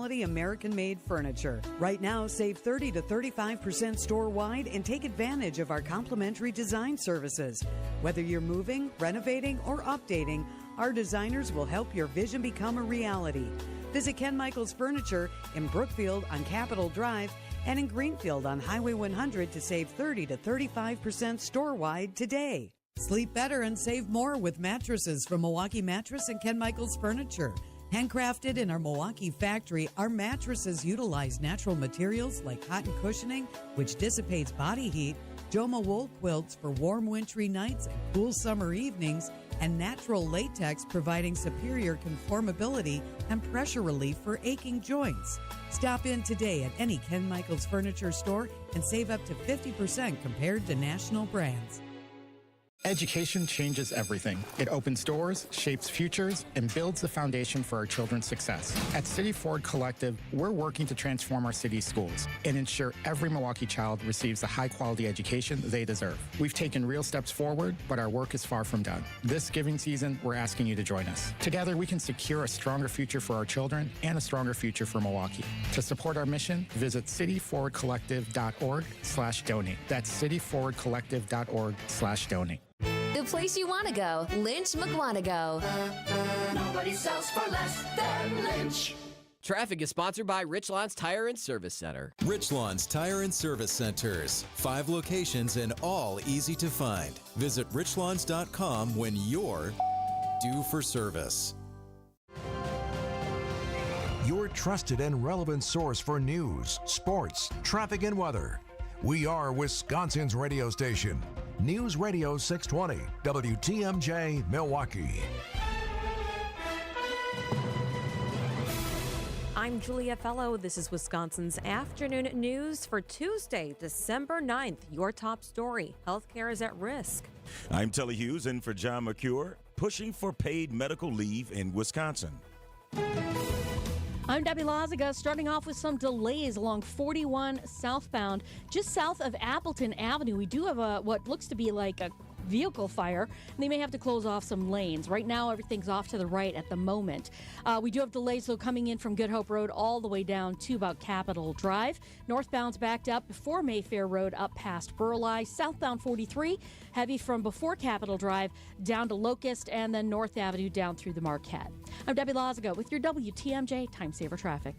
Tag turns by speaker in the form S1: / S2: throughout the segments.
S1: quality American-made furniture. Right now, save 30 to 35% store-wide and take advantage of our complimentary design services. Whether you're moving, renovating, or updating, our designers will help your vision become a reality. Visit Ken Michaels Furniture in Brookfield on Capitol Drive and in Greenfield on Highway 100 to save 30 to 35% store-wide today. Sleep better and save more with mattresses from Milwaukee Mattress and Ken Michaels Furniture. Handcrafted in our Milwaukee factory, our mattresses utilize natural materials like cotton cushioning, which dissipates body heat, Joma wool quilts for warm wintry nights and cool summer evenings, and natural latex providing superior conformability and pressure relief for aching joints. Stop in today at any Ken Michaels Furniture store and save up to 50% compared to national brands.
S2: Education changes everything. It opens doors, shapes futures, and builds the foundation for our children's success. At City Forward Collective, we're working to transform our city's schools and ensure every Milwaukee child receives the high-quality education they deserve. We've taken real steps forward, but our work is far from done. This giving season, we're asking you to join us. Together, we can secure a stronger future for our children and a stronger future for Milwaukee. To support our mission, visit cityforwardcollective.org/donate. That's cityforwardcollective.org/donate.
S3: The place you want to go, Lynch McWanago.
S4: Nobody sells for less than Lynch.
S5: Traffic is sponsored by Richlands Tire and Service Center.
S6: Richlands Tire and Service Centers. 5 locations and all easy to find. Visit richlands.com when you're due for service.
S7: Your trusted and relevant source for news, sports, traffic, and weather. We are Wisconsin's radio station. News Radio 620, WTMJ, Milwaukee.
S8: I'm Julia Fello. This is Wisconsin's afternoon news for Tuesday, December 9th. Your top story, healthcare is at risk.
S9: I'm Telly Hughes in for John McCure, pushing for paid medical leave in Wisconsin.
S10: I'm Debbie Lazaga, starting off with some delays along 41 southbound, just south of Appleton Avenue. We do have what looks to be like a vehicle fire, and they may have to close off some lanes. Right now, everything's off to the right at the moment. We do have delays, though, coming in from Good Hope Road all the way down to about Capitol Drive. Northbound's backed up before Mayfair Road up past Burleigh. Southbound 43, heavy from before Capitol Drive down to Locust, and then North Avenue down through the Marquette. I'm Debbie Lazaga with your WTMJ Time Saver Traffic.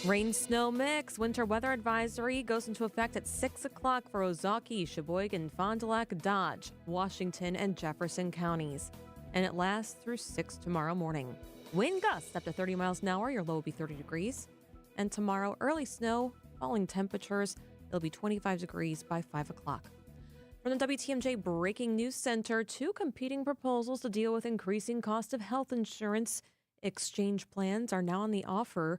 S8: Rain, snow mix. Winter weather advisory goes into effect at 6 o'clock for Ozaukee, Sheboygan, Fond du Lac, Dodge, Washington, and Jefferson counties. And it lasts through 6 tomorrow morning. Wind gusts up to 30 miles an hour. Your low will be 30 degrees. And tomorrow, early snow, falling temperatures. It'll be 25 degrees by 5 o'clock. From the WTMJ Breaking News Center, 2 competing proposals to deal with increasing cost of health insurance exchange plans are now on the offer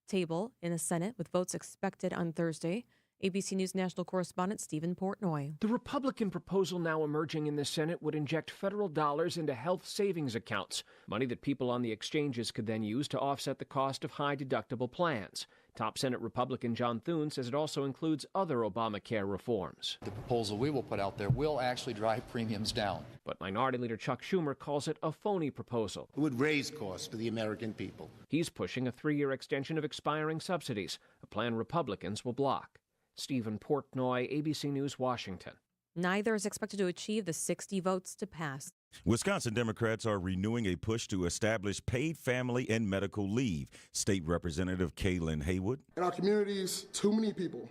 S8: table in the Senate, with votes expected on Thursday. ABC News national correspondent Stephen Portnoy.
S11: The Republican proposal now emerging in the Senate would inject federal dollars into health savings accounts, money that people on the exchanges could then use to offset the cost of high-deductible plans. Top Senate Republican John Thune says it also includes other Obamacare reforms.
S12: The proposal we will put out there will actually drive premiums down.
S11: But Minority Leader Chuck Schumer calls it a phony proposal.
S13: It would raise costs for the American people.
S11: He's pushing a 3-year extension of expiring subsidies, a plan Republicans will block. Stephen Portnoy, ABC News, Washington.
S8: Neither is expected to achieve the 60 votes to pass.
S9: Wisconsin Democrats are renewing a push to establish paid family and medical leave. State Representative Kaylin Haywood.
S14: In our communities, too many people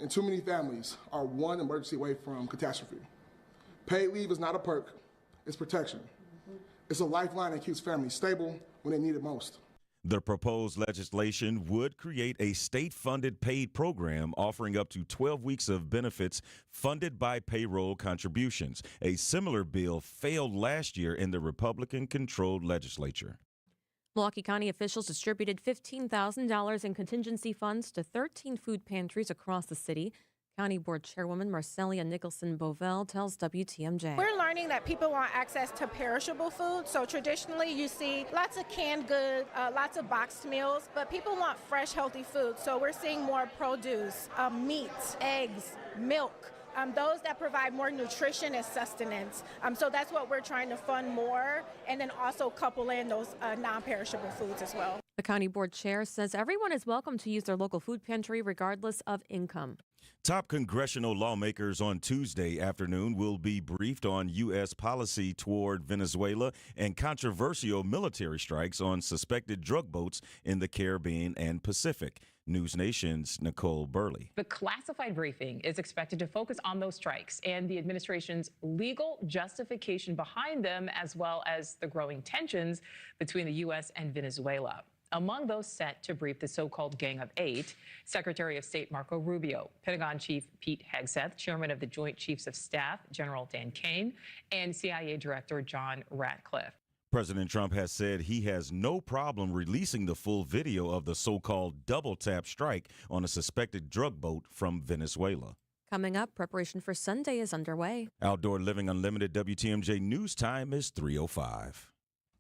S14: and too many families are one emergency away from catastrophe. Paid leave is not a perk, it's protection. It's a lifeline that keeps families stable when they need it most.
S9: The proposed legislation would create a state-funded paid program offering up to 12 weeks of benefits funded by payroll contributions. A similar bill failed last year in the Republican-controlled legislature.
S8: Milwaukee County officials distributed $15,000 in contingency funds to 13 food pantries across the city. County Board Chairwoman Marcelia Nicholson-Bovell tells WTMJ.
S15: We're learning that people want access to perishable food. So traditionally you see lots of canned goods, lots of boxed meals, but people want fresh, healthy food. So we're seeing more produce, meats, eggs, milk, those that provide more nutrition and sustenance. So that's what we're trying to fund more, and then also couple in those non-perishable foods as well.
S8: The county board chair says everyone is welcome to use their local food pantry regardless of income.
S9: Top congressional lawmakers on Tuesday afternoon will be briefed on U.S. policy toward Venezuela and controversial military strikes on suspected drug boats in the Caribbean and Pacific. News Nation's Nicole Burley.
S16: The classified briefing is expected to focus on those strikes and the administration's legal justification behind them, as well as the growing tensions between the U.S. and Venezuela. Among those set to brief the so-called Gang of Eight, Secretary of State Marco Rubio, Pentagon Chief Pete Hegseth, Chairman of the Joint Chiefs of Staff General Dan Kane, and CIA Director John Ratcliffe.
S9: President Trump has said he has no problem releasing the full video of the so-called double-tap strike on a suspected drug boat from Venezuela.
S8: Coming up, preparation for Sunday is underway.
S9: Outdoor Living Unlimited WTMJ News Time is 3:05.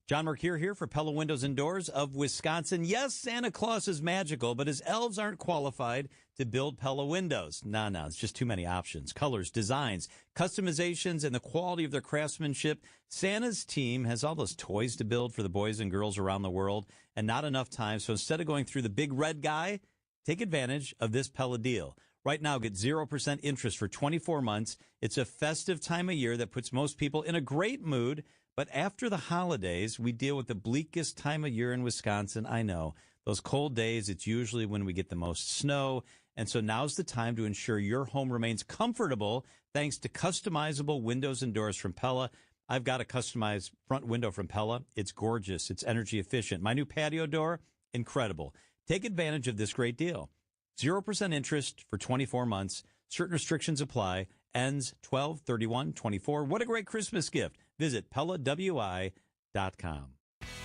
S17: John Mercure here for Pella Windows and Doors of Wisconsin. Yes, Santa Claus is magical, but his elves aren't qualified to build Pella windows. No, it's just too many options, colors, designs, customizations, and the quality of their craftsmanship. Santa's team has all those toys to build for the boys and girls around the world and not enough time. So instead of going through the big red guy, take advantage of this Pella deal. Right now, get 0% interest for 24 months. It's a festive time of year that puts most people in a great mood. But after the holidays, we deal with the bleakest time of year in Wisconsin. I know. Those cold days, it's usually when we get the most snow. And so now's the time to ensure your home remains comfortable thanks to customizable windows and doors from Pella. I've got a customized front window from Pella. It's gorgeous. It's energy efficient. My new patio door, incredible. Take advantage of this great deal. 0% interest for 24 months. Certain restrictions apply. Ends 12/31/24. What a great Christmas gift. Visit PellaWI.com.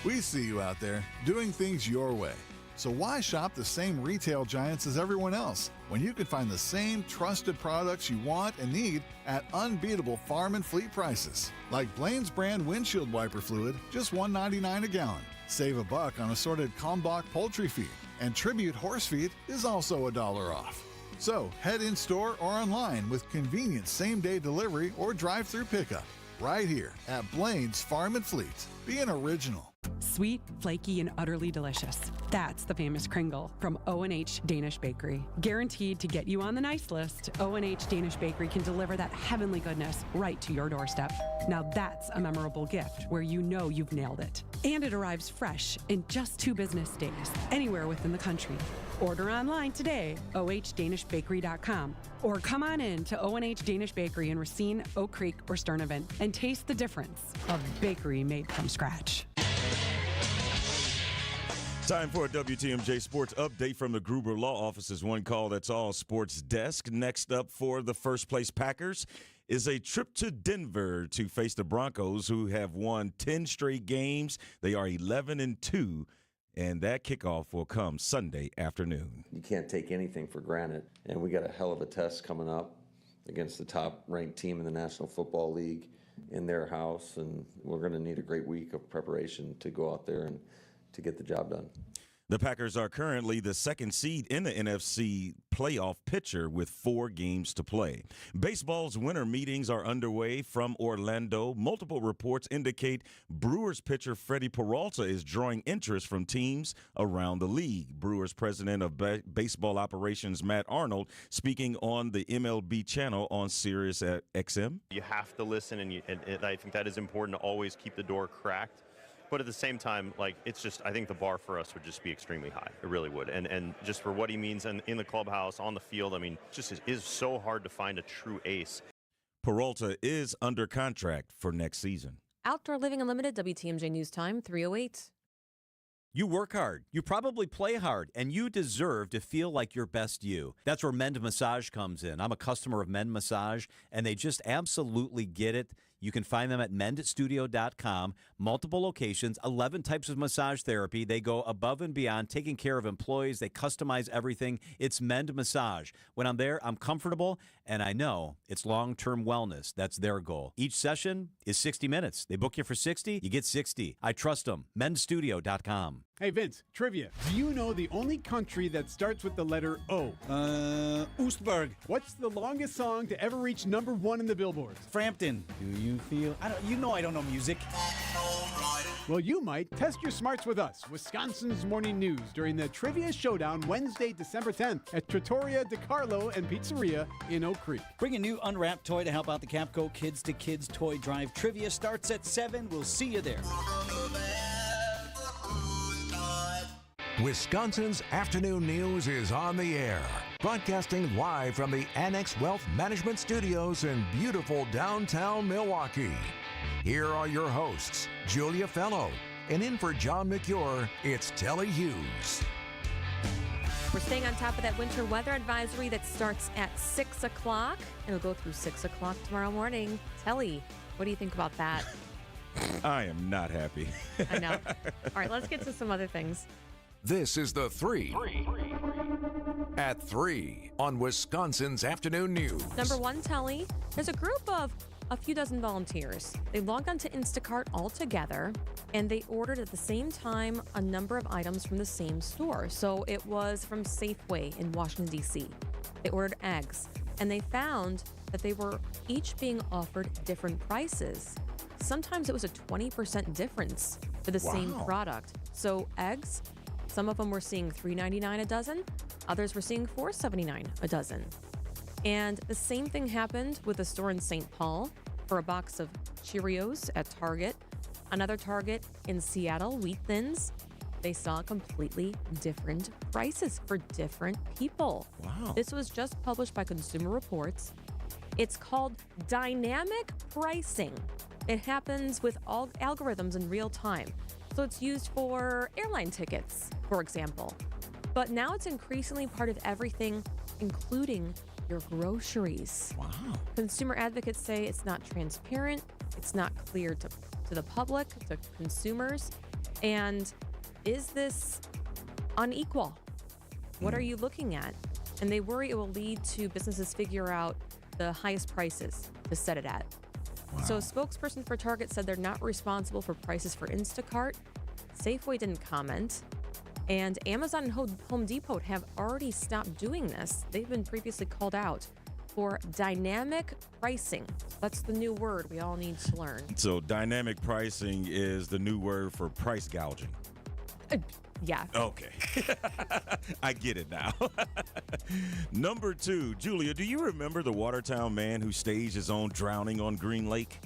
S18: We see you out there doing things your way. So why shop the same retail giants as everyone else when you can find the same trusted products you want and need at unbeatable farm and fleet prices? Like Blaine's brand windshield wiper fluid, just $1.99 a gallon. Save $1 on assorted Kalmbach poultry feed. And Tribute horse feed is also $1 off. So head in store or online with convenient same-day delivery or drive-through pickup. Right here at Blaine's Farm and Fleet. Be an original.
S19: Sweet, flaky, and utterly delicious. That's the famous Kringle from O&H Danish Bakery. Guaranteed to get you on the nice list, O&H Danish Bakery can deliver that heavenly goodness right to your doorstep. Now that's a memorable gift where you know you've nailed it. And it arrives fresh in just 2 business days, anywhere within the country. Order online today, ohddanishbakery.com, or come on in to O&H Danish Bakery in Racine, Oak Creek, or Sturnivan and taste the difference of bakery made from scratch.
S9: Time for a WTMJ Sports update from the Gruber Law Office's One Call That's All Sports Desk. Next up for the first place Packers is a trip to Denver to face the Broncos, who have won 10 straight games. They are 11-2. And that kickoff will come Sunday afternoon.
S20: You can't take anything for granted. And we got a hell of a test coming up against the top-ranked team in the National Football League in their house. And we're going to need a great week of preparation to go out there and to get the job done.
S9: The Packers are currently the 2nd seed in the NFC playoff picture with 4 games to play. Baseball's winter meetings are underway from Orlando. Multiple reports indicate Brewers pitcher Freddie Peralta is drawing interest from teams around the league. Brewers president of baseball operations Matt Arnold speaking on the MLB channel on Sirius XM.
S21: You have to listen, and I think that is important to always keep the door cracked. But at the same time, it's just, I think the bar for us would just be extremely high. It really would. And just for what he means in the clubhouse, on the field, I mean, just it is so hard to find a true ace.
S9: Peralta is under contract for next season.
S8: Outdoor Living Unlimited, WTMJ News Time, 3:08.
S17: You work hard, you probably play hard, and you deserve to feel like your best you. That's where Mend Massage comes in. I'm a customer of Mend Massage, and they just absolutely get it. You can find them at mendstudio.com. Multiple locations, 11 types of massage therapy. They go above and beyond, taking care of employees. They customize everything. It's Mend Massage. When I'm there, I'm comfortable, and I know it's long-term wellness. That's their goal. Each session is 60 minutes. They book you for 60, you get 60. I trust them. mendstudio.com.
S22: Hey, Vince, trivia. Do you know the only country that starts with the letter O?
S23: Oostburg.
S22: What's the longest song to ever reach #1 in the Billboard?
S23: Frampton. Do you feel? I don't know music.
S22: Well, you might. Test your smarts with us, Wisconsin's Morning News, during the Trivia Showdown Wednesday, December 10th at Trattoria DiCarlo and Pizzeria in Oak Creek.
S23: Bring a new unwrapped toy to help out the Capco Kids to Kids Toy Drive. Trivia starts at 7. We'll see you there.
S7: Wisconsin's afternoon news is on the air, broadcasting live from the Annex Wealth Management Studios in beautiful downtown Milwaukee. Here are your hosts, Julia Fello, and in for John McCure, it's Telly Hughes.
S8: We're staying on top of that winter weather advisory that starts at 6 o'clock. It'll go through 6 o'clock tomorrow morning. Telly, what do you think about that?
S9: I am not happy.
S8: I know. All right, let's get to some other things.
S7: This is the 3 at 3 on Wisconsin's afternoon news.
S8: Number 1, Telly. There's a group of a few dozen volunteers. They logged onto Instacart all together, and they ordered at the same time a number of items from the same store. So it was from Safeway in Washington, D.C. They ordered eggs, and they found that they were each being offered different prices. Sometimes it was a 20% difference for the same product. So eggs, some of them were seeing $3.99 a dozen, others were seeing $4.79 a dozen. And the same thing happened with a store in St. Paul for a box of Cheerios at Target. Another Target in Seattle, Wheat Thins. They saw completely different prices for different people.
S9: Wow.
S8: This was just published by Consumer Reports. It's called dynamic pricing. It happens with all algorithms in real time. So it's used for airline tickets, for example. But now it's increasingly part of everything, including your groceries.
S9: Wow.
S8: Consumer advocates say it's not transparent, it's not clear to the public, to consumers. And is this unequal? What are you looking at? And they worry it will lead to businesses figure out the highest prices to set it at.
S9: Wow.
S8: So a spokesperson for Target said they're not responsible for prices for Instacart. Safeway didn't comment. And Amazon and Home Depot have already stopped doing this. They've been previously called out for dynamic pricing. That's the new word we all need to learn.
S9: So dynamic pricing is the new word for price gouging.
S8: Yeah.
S9: Okay. I get it now. Number 2, Julia, do you remember the Watertown man who staged his own drowning on Green Lake?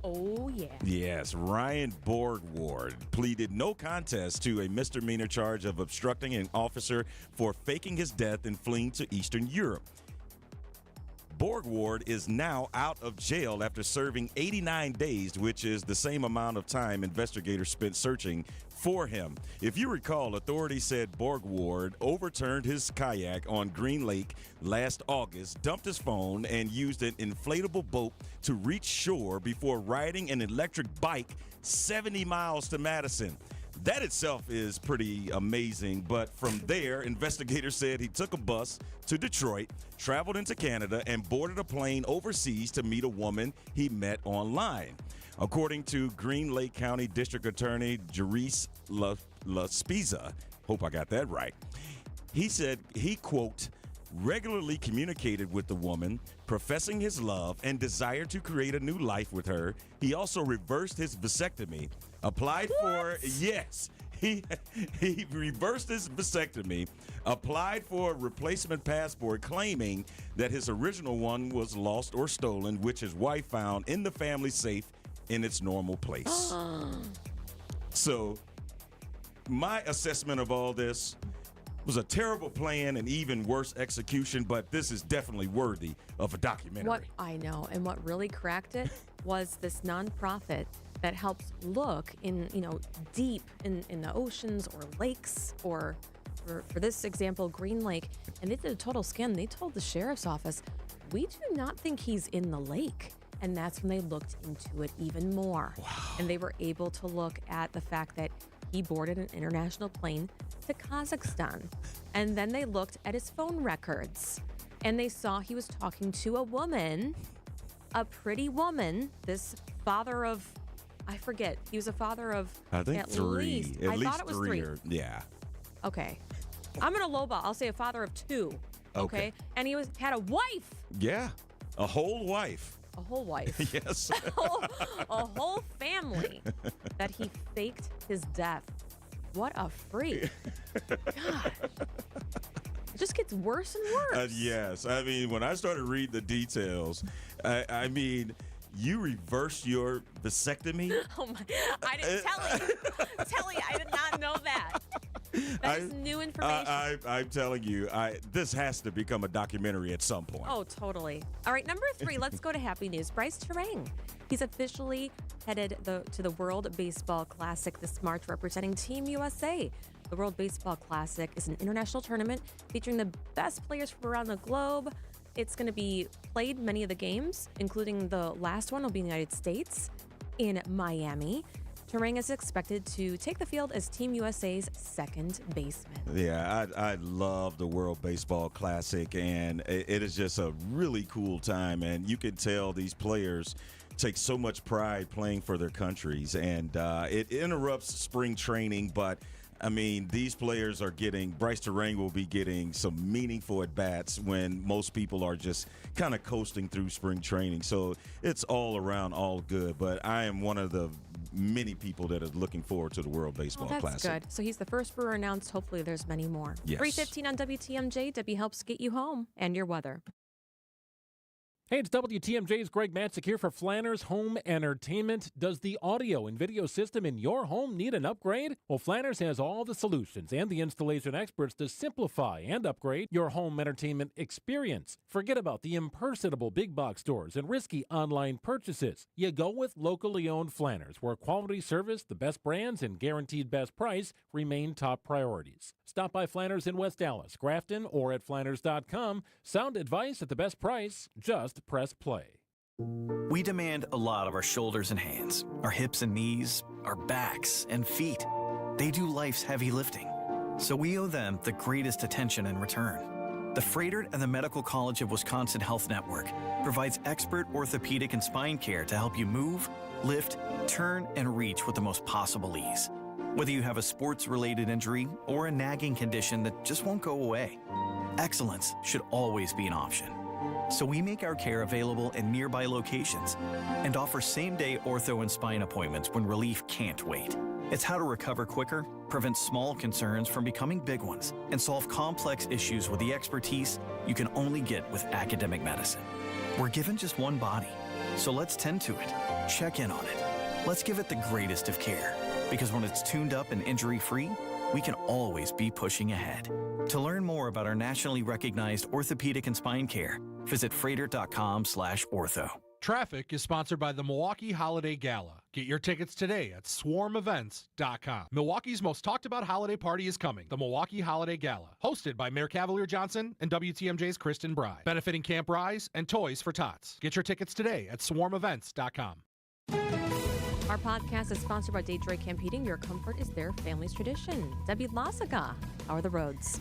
S8: Oh, yeah.
S9: Yes, Ryan Borgward pleaded no contest to a misdemeanor charge of obstructing an officer for faking his death and fleeing to Eastern Europe. Borgward is now out of jail after serving 89 days, which is the same amount of time investigators spent searching for him. If you recall, authorities said Borgward overturned his kayak on Green Lake last August, dumped his phone, and used an inflatable boat to reach shore before riding an electric bike 70 miles to Madison. That itself is pretty amazing, but from there, investigators said he took a bus to Detroit, traveled into Canada, and boarded a plane overseas to meet a woman he met online. According to Green Lake County District Attorney Jerice LaSpiza, hope I got that right, he said he, quote, regularly communicated with the woman, professing his love and desire to create a new life with her. He also reversed his vasectomy, applied for, yes, he reversed his vasectomy, applied for a replacement passport, claiming that his original one was lost or stolen, which his wife found in the family safe in its normal place. So my assessment of all this was a terrible plan and even worse execution, but this is definitely worthy of a documentary.
S8: What I know, and what really cracked it was this nonprofit that helps look in, deep in the oceans or lakes, or for this example, Green Lake. And they did a total scan. They told the sheriff's office, we do not think he's in the lake. And that's when they looked into it even more. Wow. And they were able to look at the fact that he boarded an international plane to Kazakhstan. And then they looked at his phone records, and they saw he was talking to a woman, a pretty woman, this father of, I forget, he was a father of
S9: I think
S8: at
S9: 3.
S8: least.
S9: At
S8: I
S9: least
S8: thought it was
S9: 3.
S8: 3.
S9: Yeah.
S8: Okay. I'm going to lowball. I'll say a father of 2. Okay. And he had a wife.
S9: Yeah. A whole wife.
S8: a whole wife.
S9: Yes.
S8: a whole family that he faked his death. What a freak. God. It just gets worse and worse.
S9: Yes. I mean, when I started reading the details, I mean, you reversed your vasectomy?
S8: Oh my! I didn't Telly, I did not know that. That is new information.
S9: I'm telling you, this has to become a documentary at some point.
S8: Oh, totally. All right, number 3, let's go to happy news. Bryce Terang. He's officially headed to the World Baseball Classic this March, representing Team USA. The World Baseball Classic is an international tournament featuring the best players from around the globe. It's going to be played many of the games, including the last one will be in the United States in Miami. Terang is expected to take the field as Team USA's second baseman.
S9: Yeah, I love the World Baseball Classic, and it is just a really cool time. And you can tell these players take so much pride playing for their countries, and it interrupts spring training, but I mean, these players are Bryce Terang will be getting some meaningful at-bats when most people are just kind of coasting through spring training. So it's all around all good, but I am one of the many people that are looking forward to the World Baseball Classic.
S8: That's good. So he's the first brewer announced. Hopefully there's many more.
S9: Yes.
S8: 3:15 on WTMJ. Debbie helps get you home and your weather.
S1: Hey, it's WTMJ's Greg Matzik here for Flanners Home Entertainment. Does the audio and video system in your home need an upgrade? Well, Flanners has all the solutions and the installation experts to simplify and upgrade your home entertainment experience. Forget about the impersonable big box stores and risky online purchases. You go with locally owned Flanners, where quality service, the best brands, and guaranteed best price remain top priorities. Stop by Flanners in West Dallas, Grafton, or at Flanners.com. Sound advice at the best price. Just press play.
S2: We demand a lot of our shoulders and hands, our hips and knees, our backs and feet. They do life's heavy lifting, so we owe them the greatest attention in return. The Freighter and the Medical College of Wisconsin Health Network provides expert orthopedic and spine care to help you move, lift, turn, and reach with the most possible ease. Whether you have a sports-related injury or a nagging condition that just won't go away, excellence should always be an option. So we make our care available in nearby locations and offer same-day ortho and spine appointments when relief can't wait. It's how to recover quicker, prevent small concerns from becoming big ones, and solve complex issues with the expertise you can only get with academic medicine. We're given just one body, so let's tend to it, check in on it. Let's give it the greatest of care, because when it's tuned up and injury-free, we can always be pushing ahead. To learn more about our nationally recognized orthopedic and spine care, visit freighter.com/ortho.
S3: Traffic is sponsored by the Milwaukee Holiday Gala. Get your tickets today at swarmevents.com. Milwaukee's most talked about holiday party is coming, the Milwaukee Holiday Gala, hosted by Mayor Cavalier Johnson and WTMJ's Kristen Bry, benefiting Camp Rise and Toys for Tots. Get your tickets today at swarmevents.com.
S8: Our podcast is sponsored by Daydream Camp Heating. Your comfort is their family's tradition. Debbie Lazaga, how are the roads?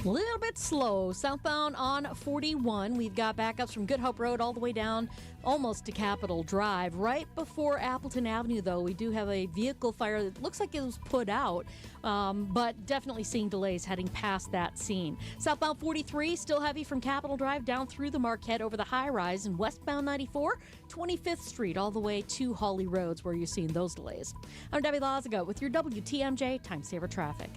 S10: A little bit slow. Southbound on 41. We've got backups from Good Hope Road all the way down almost to Capitol Drive. Right before Appleton Avenue, though, we do have a vehicle fire that looks like it was put out, but definitely seeing delays heading past that scene. Southbound 43, still heavy from Capitol Drive down through the Marquette over the high-rise, and westbound 94, 25th Street all the way to Hawley Roads where you're seeing those delays. I'm Debbie Lazaga with your WTMJ Time Saver Traffic.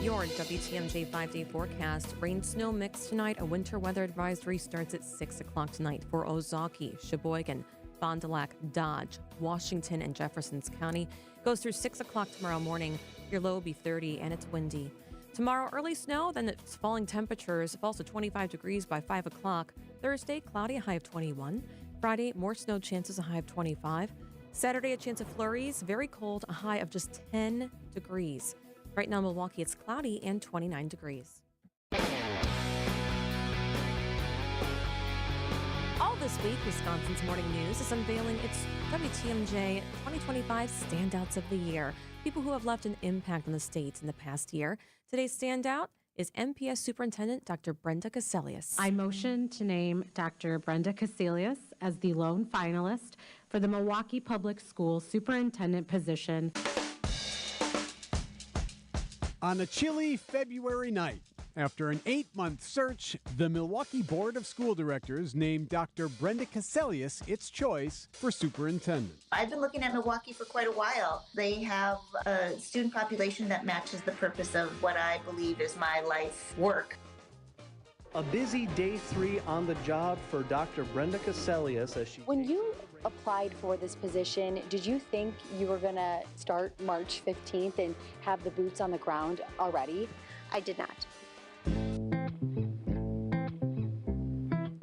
S8: Your WTMJ 5-day forecast. Rain, snow mix tonight. A winter weather advisory starts at 6 o'clock tonight for Ozaukee, Sheboygan, Fond du Lac, Dodge, Washington, and Jefferson's County. Goes through 6 o'clock tomorrow morning. Your low will be 30, and it's windy. Tomorrow, early snow, then it's falling temperatures. Falls to 25 degrees by 5 o'clock. Thursday, cloudy, a high of 21. Friday, more snow chances, a high of 25. Saturday, a chance of flurries. Very cold, a high of just 10 degrees. Right now in Milwaukee, it's cloudy and 29 degrees. All this week, Wisconsin's Morning News is unveiling its WTMJ 2025 Standouts of the Year. People who have left an impact on the state in the past year. Today's standout is MPS Superintendent Dr. Brenda Caselius.
S24: I motion to name Dr. Brenda Caselius as the lone finalist for the Milwaukee Public Schools Superintendent position.
S22: On a chilly February night, After an 8-month search, the Milwaukee Board of School Directors named Dr. Brenda Caselius its choice for superintendent.
S4: I've been looking at Milwaukee for quite a while. They have a student population that matches the purpose of what I believe is my life work.
S5: A busy day 3 on the job for Dr. Brenda Caselius as she...
S6: When you applied for this position, did you think you were going to start March 15th and have the boots on the ground already?
S4: I did not.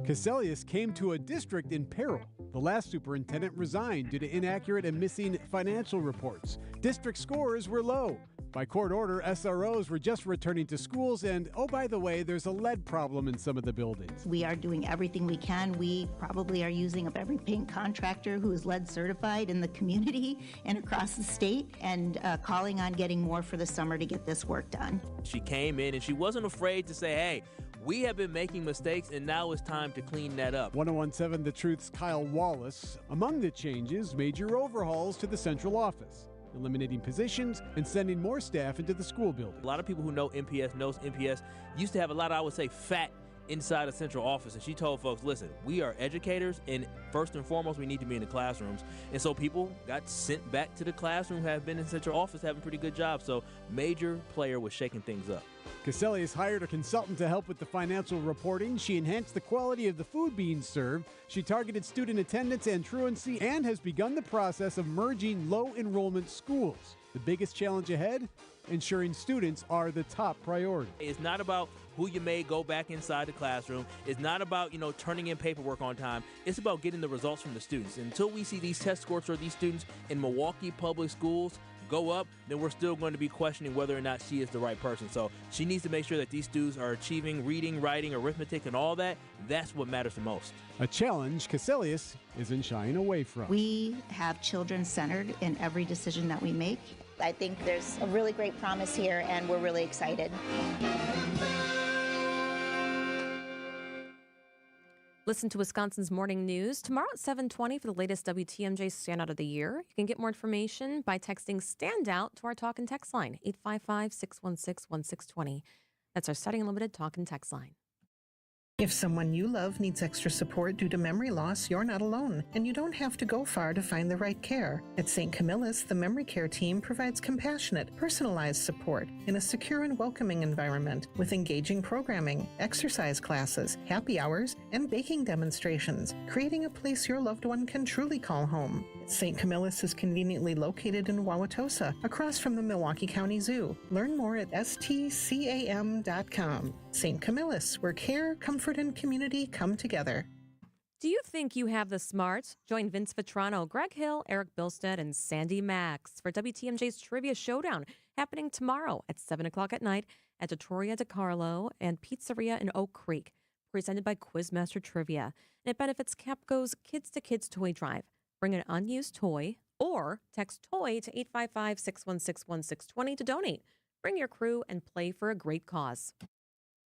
S22: Caselius came to a district in peril. The last superintendent resigned due to inaccurate and missing financial reports. District scores were low. By court order, SROs were just returning to schools, and oh, by the way, there's a lead problem in some of the buildings.
S4: We are doing everything we can. We probably are using up every paint contractor who is lead certified in the community and across the state, and calling on getting more for the summer to get this work done.
S12: She came in and she wasn't afraid to say, hey, we have been making mistakes, and now it's time to clean that up.
S22: 1017 The Truth's Kyle Wallace. Among the changes, major overhauls to the central office, eliminating positions and sending more staff into the school building.
S12: A lot of people who know MPS knows MPS used to have a lot of, I would say, fat inside a central office, and she told folks, listen, we are educators, and first and foremost, we need to be in the classrooms. And so people got sent back to the classroom, have been in central office, having pretty good jobs. So major player was shaking things up.
S22: Caselius hired a consultant to help with the financial reporting. She enhanced the quality of the food being served. She targeted student attendance and truancy and has begun the process of merging low enrollment schools. The biggest challenge ahead? Ensuring students are the top priority.
S12: It's not about who you may go back inside the classroom. It's not about, turning in paperwork on time. It's about getting the results from the students. Until we see these test scores for these students in Milwaukee public schools go up, then we're still going to be questioning whether or not she is the right person. So she needs to make sure that these students are achieving reading, writing, arithmetic, and all that. That's what matters the most.
S22: A challenge Caselius isn't shying away from.
S4: We have children centered in every decision that we make. I think there's a really great promise here, and we're really excited.
S8: Listen to Wisconsin's Morning News tomorrow at 7:20 for the latest WTMJ Standout of the Year. You can get more information by texting Standout to our talk and text line, 855-616-1620. That's our setting limited talk and text line.
S25: If someone you love needs extra support due to memory loss, you're not alone, and you don't have to go far to find the right care. At St. Camillus, the memory care team provides compassionate, personalized support in a secure and welcoming environment with engaging programming, exercise classes, happy hours, and baking demonstrations, creating a place your loved one can truly call home. St. Camillus is conveniently located in Wauwatosa, across from the Milwaukee County Zoo. Learn more at stcam.com. St. Camillus, where care, comfort, and community come together.
S8: Do you think you have the smarts? Join Vince Vitrano, Greg Hill, Eric Bilstead, and Sandy Max for WTMJ's Trivia Showdown, happening tomorrow at 7 o'clock at night at Trattoria DiCarlo and Pizzeria in Oak Creek, presented by Quizmaster Trivia. And it benefits Capco's Kids to Kids Toy Drive. Bring an unused toy or text TOY to 855-616-1620 to donate. Bring your crew and play for a great cause.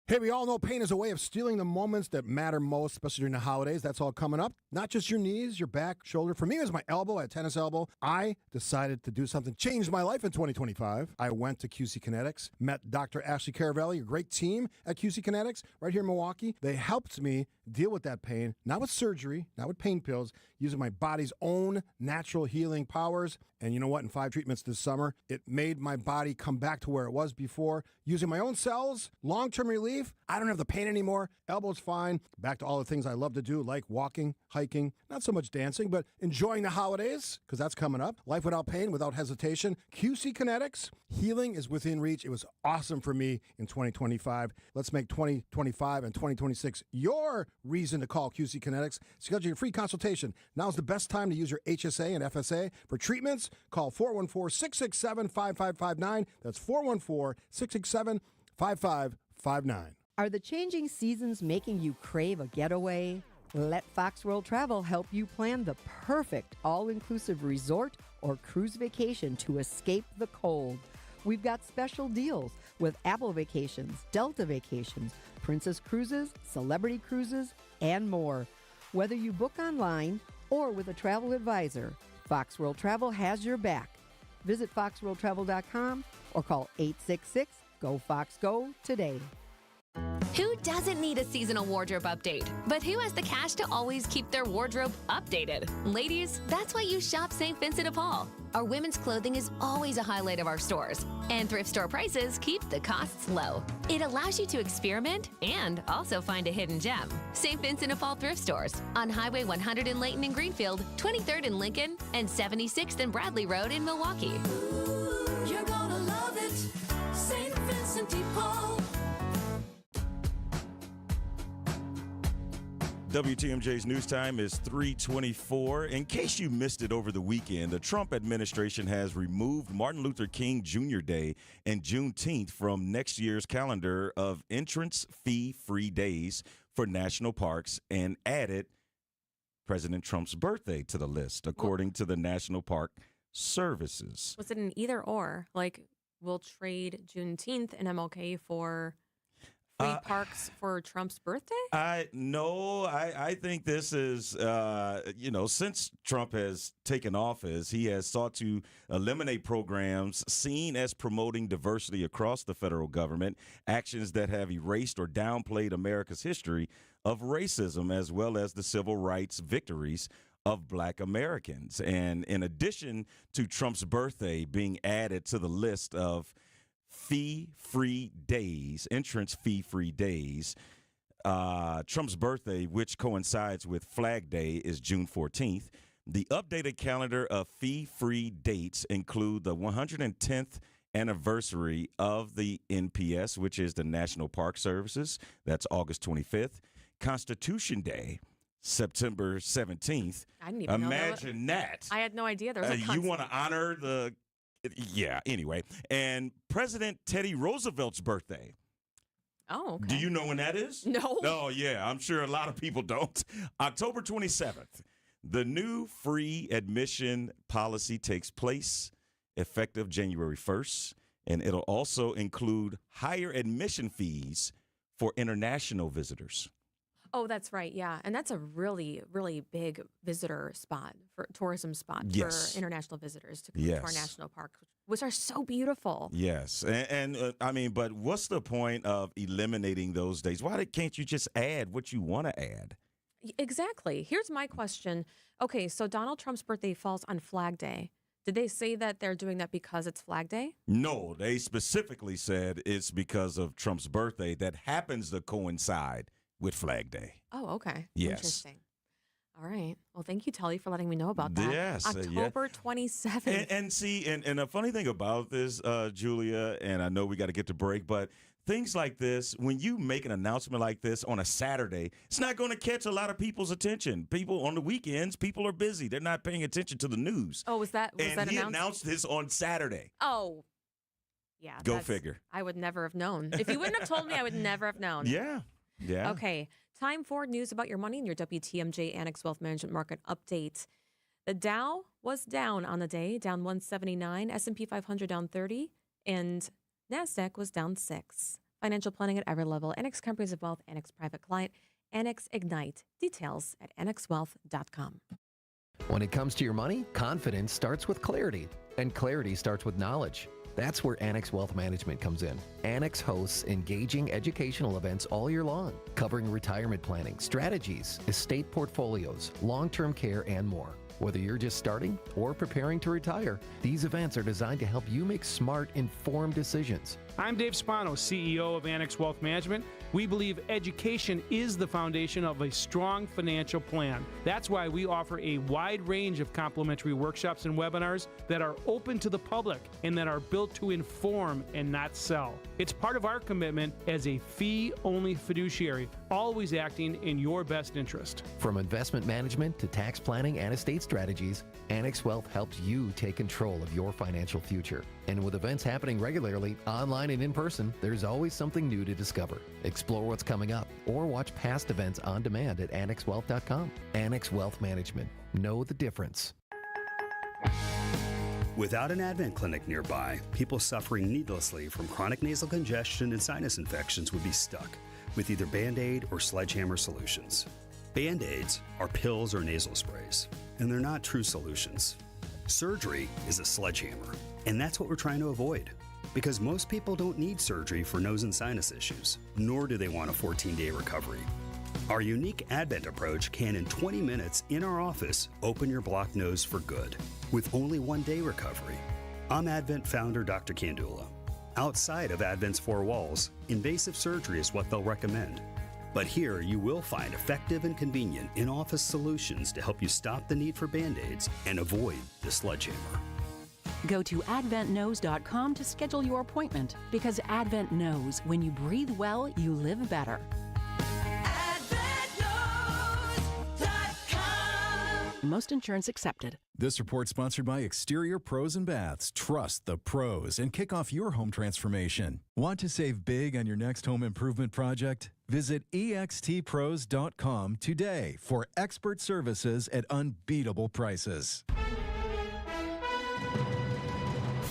S26: Hey, we all know pain is a way of stealing the moments that matter most, especially during the holidays. That's all coming up. Not just your knees, your back, shoulder. For me, it was my elbow. I had a tennis elbow. I decided to do something, changed my life in 2025. I went to QC Kinetics, met Dr. Ashley Caravelli, a great team at QC Kinetics right here in Milwaukee. They helped me deal with that pain, not with surgery, not with pain pills, using my body's own natural healing powers. And you know what? In 5 treatments this summer, it made my body come back to where it was before. Using my own cells, long-term relief. I don't have the pain anymore. Elbow's fine. Back to all the things I love to do, like walking, hiking, not so much dancing, but enjoying the holidays, because that's coming up. Life without pain, without hesitation. QC Kinetics, healing is within reach. It was awesome for me in 2025. Let's make 2025 and 2026 your reason to call QC Kinetics. Schedule your free consultation. Now's the best time to use your HSA and FSA for treatments. Call 414-667-5559. That's 414-667-5559.
S27: Are the changing seasons making you crave a getaway? Let Fox World Travel help you plan the perfect all-inclusive resort or cruise vacation to escape the cold. We've got special deals with Apple Vacations, Delta Vacations, Princess Cruises, Celebrity Cruises, and more. Whether you book online or with a travel advisor, Fox World Travel has your back. Visit foxworldtravel.com or call 866-GO-FOX-GO today.
S11: Who doesn't need a seasonal wardrobe update? But who has the cash to always keep their wardrobe updated? Ladies, that's why you shop St. Vincent de Paul. Our women's clothing is always a highlight of our stores, and thrift store prices keep the costs low. It allows you to experiment and also find a hidden gem. St. Vincent de Paul thrift stores on Highway 100 in Layton and Greenfield, 23rd in Lincoln, and 76th and Bradley Road in Milwaukee.
S13: You're gonna love it, St. Vincent de Paul.
S9: WTMJ's news time is 3:24. In case you missed it over the weekend, the Trump administration has removed Martin Luther King Jr. Day and Juneteenth from next year's calendar of entrance fee-free days for national parks and added President Trump's birthday to the list, according to the National Park Services.
S8: Was it an either or? Like, we'll trade Juneteenth and MLK for free parks for Trump's birthday?
S9: I think this is, since Trump has taken office, he has sought to eliminate programs seen as promoting diversity across the federal government, actions that have erased or downplayed America's history of racism, as well as the civil rights victories of Black Americans. And in addition to Trump's birthday being added to the list of fee-free days, entrance fee-free days, Trump's birthday, which coincides with Flag Day, is June 14th. The updated calendar of fee-free dates include the 110th anniversary of the NPS, which is the National Park Services. That's August 25th. Constitution Day, September 17th.
S8: I didn't even
S9: Imagine that.
S8: I had no idea there was a
S9: You want to honor the... Yeah, anyway. And President Teddy Roosevelt's birthday.
S8: Oh, okay.
S9: Do you know when that is?
S8: No.
S9: Oh, yeah. I'm sure a lot of people don't. October 27th. The new free admission policy takes place effective January 1st, and it'll also include higher admission fees for international visitors.
S8: Oh, that's right. Yeah. And that's a really, really big visitor spot, for tourism spot
S9: Yes.
S8: for international visitors to come to our
S9: Yes.
S8: national parks, which are so beautiful.
S9: Yes. And I mean, but what's the point of eliminating those days? Why can't you just add what you want to add?
S8: Exactly. Here's my question. Okay, so Donald Trump's birthday falls on Flag Day. Did they say that they're doing that because it's Flag Day?
S9: No, they specifically said it's because of Trump's birthday that happens to coincide with Flag Day.
S8: Oh, okay.
S9: Yes.
S8: Interesting. All right. Well, thank you, Telly, for letting me know about that.
S9: Yes.
S8: October 27th.
S9: And see, and the funny thing about this, Julia, and I know we got to get to break, but things like this, when you make an announcement like this on a Saturday, it's not going to catch a lot of people's attention. People on the weekends, people are busy. They're not paying attention to the news.
S8: Oh, was that
S9: he
S8: announced?
S9: announced this on Saturday.
S8: Oh, yeah.
S9: Go figure.
S8: I would never have known. If you wouldn't have told me, I would never have known.
S9: Yeah. Yeah.
S8: Okay. Time for news about your money and your WTMJ Annex Wealth Management Market Update. The Dow was down on the day, down 179. S&P 500 down 30. And NASDAQ was down 6. Financial planning at every level. Annex Comprehensive Wealth, Annex Private Client, Annex Ignite. Details at annexwealth.com.
S14: When it comes to your money, confidence starts with clarity. And clarity starts with knowledge. That's where Annex Wealth Management comes in. Annex hosts engaging educational events all year long, covering retirement planning, strategies, estate portfolios, long-term care, and more. Whether you're just starting or preparing to retire, these events are designed to help you make smart, informed decisions.
S15: I'm Dave Spano, CEO of Annex Wealth Management. We believe education is the foundation of a strong financial plan. That's why we offer a wide range of complimentary workshops and webinars that are open to the public and that are built to inform and not sell. It's part of our commitment as a fee-only fiduciary, always acting in your best interest.
S14: From investment management to tax planning and estate strategies, Annex Wealth helps you take control of your financial future. And with events happening regularly, online and in person, there's always something new to discover. Explore what's coming up or watch past events on demand at annexwealth.com. Annex Wealth Management. Know the difference.
S16: Without an Advent clinic nearby, people suffering needlessly from chronic nasal congestion and sinus infections would be stuck with either Band-Aid or sledgehammer solutions. Band-Aids are pills or nasal sprays, and they're not true solutions. Surgery is a sledgehammer, and that's what we're trying to avoid. Because most people don't need surgery for nose and sinus issues, nor do they want a 14-day recovery. Our unique Advent approach can, in 20 minutes in our office, open your blocked nose for good, with only 1-day recovery. I'm Advent founder Dr. Kandula. Outside of Advent's four walls, invasive surgery is what they'll recommend. But here you will find effective and convenient in-office solutions to help you stop the need for Band-Aids and avoid the sledgehammer.
S7: Go to adventknows.com to schedule your appointment, because Advent knows when you breathe well, you live better. Most insurance accepted.
S17: This report sponsored by Exterior Pros and Baths. Trust the pros and kick off your home transformation. Want to save big on your next home improvement project? Visit extpros.com today for expert services at unbeatable prices.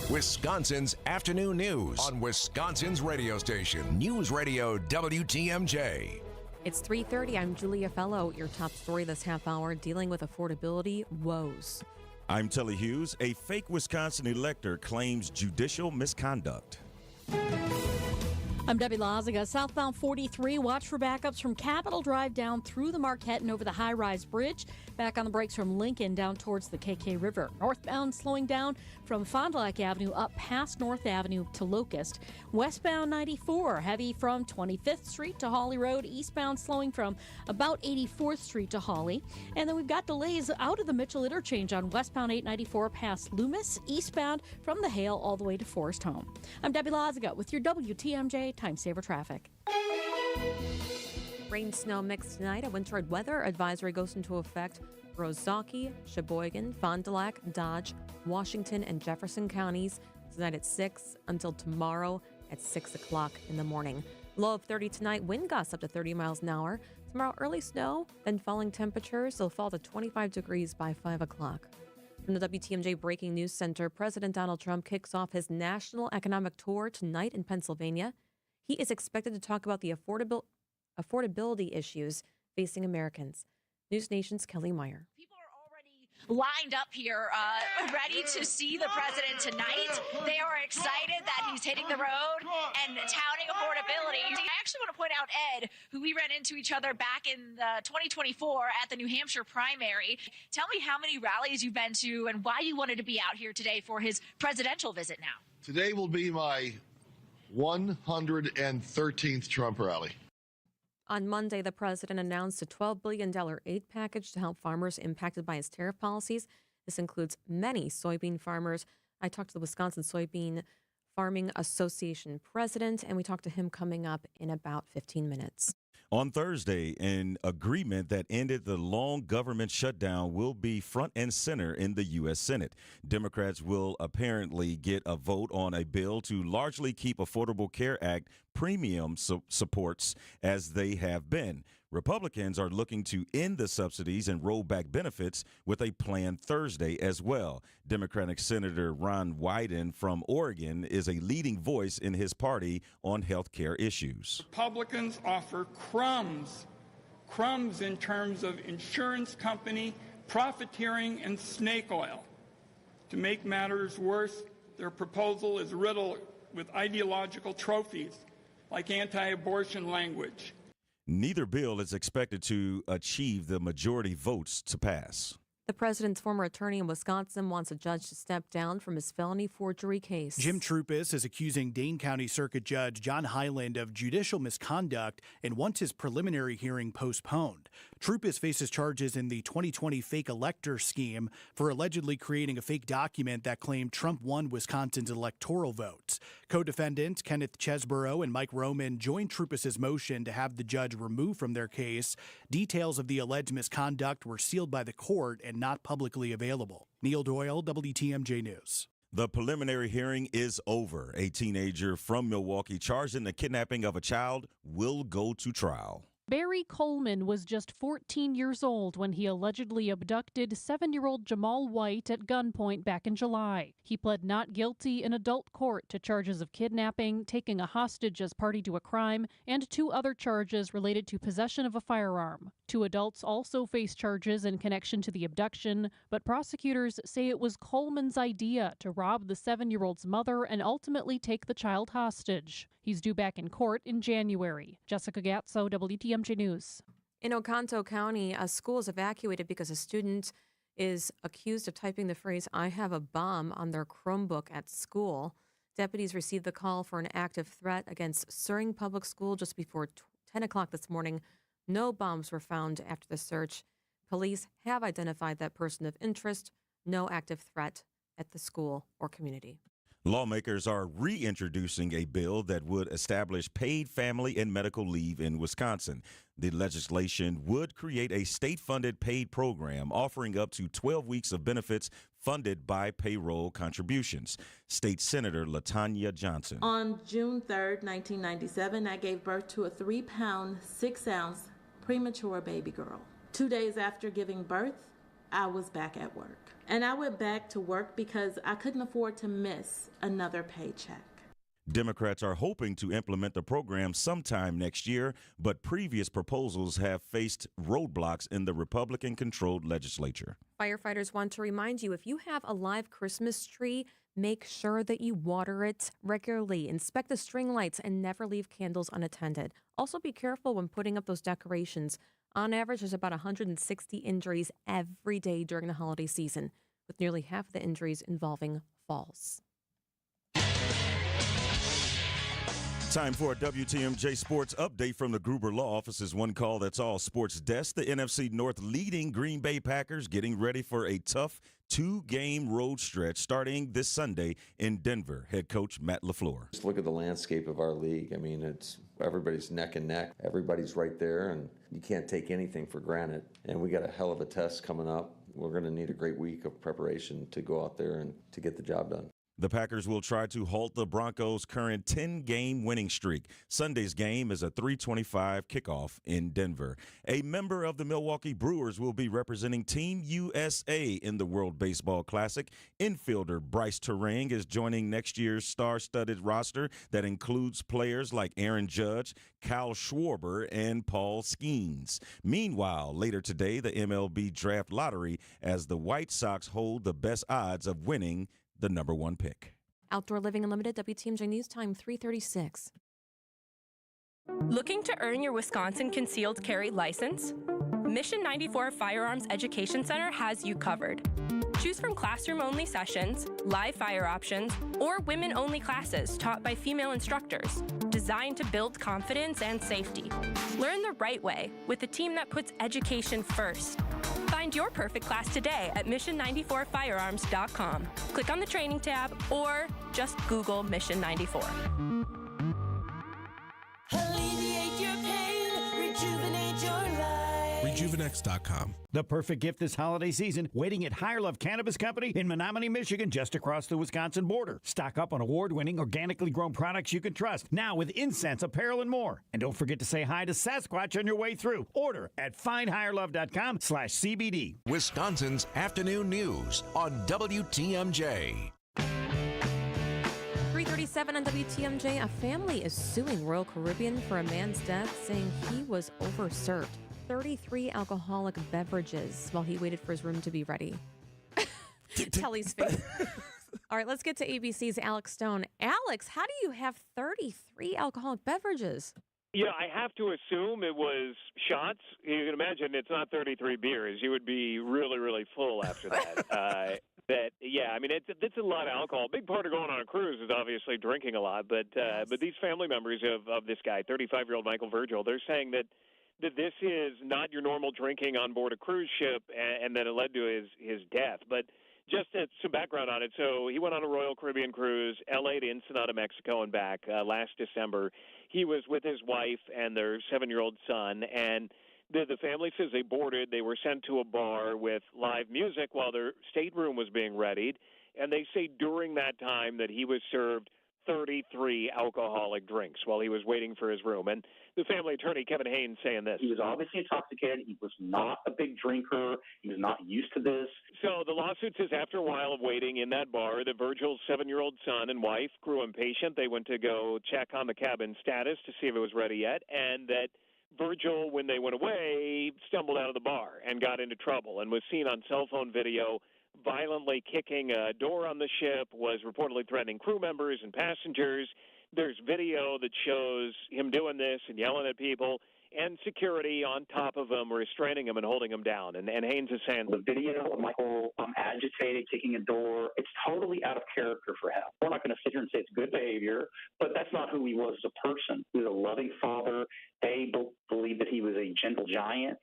S18: Wisconsin's afternoon news on Wisconsin's radio station, News Radio WTMJ.
S8: It's 3:30. I'm Julia Fello. Your top story this half hour, dealing with affordability woes.
S9: I'm Telly Hughes. A fake Wisconsin elector claims judicial misconduct.
S10: I'm Debbie Lazaga. Southbound 43, watch for backups from Capitol Drive down through the Marquette and over the high-rise bridge. Back on the brakes from Lincoln down towards the KK River. Northbound slowing down from Fond du Lac Avenue up past North Avenue to Locust. Westbound 94, heavy from 25th Street to Hawley Road. Eastbound slowing from about 84th Street to Hawley. And then we've got delays out of the Mitchell interchange on westbound 894 past Loomis. Eastbound from the Hale all the way to Forest Home. I'm Debbie Lazaga with your WTMJ Time Saver Traffic.
S8: Rain, snow mix tonight. A winter weather advisory goes into effect for Ozaukee, Sheboygan, Fond du Lac, Dodge, Washington, and Jefferson counties tonight at 6 until tomorrow at 6 o'clock in the morning. Low of 30 tonight, wind gusts up to 30 miles an hour. Tomorrow, early snow, then falling temperatures. They'll fall to 25 degrees by 5 o'clock. From the WTMJ Breaking News Center, President Donald Trump kicks off his national economic tour tonight in Pennsylvania. He is expected to talk about the affordability issues facing Americans. News Nation's Kelly Meyer.
S19: Lined up here, ready to see the president tonight. They are excited that he's hitting the road and touting affordability. I actually want to point out Ed, who we ran into each other back in 2024 at the New Hampshire primary. Tell me how many rallies you've been to and why you wanted to be out here today for his presidential visit now.
S20: Today will be my 113th Trump rally.
S8: On Monday, the president announced a $12 billion aid package to help farmers impacted by his tariff policies. This includes many soybean farmers. I talked to the Wisconsin Soybean Farming Association president, and we talked to him coming up in about 15 minutes.
S9: On Thursday, an agreement that ended the long government shutdown will be front and center in the U.S. Senate. Democrats will apparently get a vote on a bill to largely keep Affordable Care Act premium supports as they have been. Republicans are looking to end the subsidies and roll back benefits with a plan Thursday as well. Democratic Senator Ron Wyden from Oregon is a leading voice in his party on health care issues.
S21: Republicans offer crumbs in terms of insurance company profiteering and snake oil. To make matters worse, their proposal is riddled with ideological trophies like anti-abortion language.
S9: Neither bill is expected to achieve the majority votes to pass.
S8: The president's former attorney in Wisconsin wants a judge to step down from his felony forgery case.
S23: Jim Troupis is accusing Dane County Circuit Judge John Hyland of judicial misconduct and wants his preliminary hearing postponed. Troupis faces charges in the 2020 fake elector scheme for allegedly creating a fake document that claimed Trump won Wisconsin's electoral votes. Co-defendants Kenneth Chesborough and Mike Roman joined Troupis's motion to have the judge removed from their case. Details of the alleged misconduct were sealed by the court and not publicly available. Neil Doyle, WTMJ News.
S9: The preliminary hearing is over. A teenager from Milwaukee charged in the kidnapping of a child will go to trial.
S1: Barry Coleman was just 14 years old when he allegedly abducted 7-year-old Jamal White at gunpoint back in July. He pled not guilty in adult court to charges of kidnapping, taking a hostage as party to a crime, and 2 other charges related to possession of a firearm. 2 adults also face charges in connection to the abduction, but prosecutors say it was Coleman's idea to rob the 7-year-old's mother and ultimately take the child hostage. He's due back in court in January. Jessica Gatso, WTMJ News.
S8: In Oconto County, a school is evacuated because a student is accused of typing the phrase, "I have a bomb," on their Chromebook at school. Deputies received the call for an active threat against Suring Public School just before 10 o'clock this morning. No bombs were found after the search. Police have identified that person of interest. No active threat at the school or community.
S9: Lawmakers are reintroducing a bill that would establish paid family and medical leave in Wisconsin. The legislation would create a state-funded paid program offering up to 12 weeks of benefits funded by payroll contributions. State Senator LaTanya Johnson.
S2: On June 3rd, 1997, I gave birth to a 3-pound, 6-ounce premature baby girl. 2 days after giving birth, I was back at work. And I went back to work because I couldn't afford to miss another paycheck.
S9: Democrats are hoping to implement the program sometime next year, but previous proposals have faced roadblocks in the Republican-controlled legislature.
S8: Firefighters want to remind you, if you have a live Christmas tree, make sure that you water it regularly. Inspect the string lights and never leave candles unattended. Also be careful when putting up those decorations. On average, there's about 160 injuries every day during the holiday season, with nearly half the injuries involving falls.
S9: Time for a WTMJ Sports update from the Gruber Law Office's One Call That's All Sports Desk. The NFC North leading Green Bay Packers getting ready for a tough 2-game road stretch starting this Sunday in Denver. Head coach Matt LaFleur.
S3: Just look at the landscape of our league. I mean, it's everybody's neck and neck. Everybody's right there, and you can't take anything for granted. And we got a hell of a test coming up. We're going to need a great week of preparation to go out there and to get the job done.
S9: The Packers will try to halt the Broncos' current 10-game winning streak. Sunday's game is a 3:25 kickoff in Denver. A member of the Milwaukee Brewers will be representing Team USA in the World Baseball Classic. Infielder Bryce Terang is joining next year's star-studded roster that includes players like Aaron Judge, Kyle Schwarber, and Paul Skeens. Meanwhile, later today, the MLB Draft Lottery as the White Sox hold the best odds of winning the number 1 pick.
S8: Outdoor Living Unlimited, WTMJ News Time, 3:36.
S5: Looking to earn your Wisconsin concealed carry license? Mission 94 Firearms Education Center has you covered. Choose from classroom-only sessions, live fire options, or women-only classes taught by female instructors, designed to build confidence and safety. Learn the right way with a team that puts education first. Find your perfect class today at mission94firearms.com. Click on the training tab or just Google Mission 94.
S13: Alleviate your pain, rejuvenate your life.
S6: Rejuvenex.com.
S12: The perfect gift this holiday season, waiting at Higher Love Cannabis Company in Menominee, Michigan, just across the Wisconsin border. Stock up on award-winning, organically grown products you can trust, now with incense, apparel, and more. And don't forget to say hi to Sasquatch on your way through. Order at findhigherlove.com/CBD.
S18: Wisconsin's Afternoon News on WTMJ.
S8: 3:37 on WTMJ. A family is suing Royal Caribbean for a man's death, saying he was overserved 33 alcoholic beverages while he waited for his room to be ready. Telly's face. All right, let's get to ABC's Alex Stone. Alex, how do you have 33 alcoholic beverages?
S24: Yeah, I have to assume it was shots. You can imagine it's not 33 beers. You would be really, really full after that. I mean, it's a lot of alcohol. A big part of going on a cruise is obviously drinking a lot. But these family members of this guy, 35-year-old Michael Virgil, they're saying that this is not your normal drinking on board a cruise ship, and that it led to his death. But just some background on it. So he went on a Royal Caribbean cruise, L.A. to Ensenada, Mexico, and back last December. He was with his wife and their 7-year-old son, and the family says they boarded. They were sent to a bar with live music while their stateroom was being readied, and they say during that time that he was served 33 alcoholic drinks while he was waiting for his room. And the family attorney, Kevin Haynes, saying this.
S4: He was obviously intoxicated. He was not a big drinker. He was not used to this.
S24: So the lawsuit says after a while of waiting in that bar, that Virgil's 7-year-old son and wife grew impatient. They went to go check on the cabin status to see if it was ready yet, and that Virgil, when they went away, stumbled out of the bar and got into trouble and was seen on cell phone video violently kicking a door on the ship, was reportedly threatening crew members and passengers. There's video that shows him doing this and yelling at people, and security on top of him, restraining him and holding him down. And Haynes is saying
S4: the video of Michael agitated, kicking a door, it's totally out of character for him. We're not going to sit here and say it's good behavior, but that's not who he was as a person. He was a loving father. They believed that he was a gentle giant.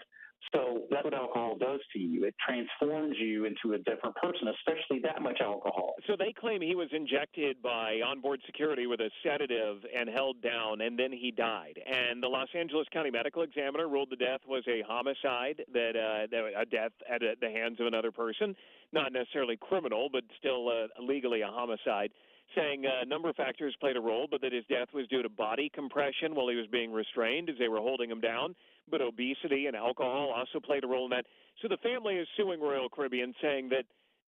S4: So that's what alcohol does to you. It transforms you into a different person, especially that much alcohol.
S24: So they claim he was injected by onboard security with a sedative and held down, and then he died. And the Los Angeles County Medical Examiner ruled the death was a homicide, that a death at the hands of another person, not necessarily criminal, but still legally a homicide, saying a number of factors played a role, but that his death was due to body compression while he was being restrained as they were holding him down. But obesity and alcohol also played a role in that. So the family is suing Royal Caribbean, saying that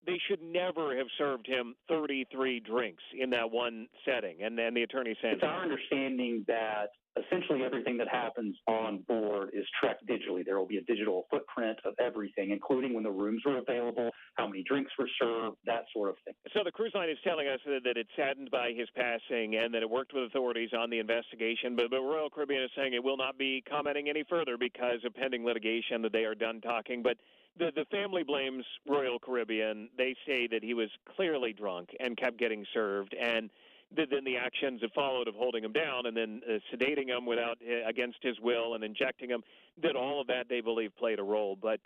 S24: they should never have served him 33 drinks in that one setting. And then the attorney saying,
S4: it's our understanding that essentially everything that happens on board is tracked digitally. There will be a digital footprint of everything, including when the rooms were available, how many drinks were served, that sort of thing.
S24: So the cruise line is telling us that it's saddened by his passing and that it worked with authorities on the investigation, but Royal Caribbean is saying it will not be commenting any further because of pending litigation, that they are done talking. But the family blames Royal Caribbean. They say that he was clearly drunk and kept getting served, and then the actions that followed of holding him down and then sedating him without against his will and injecting him, that all of that they believe played a role. But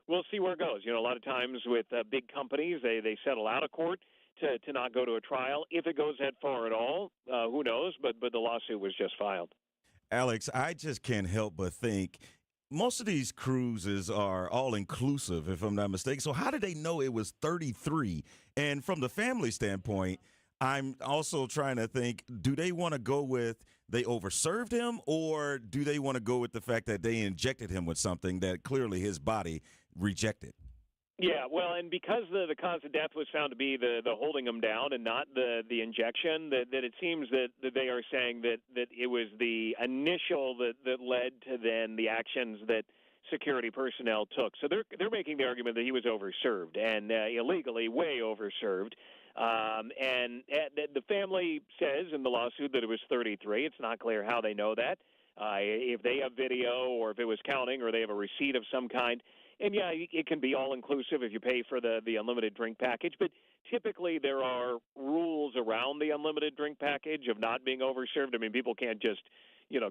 S24: we'll see where it goes. You know, a lot of times with big companies, they settle out of court to not go to a trial. If it goes that far at all, who knows? But the lawsuit was just filed.
S9: Alex, I just can't help but think most of these cruises are all-inclusive, if I'm not mistaken. So how did they know it was 33? And from the family standpoint, I'm also trying to think, do they want to go with they overserved him, or do they want to go with the fact that they injected him with something that clearly his body rejected?
S24: Yeah, well, and because the cause of death was found to be the holding him down and not the injection, that it seems that they are saying that it was the initial that led to then the actions that security personnel took. So they're making the argument that he was overserved and illegally way overserved. And the family says in the lawsuit that it was 33. It's not clear how they know that, if they have video or if it was counting or they have a receipt of some kind. And, yeah, it can be all-inclusive if you pay for the unlimited drink package. But typically there are rules around the unlimited drink package of not being overserved. I mean, people can't just,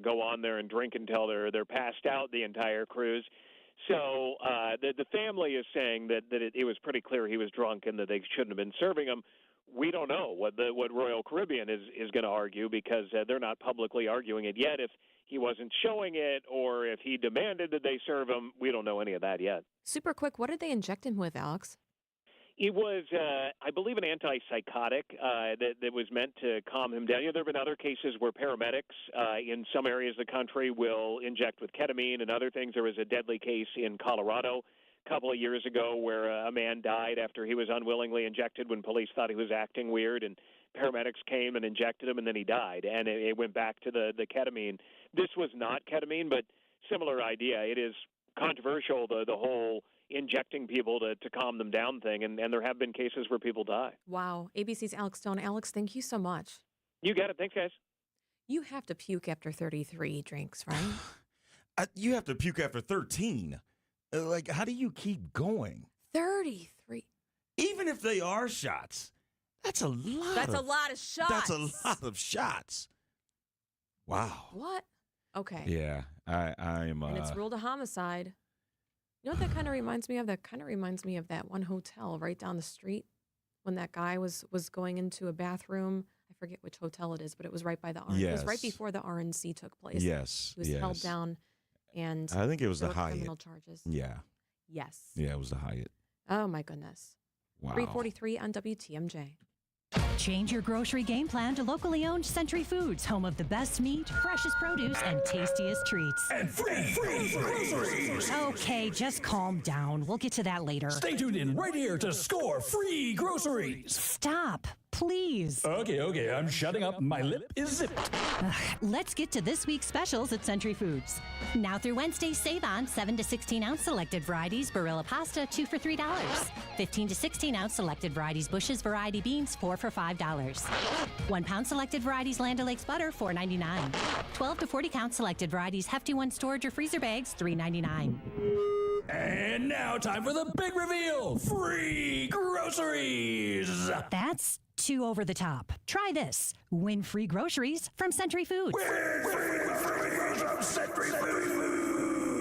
S24: go on there and drink until they're passed out the entire cruise. So the family is saying that it was pretty clear he was drunk and that they shouldn't have been serving him. We don't know what Royal Caribbean is going to argue because they're not publicly arguing it yet. If he wasn't showing it or if he demanded that they serve him, we don't know any of that yet.
S8: Super quick, what did they inject him with, Alex?
S24: It was, I believe, an antipsychotic that was meant to calm him down. There have been other cases where paramedics in some areas of the country will inject with ketamine and other things. There was a deadly case in Colorado a couple of years ago where a man died after he was unwillingly injected when police thought he was acting weird, and paramedics came and injected him, and then he died. And it went back to the ketamine. This was not ketamine, but similar idea. It is controversial, the whole injecting people to calm them down thing, and there have been cases where people die.
S8: Wow. ABC's Alex Stone. Alex, thank you so much.
S24: You got it. Thanks, guys.
S8: You have to puke after 33 drinks, right?
S9: You have to puke after 13. How do you keep going?
S8: 33.
S9: Even if they are shots, that's a lot.
S8: That's a lot of shots.
S9: That's a lot of shots. Wow.
S8: What? Okay.
S9: Yeah, I am.
S8: And it's ruled a homicide. You know what that kind of reminds me of? That kind of reminds me of that one hotel right down the street when that guy was going into a bathroom. I forget which hotel it is, but it was right by the RNC.
S9: Yes.
S8: It was right before the RNC took place.
S9: Yes.
S8: He was held down, and
S9: I think it was the
S8: there were
S9: Hyatt.
S8: criminal charges.
S9: Yeah.
S8: Yes.
S9: Yeah, it was the Hyatt.
S8: Oh my goodness.
S9: Wow.
S8: 3:43 on WTMJ.
S11: Change your grocery game plan to locally owned Century Foods, home of the best meat, freshest produce, and tastiest treats.
S14: And free groceries.
S11: Okay, just calm down. We'll get to that later.
S14: Stay tuned in right here to score free groceries.
S11: Stop, please.
S14: Okay, I'm shutting up. My lip is zipped.
S11: Let's get to this week's specials at Century Foods. Now through Wednesday, save on 7 to 16 ounce selected varieties Barilla pasta, 2 for $3. 15 to 16 ounce selected varieties Bush's variety beans, 4 for $5. 1 pound selected varieties Land O'Lakes butter, $4.99. 12 to 40 count selected varieties Hefty One storage or freezer bags, $3.99.
S14: And now time for the big reveal. Free groceries.
S11: That's too over the top. Try this. Win free groceries from Century Foods.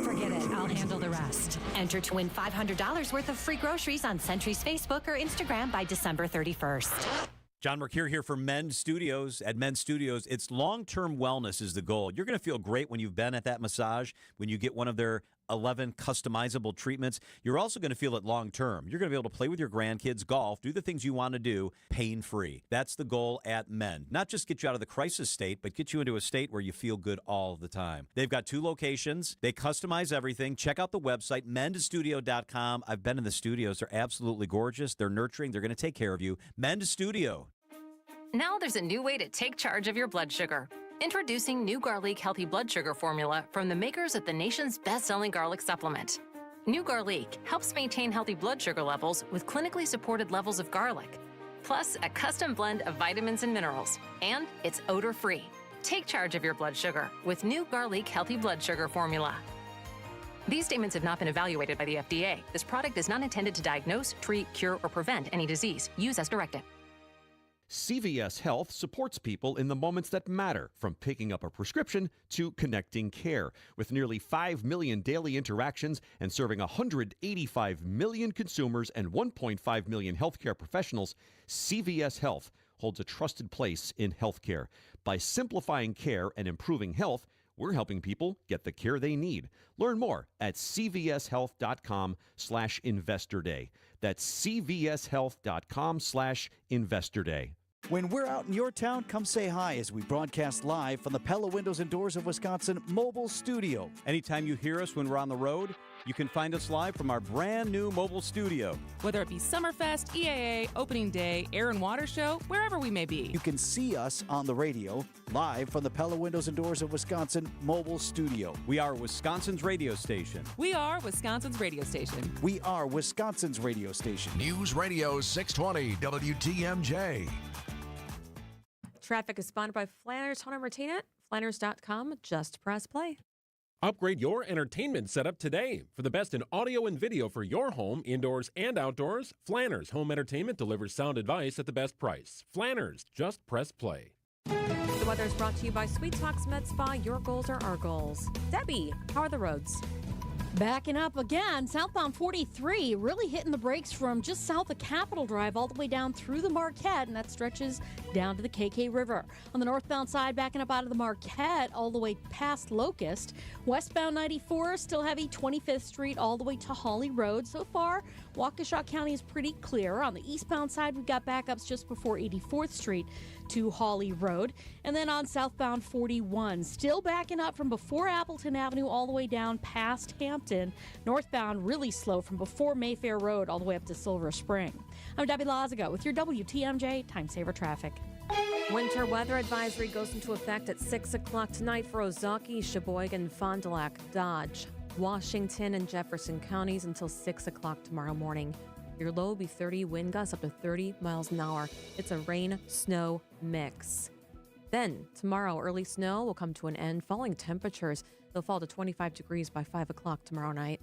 S11: Forget it. I'll handle the rest. Enter to win $500 worth of free groceries on Century's Facebook or Instagram by December 31st.
S15: John Mercure here for Men's Studios. At Men's Studios, it's long-term wellness is the goal. You're going to feel great when you've been at that massage, when you get one of their 11 customizable treatments. You're also going to feel it long-term. You're going to be able to play with your grandkids, golf, do the things you want to do pain-free. That's the goal at Men. Not just get you out of the crisis state, but get you into a state where you feel good all the time. They've got 2 locations. They customize everything. Check out the website, menstudio.com. I've been in the studios. They're absolutely gorgeous. They're nurturing. They're going to take care of you. Men's Studio.
S22: Now there's a new way to take charge of your blood sugar. Introducing new Garlic Healthy Blood Sugar Formula from the makers of the nation's best-selling garlic supplement. New Garlic helps maintain healthy blood sugar levels with clinically supported levels of garlic, plus a custom blend of vitamins and minerals, and it's odor-free. Take charge of your blood sugar with new Garlic Healthy Blood Sugar Formula. These statements have not been evaluated by the FDA. This product is not intended to diagnose, treat, cure, or prevent any disease. Use as directed.
S25: CVS Health supports people in the moments that matter, from picking up a prescription to connecting care. With nearly 5 million daily interactions and serving 185 million consumers and 1.5 million healthcare professionals, CVS Health holds a trusted place in healthcare. By simplifying care and improving health, we're helping people get the care they need. Learn more at cvshealth.com/investor day. That's cvshealth.com/investor day.
S26: When we're out in your town, come say hi as we broadcast live from the Pella Windows and Doors of Wisconsin mobile studio.
S15: Anytime you hear us when we're on the road, you can find us live from our brand new mobile studio.
S27: Whether it be Summerfest, EAA, Opening Day, Air and Water Show, wherever we may be.
S26: You can see us on the radio, live from the Pella Windows and Doors of Wisconsin mobile studio.
S15: We are Wisconsin's radio station.
S27: We are Wisconsin's radio station.
S26: We are Wisconsin's radio station.
S18: News Radio 620 WTMJ.
S8: Traffic is sponsored by Flanners Home Entertainment. Flanners.com. Just press play.
S28: Upgrade your entertainment setup today. For the best in audio and video for your home, indoors and outdoors, Flanners Home Entertainment delivers sound advice at the best price. Flanners, just press play.
S8: The weather is brought to you by Sweet Talks Med Spa. Your goals are our goals. Debbie, how are the roads?
S10: Backing up again, southbound 43, really hitting the brakes from just south of Capitol Drive all the way down through the Marquette, and that stretches down to the KK River. On the northbound side, backing up out of the Marquette all the way past Locust. Westbound 94, still heavy, 25th Street all the way to Hawley Road. So far, Waukesha County is pretty clear. On the eastbound side, we've got backups just before 84th Street to Hawley Road. And then on southbound 41, still backing up from before Appleton Avenue all the way down past Hampton. Northbound really slow from before Mayfair Road all the way up to Silver Spring. I'm Debbie Lazaga with your WTMJ Time Saver Traffic.
S8: Winter weather advisory goes into effect at 6 o'clock tonight for Ozaukee, Sheboygan, Fond du Lac, Dodge, Washington, and Jefferson counties until 6 o'clock tomorrow morning. Your low will be 30, wind gusts up to 30 miles an hour. It's a rain-snow mix. Then, tomorrow, early snow will come to an end. Falling temperatures, they'll fall to 25 degrees by 5 o'clock tomorrow night.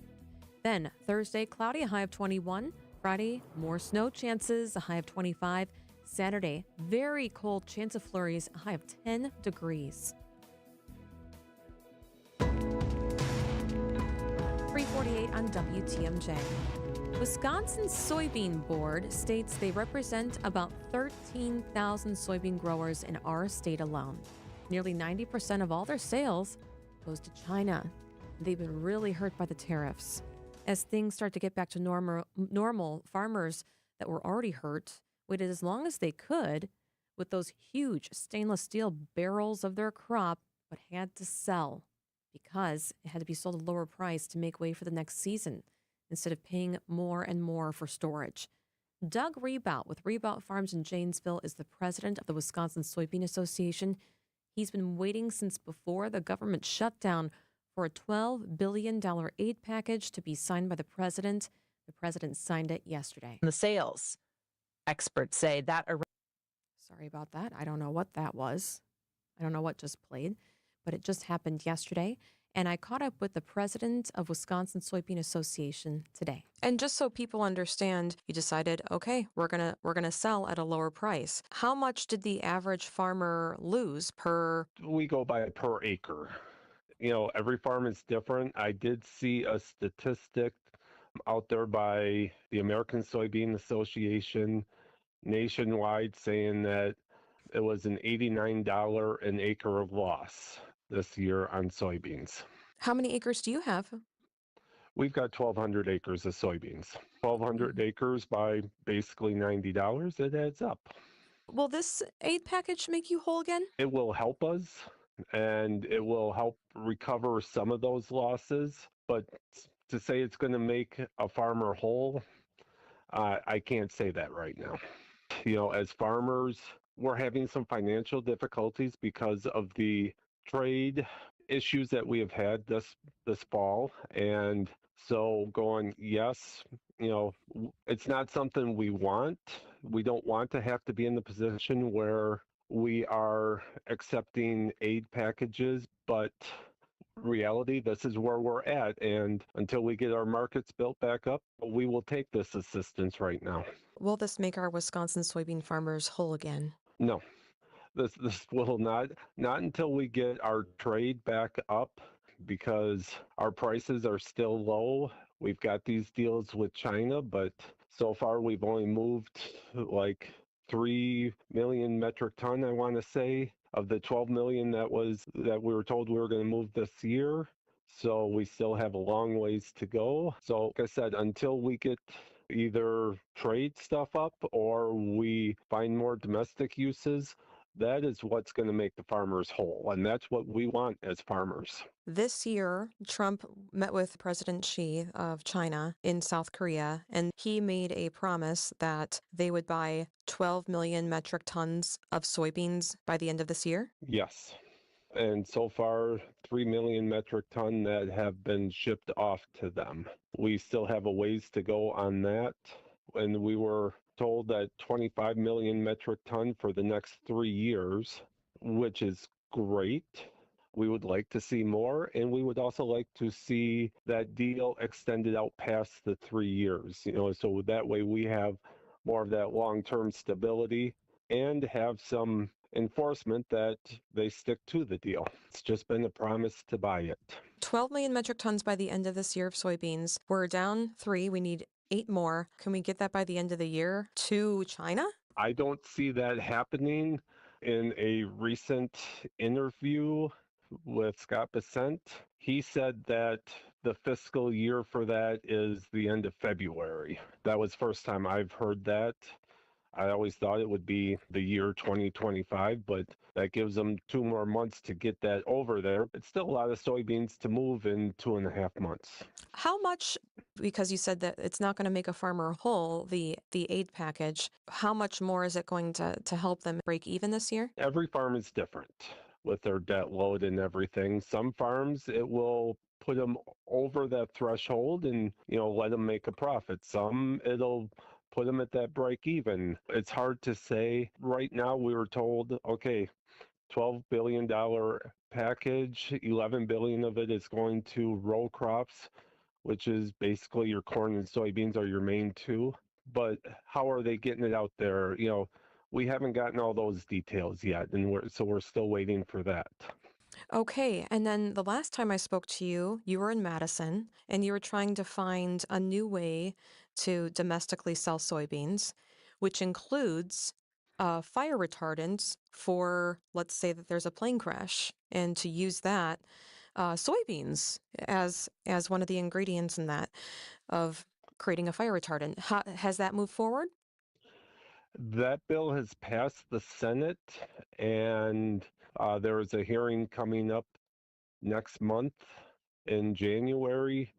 S8: Then, Thursday, cloudy, a high of 21. Friday, more snow chances, a high of 25. Saturday, very cold, chance of flurries, a high of 10 degrees. 3:48 on WTMJ. Wisconsin's Soybean Board states they represent about 13,000 soybean growers in our state alone. Nearly 90% of all their sales goes to China. They've been really hurt by the tariffs. As things start to get back to normal, farmers that were already hurt waited as long as they could with those huge stainless steel barrels of their crop, but had to sell because it had to be sold at a lower price to make way for the next season instead of paying more and more for storage. Doug Rebout with Rebout Farms in Janesville is the president of the Wisconsin Soybean Association. He's been waiting since before the government shutdown for a $12 billion aid package to be signed by the president. The president signed it yesterday.
S1: The sales experts say that.
S8: Sorry about that. I don't know what that was. I don't know what just played, but it just happened yesterday. And I caught up with the president of Wisconsin Soybean Association today. And just so people understand, you decided, okay, we're gonna sell at a lower price. How much did the average farmer lose per?
S7: We go by per acre. You know, every farm is different. I did see a statistic out there by the American Soybean Association nationwide saying that it was an $89 an acre of loss this year on soybeans.
S8: How many acres do you have?
S7: We've got 1,200 acres of soybeans. 1,200 acres by basically $90, it adds up.
S8: Will this aid package make you whole again?
S7: It will help us, and it will help recover some of those losses. But to say it's going to make a farmer whole, I can't say that right now. You know, as farmers, we're having some financial difficulties because of the trade issues that we have had this fall. And so going, yes, you know, it's not something we want. We don't want to have to be in the position where we are accepting aid packages, but reality, this is where we're at. And until we get our markets built back up, we will take this assistance right now.
S8: Will this make our Wisconsin soybean farmers whole again?
S7: No. This will not until we get our trade back up, because our prices are still low. We've got these deals with China, but so far we've only moved like 3 million metric ton, I want to say, of the 12 million that we were told we were going to move this year. So we still have a long ways to go. So like I said, until we get either trade stuff up or we find more domestic uses, that is what's going to make the farmers whole. And that's what we want as farmers.
S8: This year, Trump met with President Xi of China in South Korea, and he made a promise that they would buy 12 million metric tons of soybeans by the end of this year.
S7: Yes. And so far, 3 million metric ton that have been shipped off to them. We still have a ways to go on that. And we were told that 25 million metric ton for the next 3 years, which is great. We would like to see more, and we would also like to see that deal extended out past the 3 years, you know, so that way we have more of that long-term stability and have some enforcement that they stick to the deal. It's just been a promise to buy it.
S8: 12 million metric tons by the end of this year of soybeans. We're down 3. We need 8 more. Can we get that by the end of the year to China?
S7: I don't see that happening. In a recent interview with Scott Bessent, he said that the fiscal year for that is the end of February. That was the first time I've heard that. I always thought it would be the year 2025, but that gives them 2 more months to get that over there. It's still a lot of soybeans to move in 2.5 months.
S8: How much, because you said that it's not going to make a farmer whole, the aid package, how much more is it going to help them break even this year?
S7: Every farm is different with their debt load and everything. Some farms, it will put them over that threshold and, you know, let them make a profit. Some, it'll put them at that break even. It's hard to say. Right now, we were told, okay, $12 billion package, $11 billion of it is going to row crops, which is basically your corn and soybeans are your main 2. But how are they getting it out there? You know, we haven't gotten all those details yet, and we're still waiting for that.
S8: Okay, and then the last time I spoke to you, you were in Madison, and you were trying to find a new way to domestically sell soybeans, which includes fire retardants for, let's say that there's a plane crash, and to use that soybeans as one of the ingredients in that of creating a fire retardant. Has that moved forward?
S7: That bill has passed the Senate, and there is a hearing coming up next month in January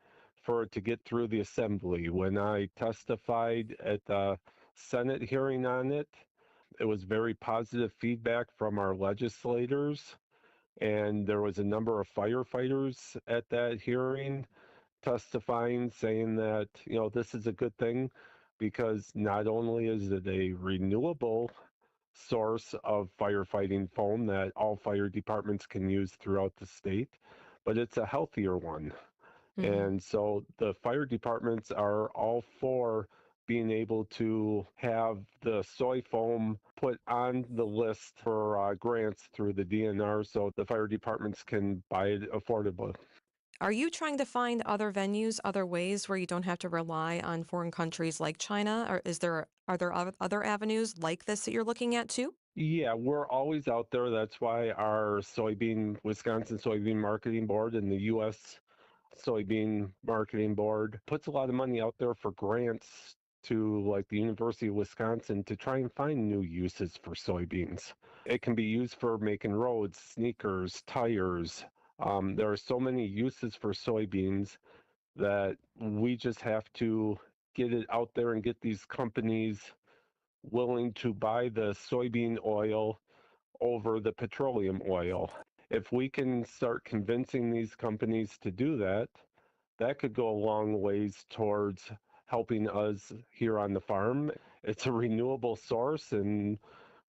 S7: for it to get through the Assembly. When I testified at the Senate hearing on it, it was very positive feedback from our legislators, and there was a number of firefighters at that hearing testifying, saying that, this is a good thing because not only is it a renewable source of firefighting foam that all fire departments can use throughout the state, but it's a healthier one. And so the fire departments are all for being able to have the soy foam put on the list for grants through the DNR so the fire departments can buy it affordably.
S8: Are you trying to find other venues, other ways where you don't have to rely on foreign countries like China? Or are there other avenues like this that you're looking at too?
S7: Yeah, we're always out there. That's why our Wisconsin Soybean Marketing Board and the U.S. Soybean Marketing Board puts a lot of money out there for grants to like the University of Wisconsin to try and find new uses for soybeans. It can be used for making roads, sneakers, tires. There are so many uses for soybeans that we just have to get it out there and get these companies willing to buy the soybean oil over the petroleum oil. If we can start convincing these companies to do that, that could go a long ways towards helping us here on the farm. It's a renewable source, and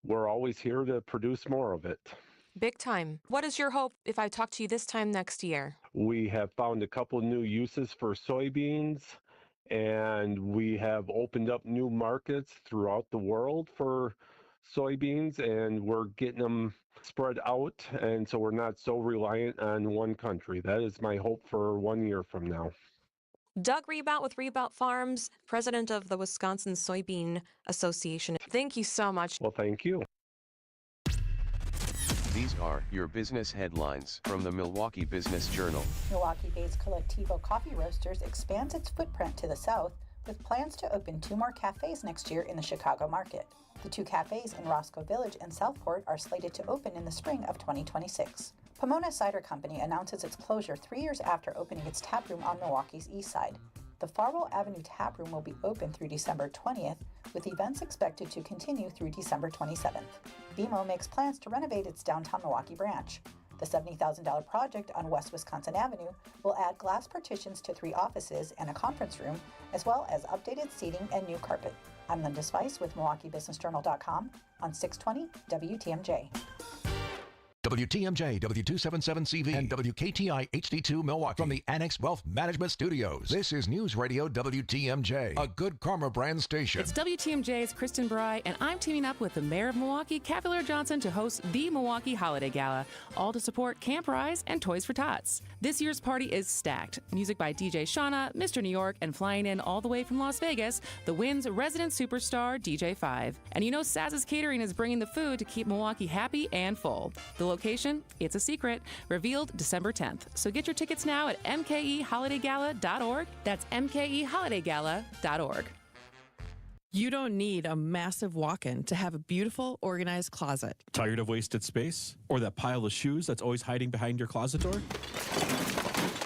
S7: we're always here to produce more of it.
S8: Big time. What is your hope if I talk to you this time next year?
S7: We have found a couple new uses for soybeans, and we have opened up new markets throughout the world for soybeans, and we're getting them spread out, and so we're not so reliant on one country. That is my hope for 1 year from now.
S8: Doug Rebout with Rebout Farms, president of the Wisconsin Soybean Association. Thank you so much.
S7: Well, thank you.
S2: These are your business headlines from the Milwaukee Business Journal.
S3: Milwaukee-based Colectivo Coffee Roasters expands its footprint to the south with plans to open 2 more cafes next year in the Chicago market. The 2 cafes in Roscoe Village and Southport are slated to open in the spring of 2026. Pomona Cider Company announces its closure 3 years after opening its taproom on Milwaukee's east side. The Farwell Avenue taproom will be open through December 20th, with events expected to continue through December 27th. BMO makes plans to renovate its downtown Milwaukee branch. The $70,000 project on West Wisconsin Avenue will add glass partitions to 3 offices and a conference room, as well as updated seating and new carpet. I'm Linda Spice with MilwaukeeBusinessJournal.com on 620 WTMJ.
S18: WTMJ, W277CV, and WKTI HD2 Milwaukee from the Annex Wealth Management Studios. This is News Radio WTMJ, a Good Karma brand station.
S27: It's WTMJ's Kristen Bry, and I'm teaming up with the mayor of Milwaukee, Cavalier Johnson, to host the Milwaukee Holiday Gala, all to support Camp Rise and Toys for Tots. This year's party is stacked. Music by DJ Shauna, Mr. New York, and flying in all the way from Las Vegas, the Wynn's resident superstar, DJ 5. And you know Saz's Catering is bringing the food to keep Milwaukee happy and full. The location, it's a secret, revealed December 10th. So get your tickets now at mkeholidayGala.org. That's mkeholidayGala.org.
S16: You don't need a massive walk-in to have a beautiful, organized closet.
S14: Tired of wasted space? Or that pile of shoes that's always hiding behind your closet door?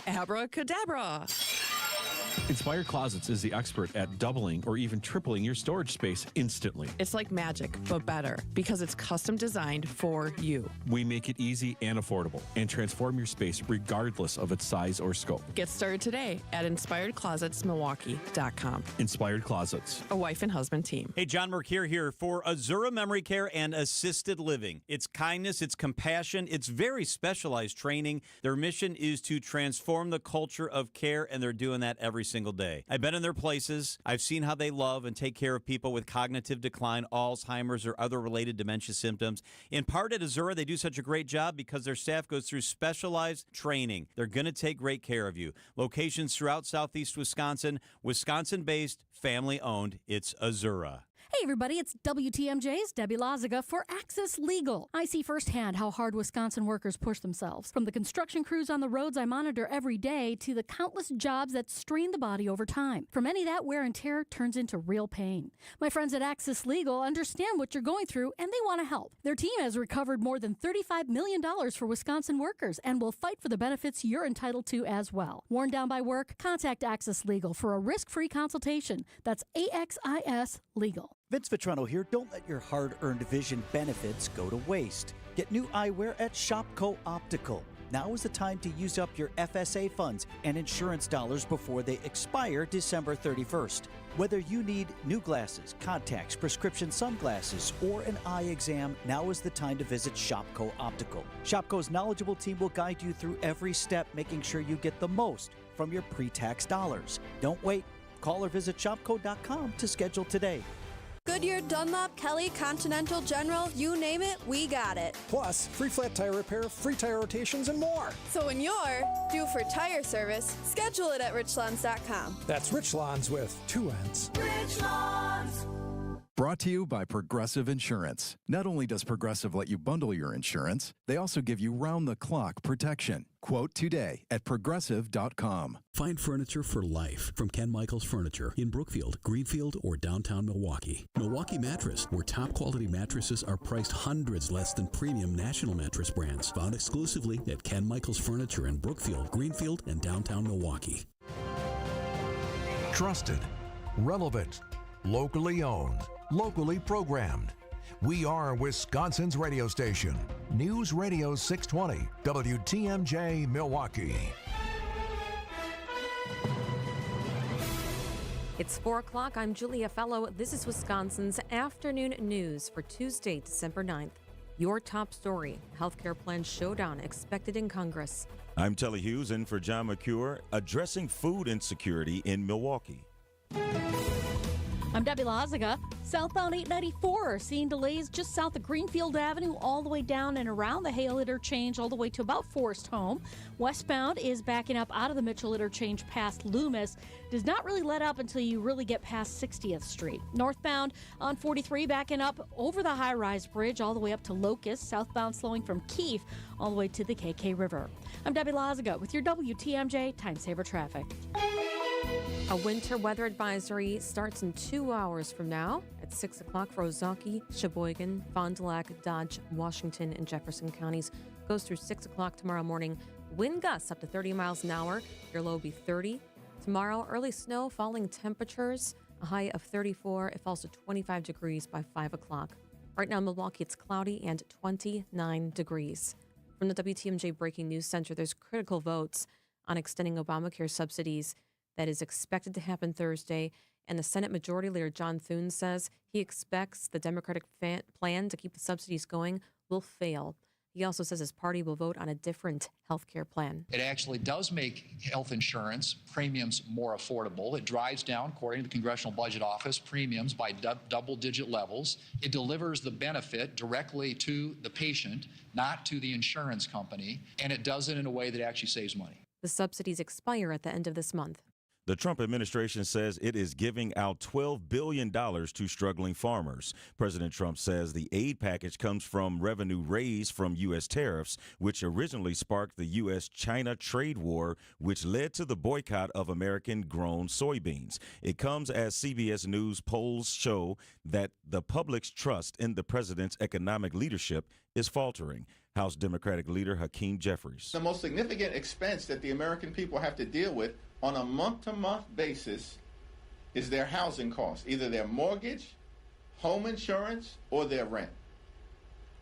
S16: Abracadabra!
S14: Inspired Closets is the expert at doubling or even tripling your storage space instantly.
S16: It's like magic, but better, because it's custom designed for you.
S14: We make it easy and affordable and transform your space regardless of its size or scope.
S16: Get started today at InspiredClosetsMilwaukee.com.
S14: Inspired Closets.
S16: A wife and husband team.
S15: Hey, John Mercure here for Azura Memory Care and Assisted Living. It's kindness, it's compassion, it's very specialized training. Their mission is to transform the culture of care, and they're doing that every single day. I've been in their places. I've seen how they love and take care of people with cognitive decline, Alzheimer's, or other related dementia symptoms. In part at Azura, they do such a great job because their staff goes through specialized training. They're going to take great care of you. Locations throughout southeast Wisconsin, Wisconsin-based, family-owned. It's Azura.
S10: Hey everybody, it's WTMJ's Debbie Loziga for Access Legal. I see firsthand how hard Wisconsin workers push themselves. From the construction crews on the roads I monitor every day to the countless jobs that strain the body over time. For many, that wear and tear turns into real pain. My friends at Access Legal understand what you're going through and they want to help. Their team has recovered more than $35 million for Wisconsin workers and will fight for the benefits you're entitled to as well. Worn down by work? Contact Access Legal for a risk-free consultation. That's AXIS Legal.
S26: Vince Vitrano here. Don't let your hard-earned vision benefits go to waste. Get new eyewear at Shopco Optical. Now is the time to use up your FSA funds and insurance dollars before they expire December 31st. Whether you need new glasses, contacts, prescription sunglasses, or an eye exam, now is the time to visit Shopco Optical. Shopco's knowledgeable team will guide you through every step, making sure you get the most from your pre-tax dollars. Don't wait. Call or visit shopco.com to schedule today.
S5: Goodyear, Dunlop, Kelly, Continental, General, you name it, we got it.
S6: Plus, free flat tire repair, free tire rotations, and more.
S5: So when you're due for tire service, schedule it at richlawns.com.
S6: That's Rich Lawns with 2 N's.
S5: Rich Lawns.
S13: Brought to you by Progressive Insurance. Not only does Progressive let you bundle your insurance, they also give you round-the-clock protection. Quote today at Progressive.com.
S14: Find furniture for life from Ken Michaels Furniture in Brookfield, Greenfield, or downtown Milwaukee. Milwaukee Mattress, where top-quality mattresses are priced hundreds less than premium national mattress brands. Found exclusively at Ken Michaels Furniture in Brookfield, Greenfield, and downtown Milwaukee.
S18: Trusted, relevant, locally owned, locally programmed. We are Wisconsin's radio station. News Radio 620, WTMJ Milwaukee.
S8: It's 4 o'clock. I'm Julia Fello. This is Wisconsin's afternoon news for Tuesday, December 9th. Your top story, healthcare plan showdown expected in Congress.
S9: I'm Telly Hughes in for John McCure, addressing food insecurity in Milwaukee.
S10: I'm Debbie Loziga. Southbound 894 seeing delays just south of Greenfield Avenue all the way down and around the Hale Interchange all the way to about Forest Home. Westbound is backing up out of the Mitchell Interchange past Loomis. Does not really let up until you really get past 60th Street. Northbound on 43 backing up over the high-rise bridge all the way up to Locust. Southbound slowing from Keefe all the way to the KK River. I'm Debbie Loziga with your WTMJ Time Saver Traffic.
S8: A winter weather advisory starts in 2 hours from now at 6 o'clock for Ozaukee, Sheboygan, Fond du Lac, Dodge, Washington, and Jefferson counties. Goes through 6 o'clock tomorrow morning. Wind gusts up to 30 miles an hour. Your low will be 30. Tomorrow, early snow, falling temperatures, a high of 34. It falls to 25 degrees by 5 o'clock. Right now in Milwaukee, it's cloudy and 29 degrees. From the WTMJ Breaking News Center, there's critical votes on extending Obamacare subsidies. That is expected to happen Thursday, and the Senate Majority Leader John Thune says he expects the Democratic plan to keep the subsidies going will fail. He also says his party will vote on a different health care plan.
S17: It actually does make health insurance premiums more affordable. It drives down, according to the Congressional Budget Office, premiums by double-digit levels. It delivers the benefit directly to the patient, not to the insurance company, and it does it in a way that actually saves money.
S8: The subsidies expire at the end of this month.
S9: The Trump administration says it is giving out $12 billion to struggling farmers. President Trump says the aid package comes from revenue raised from U.S. tariffs, which originally sparked the U.S.-China trade war, which led to the boycott of American-grown soybeans. It comes as CBS News polls show that the public's trust in the president's economic leadership is faltering. House Democratic leader Hakeem Jeffries.
S19: The most significant expense that the American people have to deal with on a month-to-month basis is their housing costs, either their mortgage, home insurance, or their rent.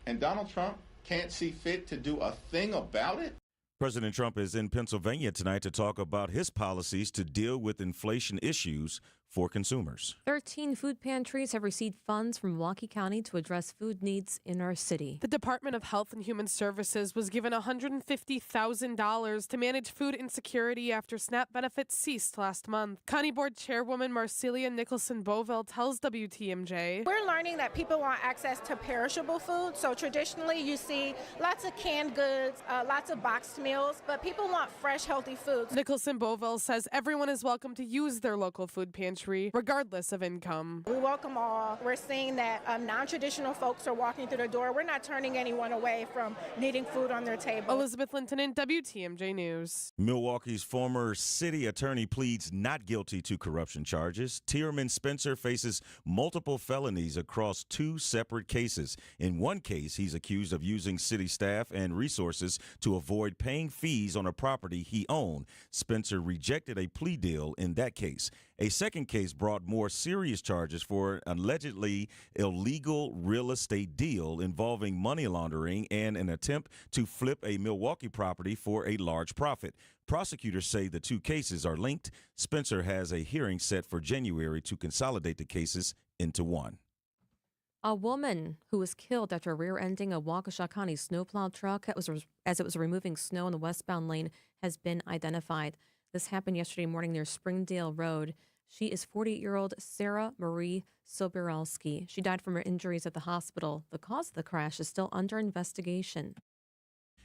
S19: And Donald Trump can't see fit to do a thing about it?
S9: President Trump is in Pennsylvania tonight to talk about his policies to deal with inflation issues for consumers.
S8: 13 food pantries have received funds from Milwaukee County to address food needs in our city.
S20: The Department of Health and Human Services was given $150,000 to manage food insecurity after SNAP benefits ceased last month. County Board Chairwoman Marcelia Nicholson-Bovell tells WTMJ.
S21: We're learning that people want access to perishable food. So traditionally you see lots of canned goods, lots of boxed meals, but people want fresh, healthy foods.
S20: Nicholson-Bovell says everyone is welcome to use their local food pantry country, regardless of income.
S21: We welcome all. We're seeing that non-traditional folks are walking through the door. We're not turning anyone away from needing food on their table.
S20: Elizabeth Linton in WTMJ News.
S9: Milwaukee's former city attorney pleads not guilty to corruption charges. Tierman Spencer faces multiple felonies across 2 separate cases. In one case, he's accused of using city staff and resources to avoid paying fees on a property he owned. Spencer rejected a plea deal in that case. A second case brought more serious charges for an allegedly illegal real estate deal involving money laundering and an attempt to flip a Milwaukee property for a large profit. Prosecutors say the 2 cases are linked. Spencer has a hearing set for January to consolidate the cases into one.
S8: A woman who was killed after rear-ending a Waukesha County snowplow truck as it was removing snow in the westbound lane has been identified. This happened yesterday morning near Springdale Road. She is 48-year-old Sarah Marie Sobieralski. She died from her injuries at the hospital. The cause of the crash is still under investigation.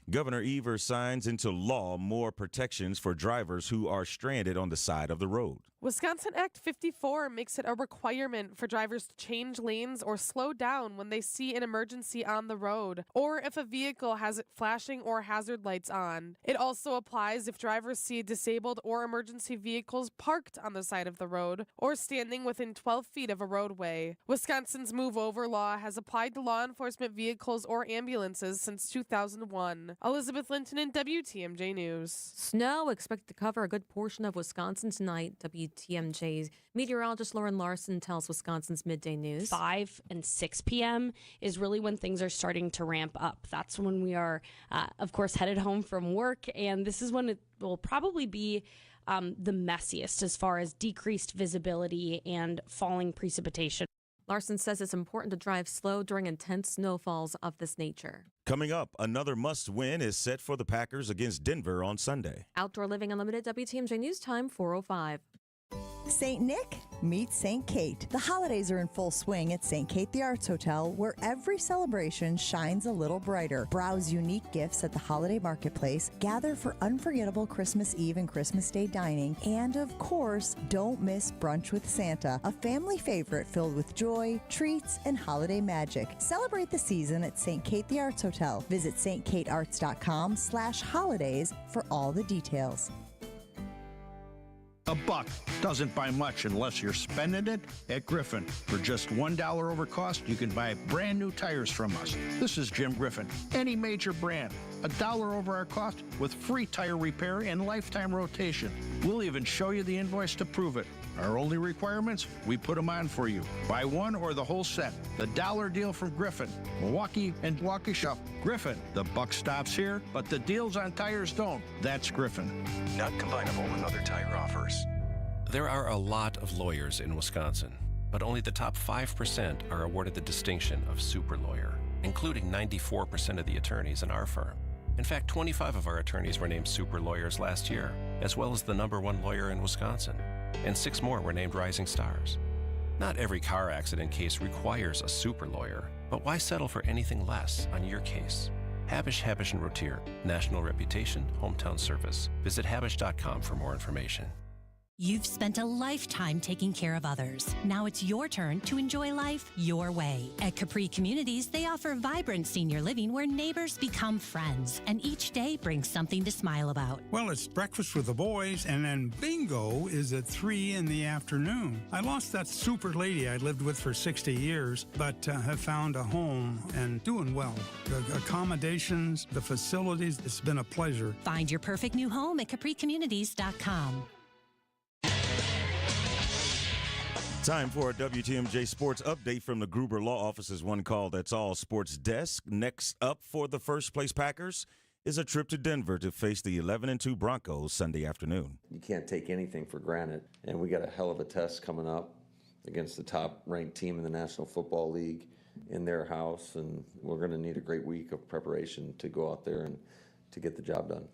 S9: Governor Evers signs into law more protections for drivers who are stranded on the side of the road.
S20: Wisconsin Act 54 makes it a requirement for drivers to change lanes or slow down when they see an emergency on the road, or if a vehicle has flashing or hazard lights on. It also applies if drivers see disabled or emergency vehicles parked on the side of the road or standing within 12 feet of a roadway. Wisconsin's Move Over law has applied to law enforcement vehicles or ambulances since 2001. Elizabeth Linton in WTMJ News.
S8: Snow expected to cover a good portion of Wisconsin tonight. WTMJ's meteorologist Lauren Larson tells Wisconsin's Midday News.
S4: 5 and 6 p.m. is really when things are starting to ramp up. That's when we are, of course, headed home from work, and this is when it will probably be the messiest as far as decreased visibility and falling precipitation.
S8: Larson says it's important to drive slow during intense snowfalls of this nature.
S9: Coming up, another must-win is set for the Packers against Denver on Sunday.
S8: Outdoor Living Unlimited, WTMJ News Time, 4:05.
S11: St. Nick meets St. Kate. The holidays are in full swing at St. Kate the Arts Hotel, where every celebration shines a little brighter. Browse unique gifts at the holiday marketplace, gather for unforgettable Christmas Eve and Christmas Day dining, and of course, don't miss Brunch with Santa, a family favorite filled with joy, treats, and holiday magic. Celebrate the season at St. Kate the Arts Hotel. Visit stkatearts.com/holidays for all the details.
S12: A buck doesn't buy much unless you're spending it at Griffin. For just $1 over cost, you can buy brand new tires from us. This is Jim Griffin. Any major brand, $1 over our cost with free tire repair and lifetime rotation. We'll even show you the invoice to prove it. Our only requirements, we put them on for you. Buy one or the whole set. The dollar deal from Griffin. Milwaukee and Waukesha. Griffin. The buck stops here, but the deals on tires don't. That's Griffin.
S22: Not combinable with other tire offers. There are a lot of lawyers in Wisconsin, but only the top 5% are awarded the distinction of super lawyer, including 94% of the attorneys in our firm. In fact, 25 of our attorneys were named super lawyers last year, as well as the #1 lawyer in Wisconsin, and 6 more were named rising stars. Not every car accident case requires a super lawyer, but why settle for anything less on your case? Habish, Habish & Rotier, national reputation, hometown service. Visit habish.com for more information.
S23: You've spent a lifetime taking care of others. Now it's your turn to enjoy life your way. At Capri Communities, they offer vibrant senior living where neighbors become friends, and each day brings something to smile about.
S24: Well, it's breakfast with the boys, and then bingo is at 3 in the afternoon. I lost that super lady I lived with for 60 years, but have found a home and doing well. The accommodations, the facilities, it's been a pleasure.
S23: Find your perfect new home at capricommunities.com.
S9: Time for a WTMJ Sports update from the Gruber Law Office's One Call That's All Sports Desk. Next up for the first place Packers is a trip to Denver to face the 11-2 Broncos Sunday afternoon.
S25: You can't take anything for granted, and we got a hell of a test coming up against the top-ranked team in the National Football League in their house, and we're going to need a great week of preparation to go out there and to get the job done.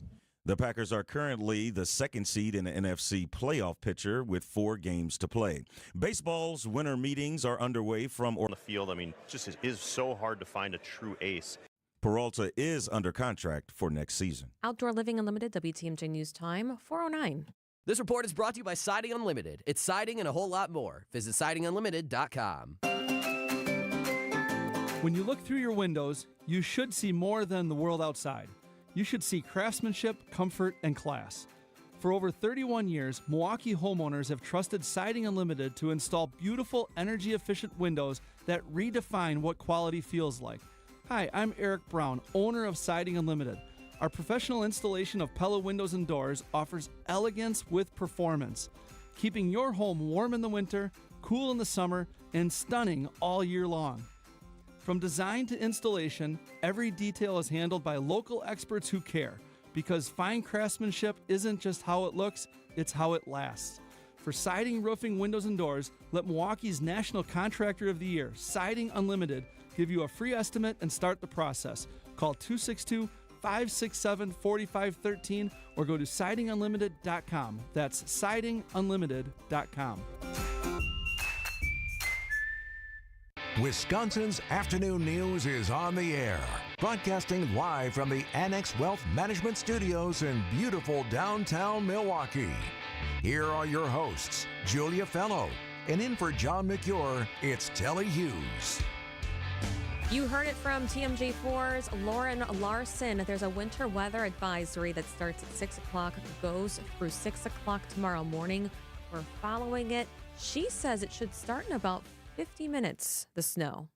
S9: The Packers are currently the 2nd seed in the NFC playoff picture with 4 games to play. Baseball's winter meetings are underway from
S28: on the field. I mean, just it is so hard to find a true ace.
S9: Peralta is under contract for next season.
S8: Outdoor Living Unlimited, WTMJ News Time, 4:09.
S1: This report is brought to you by Siding Unlimited. It's siding and a whole lot more. Visit sidingunlimited.com.
S2: When you look through your windows, you should see more than the world outside. You should see craftsmanship, comfort, and class. For over 31 years, Milwaukee homeowners have trusted Siding Unlimited to install beautiful, energy-efficient windows that redefine what quality feels like. Hi, I'm Eric Brown, owner of Siding Unlimited. Our professional installation of Fello windows and doors offers elegance with performance, keeping your home warm in the winter, cool in the summer, and stunning all year long. From design to installation, every detail is handled by local experts who care, because fine craftsmanship isn't just how it looks, it's how it lasts. For siding, roofing, windows, and doors, let Milwaukee's National Contractor of the Year, Siding Unlimited, give you a free estimate and start the process. Call 262-567-4513 or go to sidingunlimited.com. That's sidingunlimited.com.
S18: Wisconsin's Afternoon News is on the air, broadcasting live from the Annex Wealth Management Studios in beautiful downtown Milwaukee. Here are your hosts, Julia Fello, and in for John McCure, it's Telly Hughes.
S8: You heard it from TMJ4's Lauren Larson. There's a winter weather advisory that starts at 6 o'clock, goes through 6 o'clock tomorrow morning. We're following it. She says it should start in about 50 minutes, the snow.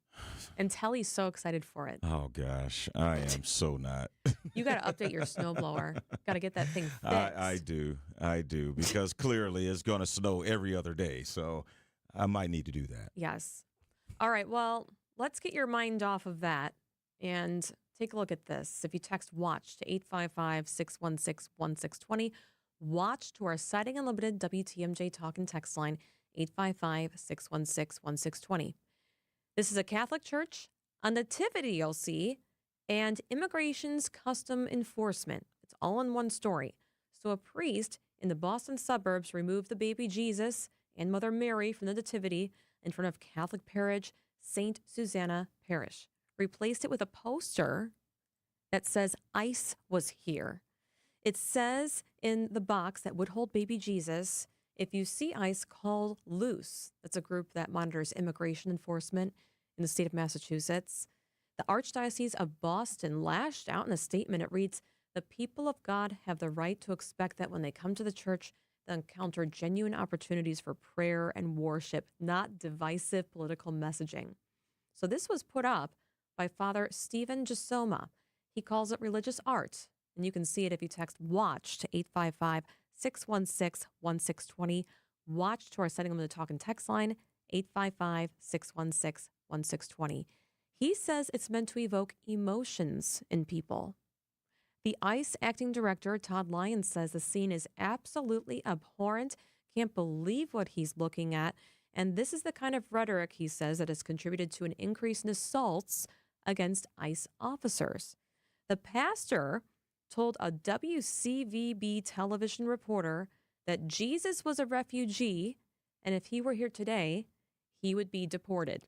S8: And Telly's so excited for it.
S9: Oh, gosh. I am so not.
S8: You got to update your snowblower. Got to get that thing fixed.
S9: I do, because clearly it's going to snow every other day, so I might need to do that.
S8: Yes. All right, well, let's get your mind off of that and take a look at this. If you text WATCH to 855-616-1620, WATCH to our Siding Unlimited WTMJ talk and text line, 855-616-1620. This is a Catholic church, a nativity you'll see, and immigration's custom enforcement. It's all in one story. So a priest in the Boston suburbs removed the baby Jesus and Mother Mary from the nativity in front of Catholic parish St. Susanna Parish. Replaced it with a poster that says ICE was here. It says in the box that would hold baby Jesus, if you see ICE, call Loose. That's a group that monitors immigration enforcement in the state of Massachusetts. The Archdiocese of Boston lashed out in a statement. It reads, the people of God have the right to expect that when they come to the church, they'll encounter genuine opportunities for prayer and worship, not divisive political messaging. So this was put up by Father Stephen Gisoma. He calls it religious art, and you can see it if you text WATCH to 855-616-1620. WATCH to our Setting Them to Talk and text line, 855-616-1620. He says it's meant to evoke emotions in people. The ICE acting director, Todd Lyons, says the scene is absolutely abhorrent. Can't believe what he's looking at. And this is the kind of rhetoric, he says, that has contributed to an increase in assaults against ICE officers. The pastor told a WCVB television reporter that Jesus was a refugee, and if he were here today, he would be deported.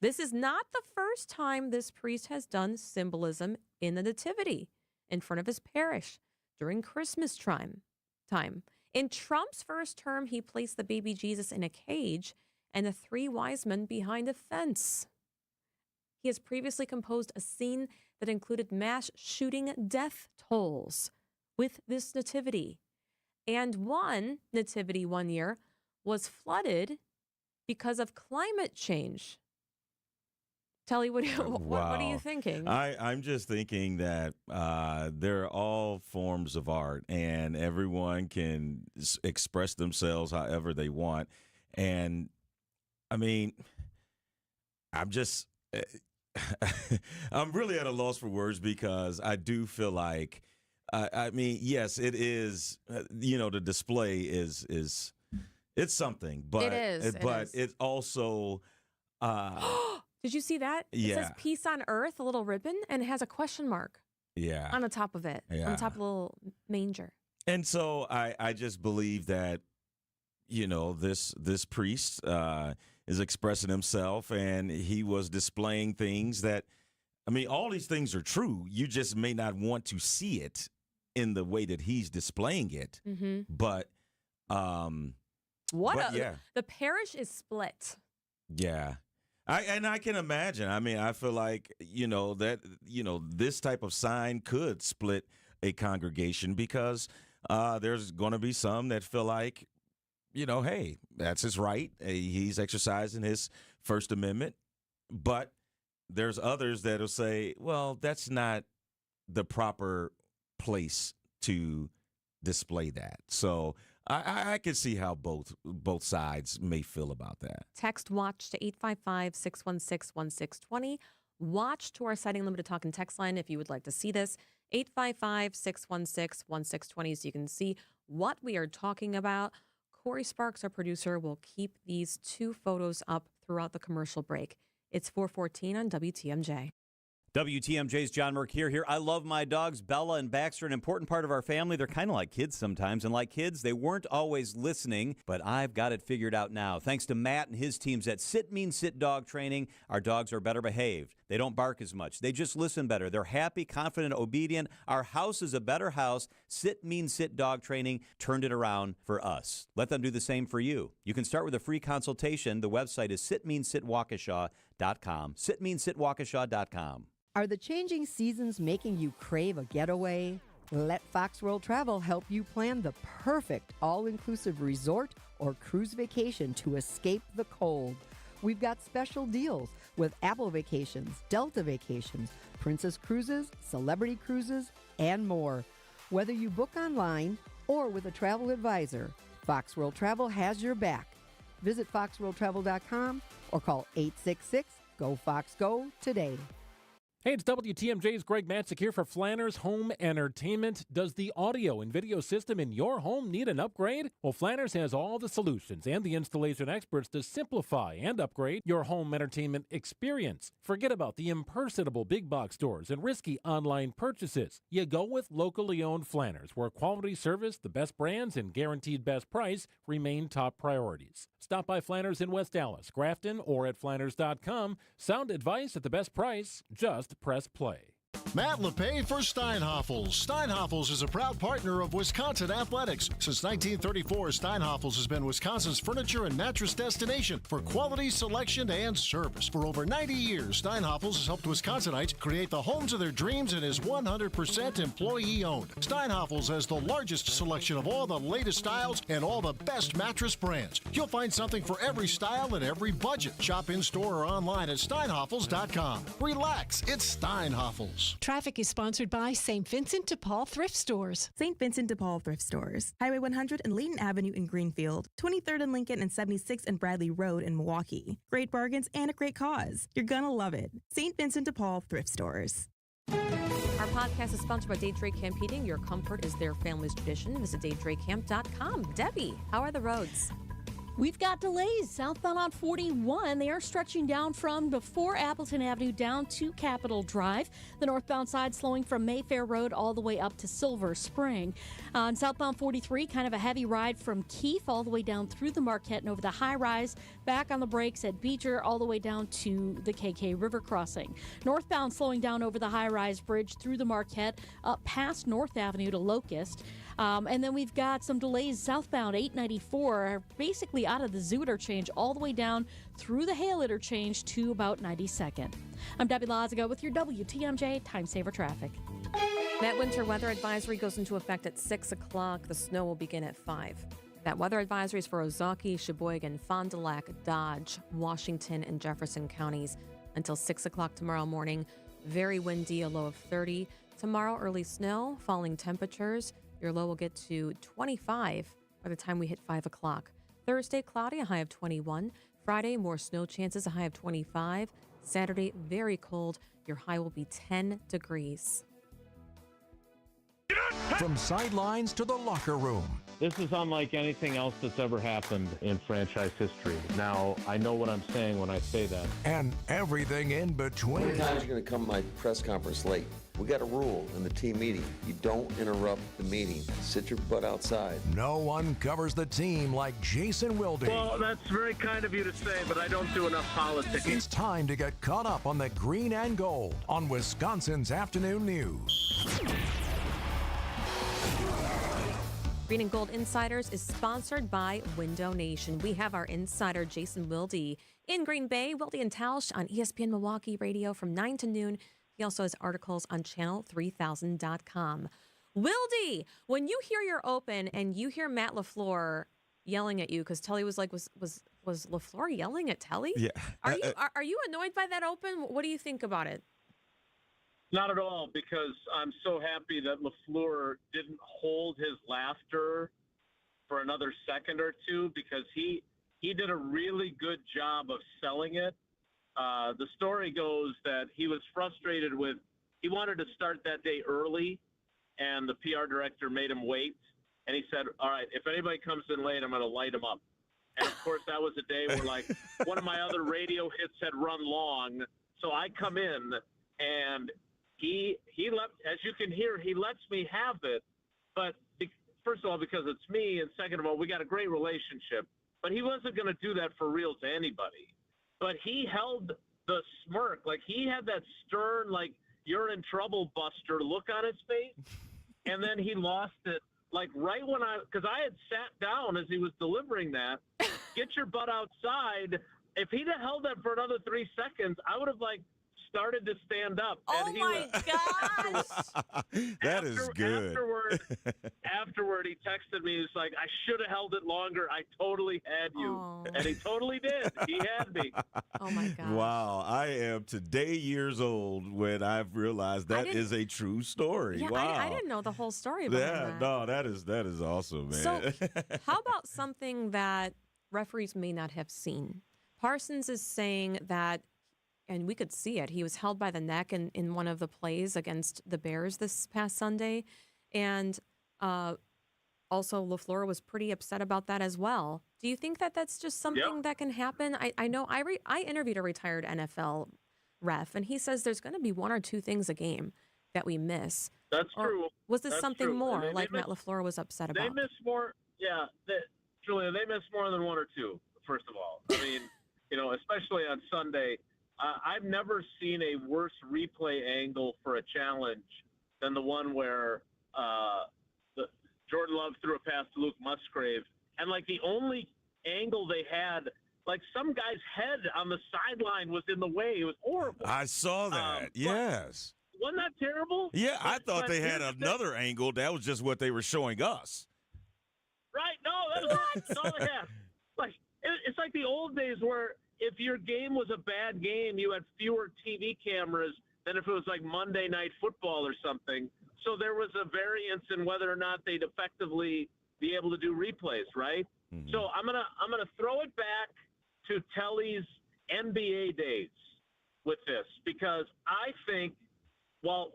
S8: This is not the first time this priest has done symbolism in the nativity in front of his parish during Christmas time. In Trump's first term, he placed the baby Jesus in a cage and the three wise men behind a fence. He has previously composed a scene that included mass shooting death tolls with this nativity. And one nativity one year was flooded because of climate change. Telly, what are you thinking?
S9: I'm just thinking that they're all forms of art, and everyone can express themselves however they want. And I mean, I'm really at a loss for words, because I do feel like, I mean, yes, it is. The display is it's something, but it also.
S8: Did you see that?
S9: Yeah.
S8: It says Peace on Earth, a little ribbon, and it has a question mark on the top of it, on the top of the little manger.
S9: And so I just believe that, this priest is expressing himself, and he was displaying things that, I mean, all these things are true. You just may not want to see it in the way that he's displaying it.
S8: Mm-hmm.
S9: But
S8: the parish is split.
S9: Yeah. I can imagine. I mean, I feel like, this type of sign could split a congregation because there's going to be some that feel like, hey, that's his right. He's exercising his First Amendment. But there's others that will say, well, that's not the proper place to display that. So I can see how both sides may feel about that.
S8: Text WATCH to 855-616-1620. WATCH to our Citing Limited Talk and text line if you would like to see this. 855-616-1620 so you can see what we are talking about. Corey Sparks, our producer, will keep these two photos up throughout the commercial break. It's 4:14 on WTMJ.
S3: WTMJ's John Mercure here. I love my dogs, Bella and Baxter, an important part of our family. They're kind of like kids sometimes. And like kids, they weren't always listening, but I've got it figured out now. Thanks to Matt and his teams at Sit Means Sit Dog Training, our dogs are better behaved. They don't bark as much. They just listen better. They're happy, confident, obedient. Our house is a better house. Sit Means Sit Dog Training turned it around for us. Let them do the same for you. You can start with a free consultation. The website is sitmeansitwaukesha.com. Sitmeansitwaukesha.com.
S5: Are the changing seasons making you crave a getaway? Let Fox World Travel help you plan the perfect all-inclusive resort or cruise vacation to escape the cold. We've got special deals with Apple Vacations, Delta Vacations, Princess Cruises, Celebrity Cruises, and more. Whether you book online or with a travel advisor, Fox World Travel has your back. Visit foxworldtravel.com or call 866-GO-FOX-GO today.
S6: Hey, it's WTMJ's Greg Matzik here for Flanner's Home Entertainment. Does the audio and video system in your home need an upgrade? Well, Flanner's has all the solutions and the installation experts to simplify and upgrade your home entertainment experience. Forget about the impersonable big box stores and risky online purchases. You go with locally owned Flanner's, where quality service, the best brands, and guaranteed best price remain top priorities. Stop by Flanner's in West Dallas, Grafton, or at Flanners.com. Sound advice at the best price. Just press play.
S7: Matt LePay for Steinhoffels. Steinhoffels is a proud partner of Wisconsin Athletics. Since 1934, Steinhoffels has been Wisconsin's furniture and mattress destination for quality, selection, and service. For over 90 years, Steinhoffels has helped Wisconsinites create the homes of their dreams and is 100% employee-owned. Steinhoffels has the largest selection of all the latest styles and all the best mattress brands. You'll find something for every style and every budget. Shop in-store or online at steinhoffels.com. Relax, it's Steinhoffels.
S15: Traffic is sponsored by St. Vincent de Paul Thrift Stores.
S16: St. Vincent de Paul Thrift Stores. Highway 100 and Layton Avenue in Greenfield. 23rd and Lincoln and 76th and Bradley Road in Milwaukee. Great bargains and a great cause. You're gonna love it. St. Vincent de Paul Thrift Stores.
S8: Our podcast is sponsored by Dave Drake Camp Heating. Your comfort is their family's tradition. Visit DaveDrakeCamp.com. Debbie, how are the roads?
S10: We've got delays southbound on 41. They are stretching down from before Appleton Avenue down to Capitol Drive. The northbound side slowing from Mayfair Road all the way up to Silver Spring. On southbound 43, kind of a heavy ride from Keefe all the way down through the Marquette and over the high rise. Back on the brakes at Beecher all the way down to the KK River crossing. Northbound slowing down over the high rise bridge through the Marquette up past North Avenue to Locust. And then we've got some delays southbound 894, basically out of the Zoo interchange all the way down through the Hale interchange to about 92nd. I'm Debbie Lazago with your WTMJ Time Saver Traffic.
S8: That winter weather advisory goes into effect at 6 o'clock. The snow will begin at 5. That weather advisory is for Ozaukee, Sheboygan, Fond du Lac, Dodge, Washington, and Jefferson counties until 6 o'clock tomorrow morning. Very windy, a low of 30. Tomorrow, early snow, falling temperatures. Your low will get to 25 by the time we hit 5 o'clock. Thursday, cloudy, a high of 21. Friday, more snow chances, a high of 25. Saturday, very cold. Your high will be 10 degrees.
S18: From sidelines to the locker room.
S26: This is unlike anything else that's ever happened in franchise history. Now, I know what I'm saying when I say that.
S18: And everything in between.
S25: How many times are you going to come to my press conference late? We got a rule in the team meeting. You don't interrupt the meeting. Sit your butt outside.
S18: No one covers the team like Jason Wilde.
S26: Well, that's very kind of you to say, but I don't do enough politics.
S18: It's time to get caught up on the green and gold on Wisconsin's Afternoon News.
S8: Green and Gold Insiders is sponsored by Window Nation. We have our insider, Jason Wilde, in Green Bay. Wilde and Tausch on ESPN Milwaukee Radio from 9 to noon. He also has articles on channel3000.com. Wilde, when you hear your open and you hear Matt LaFleur yelling at you, because Telly was like, was LaFleur yelling at Telly?
S9: Yeah.
S8: Are you annoyed by that open? What do you think about it?
S4: Not at all, because I'm so happy that LaFleur didn't hold his laughter for another second or two, because he did a really good job of selling it. The story goes that he was frustrated he wanted to start that day early, and the PR director made him wait. And he said, all right, if anybody comes in late, I'm going to light him up. And, of course, that was a day where, like, one of my other radio hits had run long. So I come in, and he left, as you can hear, he lets me have it. But first of all, because it's me, and second of all, we got a great relationship. But he wasn't going to do that for real to anybody. But he held the smirk. Like, he had that stern, like, you're in trouble, Buster look on his face. And then he lost it, like, right when because I had sat down as he was delivering that, get your butt outside. If he'd have held that for another 3 seconds, I would have, like, started to stand up.
S8: Oh, and my gosh.
S9: That is good.
S4: Afterward, he texted me. He was like, I should have held it longer. I totally had you.
S8: Oh.
S4: And he totally did. He had me.
S8: Oh, my gosh.
S9: Wow. I am today years old when I've realized that is a true story.
S8: Yeah,
S9: wow.
S8: I didn't know the whole story about that.
S9: No, that is awesome, man.
S8: So how about something that referees may not have seen? Parsons is saying that, and we could see it, he was held by the neck in one of the plays against the Bears this past Sunday. And also LaFleur was pretty upset about that as well. Do you think that that's just something that can happen? I know I interviewed a retired NFL ref, and he says there's going to be one or two things a game that we miss.
S4: That's true.
S8: Was this
S4: That's
S8: something
S4: true.
S8: more
S4: They
S8: like
S4: miss-
S8: Matt LaFleur was upset
S4: They
S8: about?
S4: miss more. Yeah. Julia, they miss more than one or two, first of all. I mean, especially on Sunday. I've never seen a worse replay angle for a challenge than the one where Jordan Love threw a pass to Luke Musgrave. And, like, the only angle they had, like, some guy's head on the sideline was in the way. It was horrible.
S9: I saw that. Yes.
S4: Wasn't that terrible?
S9: Yeah, I thought they had
S4: here's the
S9: another angle. That was just what they were showing us.
S4: Right? No, that's all they had. Like, it's like the old days where if your game was a bad game, you had fewer TV cameras than if it was like Monday Night Football or something. So there was a variance in whether or not they'd effectively be able to do replays, right? Mm-hmm. So I'm gonna throw it back to Telly's NBA days with this, because I think while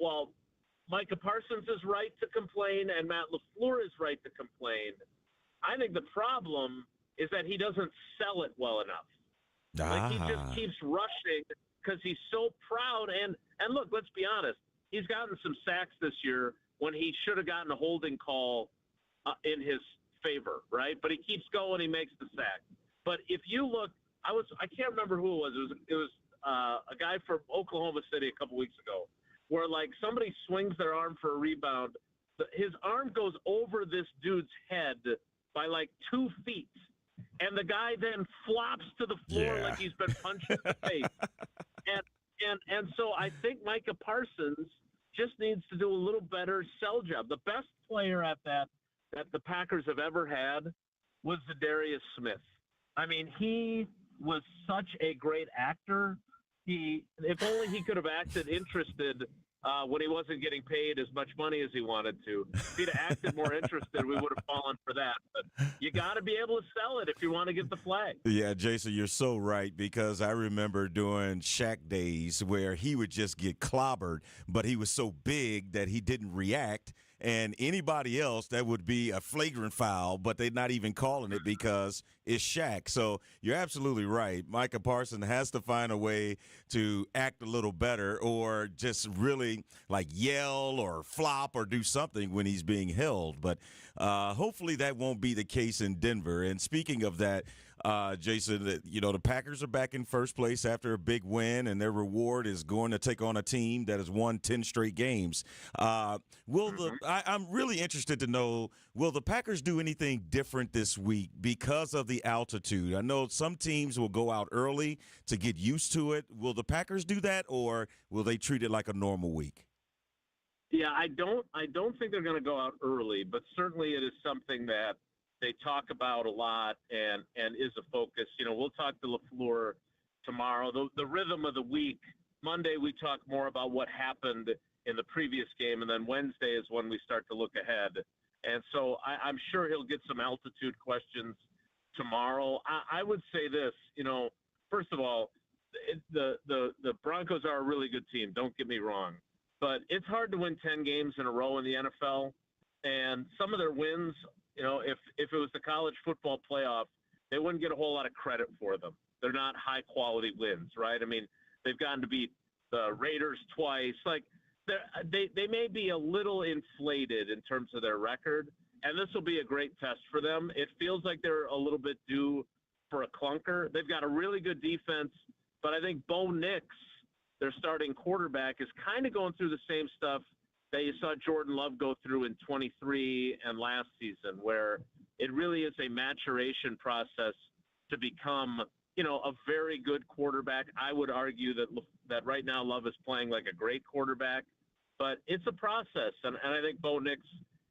S4: Micah Parsons is right to complain and Matt LaFleur is right to complain, I think the problem is that he doesn't sell it well enough. Like, he just keeps rushing because he's so proud. And look, let's be honest. He's gotten some sacks this year when he should have gotten a holding call in his favor, right? But he keeps going. He makes the sack. But if you look, I can't remember who it was. It was a guy from Oklahoma City a couple weeks ago, where, like, somebody swings their arm for a rebound. His arm goes over this dude's head by like 2 feet. And the guy then flops to the floor like he's been punched in the face. And so I think Micah Parsons just needs to do a little better sell job. The best player at that the Packers have ever had was Zadarius Smith. I mean, he was such a great actor. If only he could have acted interested when he wasn't getting paid as much money as he wanted to. If he'd have acted more interested, we would have fallen for that. But you got to be able to sell it if you want to get the flag.
S9: Yeah, Jason, you're so right, because I remember during Shaq days where he would just get clobbered, but he was so big that he didn't react. And anybody else, that would be a flagrant foul, but they're not even calling it because it's Shaq. So you're absolutely right. Micah Parsons has to find a way to act a little better, or just really like yell or flop or do something when he's being held. But hopefully that won't be the case in Denver. And speaking of that, Jason, that, the Packers are back in first place after a big win, and their reward is going to take on a team that has won 10 straight games. I'm really interested to know, will the Packers do anything different this week because of the altitude? I know some teams will go out early to get used to it. Will the Packers do that, or will they treat it like a normal week?
S4: Yeah, I don't think they're going to go out early, but certainly it is something that they talk about a lot and is a focus. We'll talk to LaFleur tomorrow. The rhythm of the week, Monday we talk more about what happened in the previous game, and then Wednesday is when we start to look ahead. And so I'm sure he'll get some altitude questions tomorrow. I would say this, first of all, the Broncos are a really good team. Don't get me wrong. But it's hard to win 10 games in a row in the NFL. And some of their wins, if it was the college football playoff, they wouldn't get a whole lot of credit for them. They're not high-quality wins, right? I mean, they've gotten to beat the Raiders twice. Like, they may be a little inflated in terms of their record, and this will be a great test for them. It feels like they're a little bit due for a clunker. They've got a really good defense, but I think Bo Nix, their starting quarterback, is kind of going through the same stuff that you saw Jordan Love go through in 23 and last season, where it really is a maturation process to become, a very good quarterback. I would argue that right now Love is playing like a great quarterback, but it's a process, and I think Bo Nix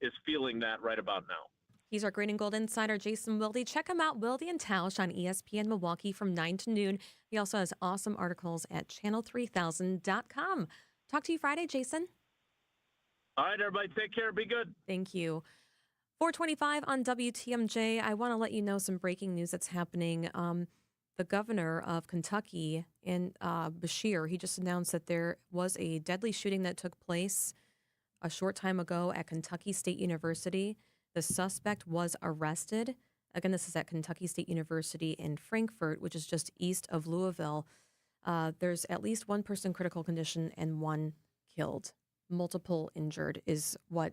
S4: is feeling that right about now.
S8: He's our Green and Gold insider, Jason Wilde. Check him out, Wilde and Tausch, on ESPN Milwaukee from 9 to noon. He also has awesome articles at channel3000.com. Talk to you Friday, Jason.
S4: All right, everybody, take care. Be good.
S8: Thank you. 425 on WTMJ. I want to let you know some breaking news that's happening. The governor of Kentucky, Bashir, he just announced that there was a deadly shooting that took place a short time ago at Kentucky State University. The suspect was arrested. Again, this is at Kentucky State University in Frankfort, which is just east of Louisville. There's at least one person critical condition and one killed. Multiple injured is what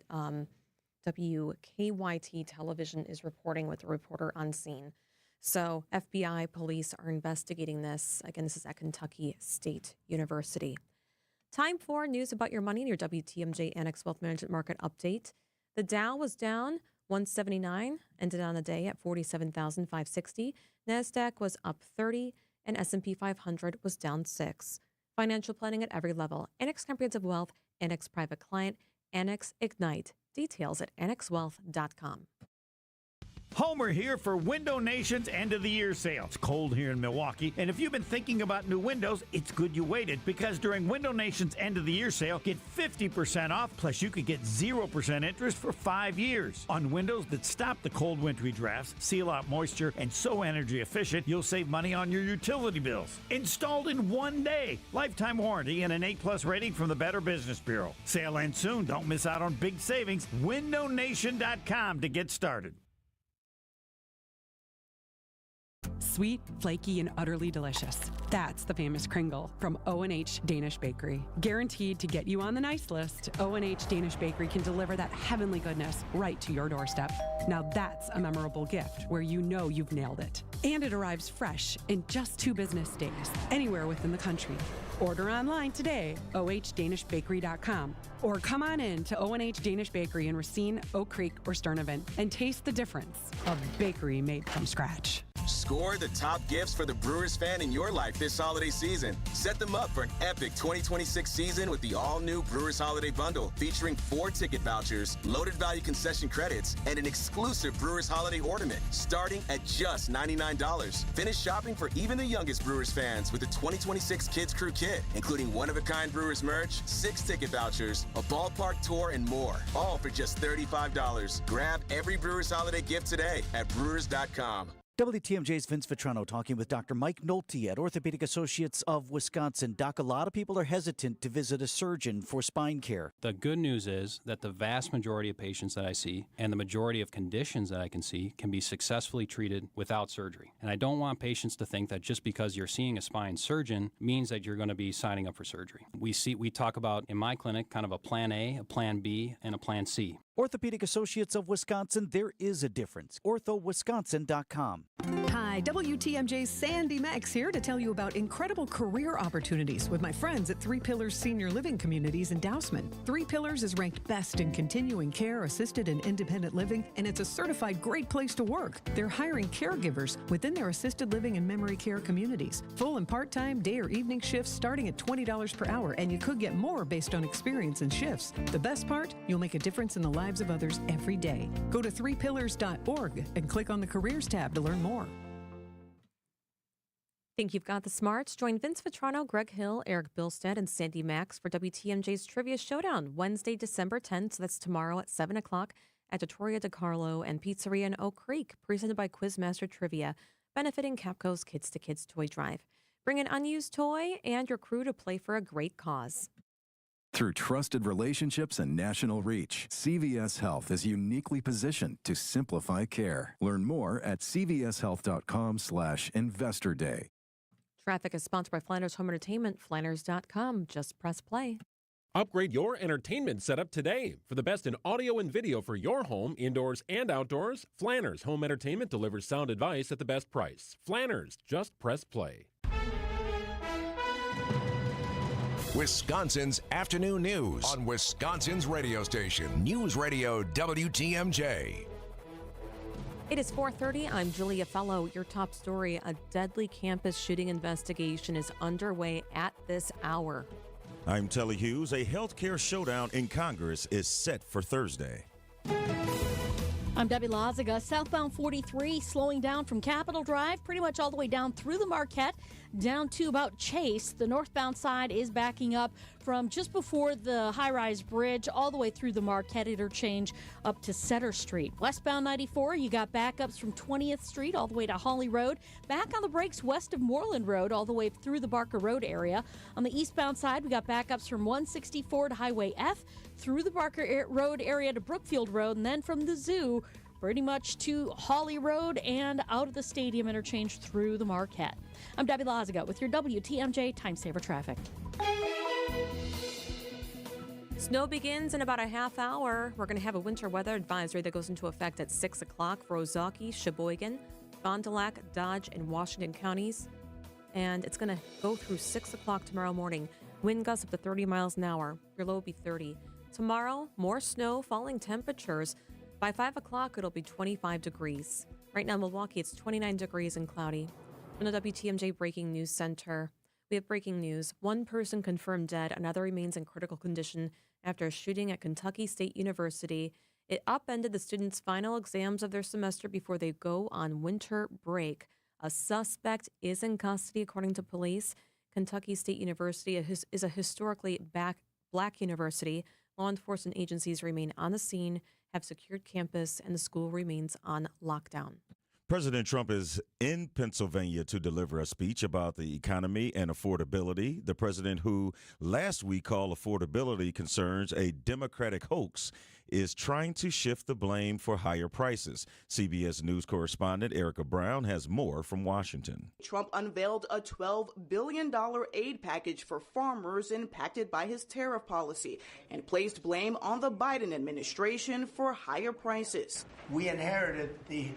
S8: WKYT television is reporting with a reporter on scene. So FBI police are investigating this. Again, this is at Kentucky State University. Time for news about your money in your WTMJ Annex Wealth Management Market Update. The Dow was down 179, ended on the day at 47,560. NASDAQ was up 30, and S&P 500 was down 6. Financial planning at every level. Annex Comprehensive Wealth, Annex Private Client, Annex Ignite. Details at annexwealth.com.
S11: Homer here for Window Nation's end of the year sale. It's cold here in Milwaukee, and if you've been thinking about new windows, it's good you waited, because during Window Nation's end of the year sale, get 50% off, plus you could get 0% interest for 5 years. On windows that stop the cold wintry drafts, seal out moisture, and so energy efficient, you'll save money on your utility bills. Installed in 1 day. Lifetime warranty and an A+ rating from the Better Business Bureau. Sale ends soon. Don't miss out on big savings. WindowNation.com to get started.
S13: Sweet, flaky, and utterly delicious. That's the famous Kringle from O&H Danish Bakery. Guaranteed to get you on the nice list, O&H Danish Bakery can deliver that heavenly goodness right to your doorstep. Now that's a memorable gift where you know you've nailed it. And it arrives fresh in just 2 business days, anywhere within the country. Order online today, ohndanishbakery.com. Or come on in to O&H Danish Bakery in Racine, Oak Creek, or Sturnivan and taste the difference of bakery made from scratch.
S14: Score the top gifts for the Brewers fan in your life this holiday season. Set them up for an epic 2026 season with the all-new Brewers Holiday Bundle, featuring 4 ticket vouchers, loaded value concession credits, and an exclusive Brewers Holiday ornament, starting at just $99. Finish shopping for even the youngest Brewers fans with the 2026 Kids Crew Kit, including one-of-a-kind Brewers merch, 6 ticket vouchers, a ballpark tour, and more, all for just $35. Grab every Brewers Holiday gift today at brewers.com.
S17: WTMJ's Vince Vitrano talking with Dr. Mike Nolte at Orthopedic Associates of Wisconsin. Doc, a lot of people are hesitant to visit a surgeon for spine care.
S19: The good news is that the vast majority of patients that I see and the majority of conditions that I can see can be successfully treated without surgery. And I don't want patients to think that just because you're seeing a spine surgeon means that you're going to be signing up for surgery. We talk about in my clinic kind of a plan A, a plan B, and a plan C.
S17: Orthopedic Associates of Wisconsin, there is a difference. OrthoWisconsin.com.
S15: Hi, WTMJ's Sandy Max here to tell you about incredible career opportunities with my friends at Three Pillars Senior Living Communities in Dousman. Three Pillars is ranked best in continuing care, assisted and independent living, and it's a certified great place to work. They're hiring caregivers within their assisted living and memory care communities. Full and part-time day or evening shifts starting at $20 per hour, and you could get more based on experience and shifts. The best part, you'll make a difference in the lives of others every day. Go to threepillars.org and click on the Careers tab to learn more.
S8: Think you've got the smarts? Join Vince Vitrano, Greg Hill, Eric Bilstead, and Sandy Max for WTMJ's Trivia Showdown, Wednesday, December 10th. So that's tomorrow at 7 o'clock at Trattoria DiCarlo and Pizzeria in Oak Creek, presented by Quizmaster Trivia, benefiting Capco's Kids to Kids Toy Drive. Bring an unused toy and your crew to play for a great cause.
S12: Through trusted relationships and national reach, CVS Health is uniquely positioned to simplify care. Learn more at cvshealth.com/Investor Day.
S8: Traffic is sponsored by Flanders Home Entertainment, Flanders.com. Just press play.
S6: Upgrade your entertainment setup today. For the best in audio and video for your home, indoors and outdoors, Flanders Home Entertainment delivers sound advice at the best price. Flanders, just press play.
S18: Wisconsin's afternoon news on Wisconsin's radio station, News Radio WTMJ.
S8: It is 4:30. I'm Julia Fello. Your top story, a deadly campus shooting investigation is underway at this hour.
S9: I'm Telly Hughes. A healthcare showdown in Congress is set for Thursday.
S10: I'm Debbie Lazaga. Southbound 43 slowing down from Capitol Drive, pretty much all the way down through the Marquette, down to about Chase. The northbound side is backing up from just before the high-rise bridge all the way through the Marquette interchange up to Center Street. Westbound 94, you got backups from 20th Street all the way to Holly Road. Back on the brakes west of Moreland Road all the way through the Barker Road area. On the eastbound side, we got backups from 164 to Highway F, through the Barker Road area to Brookfield Road, and then from the zoo pretty much to Holly Road and out of the stadium interchange through the Marquette. I'm Debbie Lazaga with your WTMJ Time Saver Traffic.
S8: Snow begins in about a half hour. We're going to have a winter weather advisory that goes into effect at 6 o'clock for Ozaukee, Sheboygan, Fond du Lac, Dodge, and Washington counties. And it's going to go through 6 o'clock tomorrow morning. Wind gusts up to 30 miles an hour. Your low will be 30. Tomorrow, more snow, falling temperatures. By 5 o'clock, it'll be 25 degrees. Right now in Milwaukee, it's 29 degrees and cloudy. From the WTMJ Breaking News Center, we have breaking news. One person confirmed dead, another remains in critical condition after a shooting at Kentucky State University. It upended the students' final exams of their semester before they go on winter break. A suspect is in custody, according to police. Kentucky State University is a historically black university. Law enforcement agencies remain on the scene, have secured campus, and the school remains on lockdown.
S9: President Trump is in Pennsylvania to deliver a speech about the economy and affordability. The president, who last week called affordability concerns a Democratic hoax, is trying to shift the blame for higher prices. CBS News correspondent Erica Brown has more from Washington.
S20: Trump unveiled a $12 billion aid package for farmers impacted by his tariff policy and placed blame on the Biden administration for higher prices.
S21: We inherited the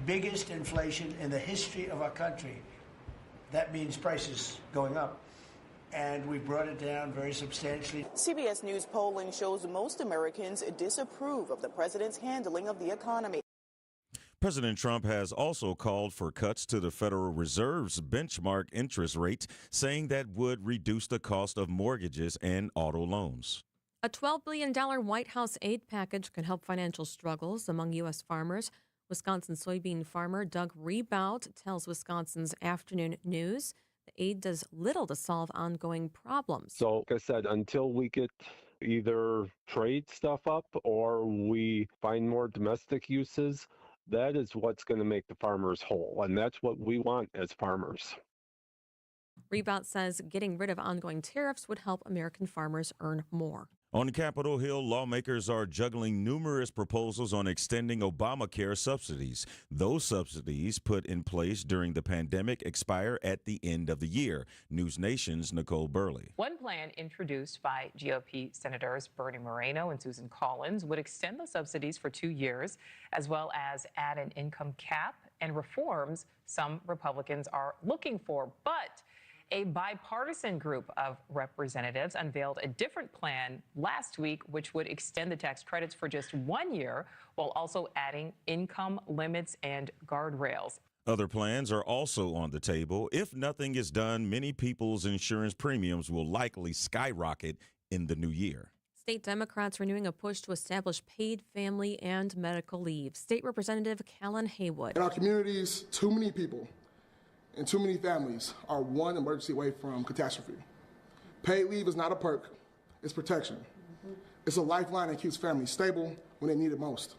S21: biggest inflation in the history of our country. That means prices going up. And we brought it down very substantially.
S20: CBS News polling shows most Americans disapprove of the president's handling of the economy.
S9: President Trump has also called for cuts to the Federal Reserve's benchmark interest rate, saying that would reduce the cost of mortgages and auto loans.
S8: A $12 billion White House aid package can help financial struggles among U.S. farmers. Wisconsin soybean farmer Doug Rebout tells Wisconsin's Afternoon News the aid does little to solve ongoing problems.
S22: So, like I said, until we get either trade stuff up or we find more domestic uses, that is what's going to make the farmers whole. And that's what we want as farmers.
S8: Rebout says getting rid of ongoing tariffs would help American farmers earn more.
S9: On Capitol Hill, lawmakers are juggling numerous proposals on extending Obamacare subsidies. Those subsidies put in place during the pandemic expire at the end of the year. News Nation's Nicole Burley.
S1: One plan introduced by GOP Senators Bernie Moreno and Susan Collins would extend the subsidies for 2 years, as well as add an income cap and reforms some Republicans are looking for. But a bipartisan group of representatives unveiled a different plan last week, which would extend the tax credits for just 1 year while also adding income limits and guardrails.
S9: Other plans are also on the table. If nothing is done, many people's insurance premiums will likely skyrocket in the new year.
S8: State Democrats renewing a push to establish paid family and medical leave. State Representative Callan Haywood.
S2: In our communities, too many people and too many families are one emergency away from catastrophe. Paid leave is not a perk, it's protection. It's a lifeline that keeps families stable when they need it most.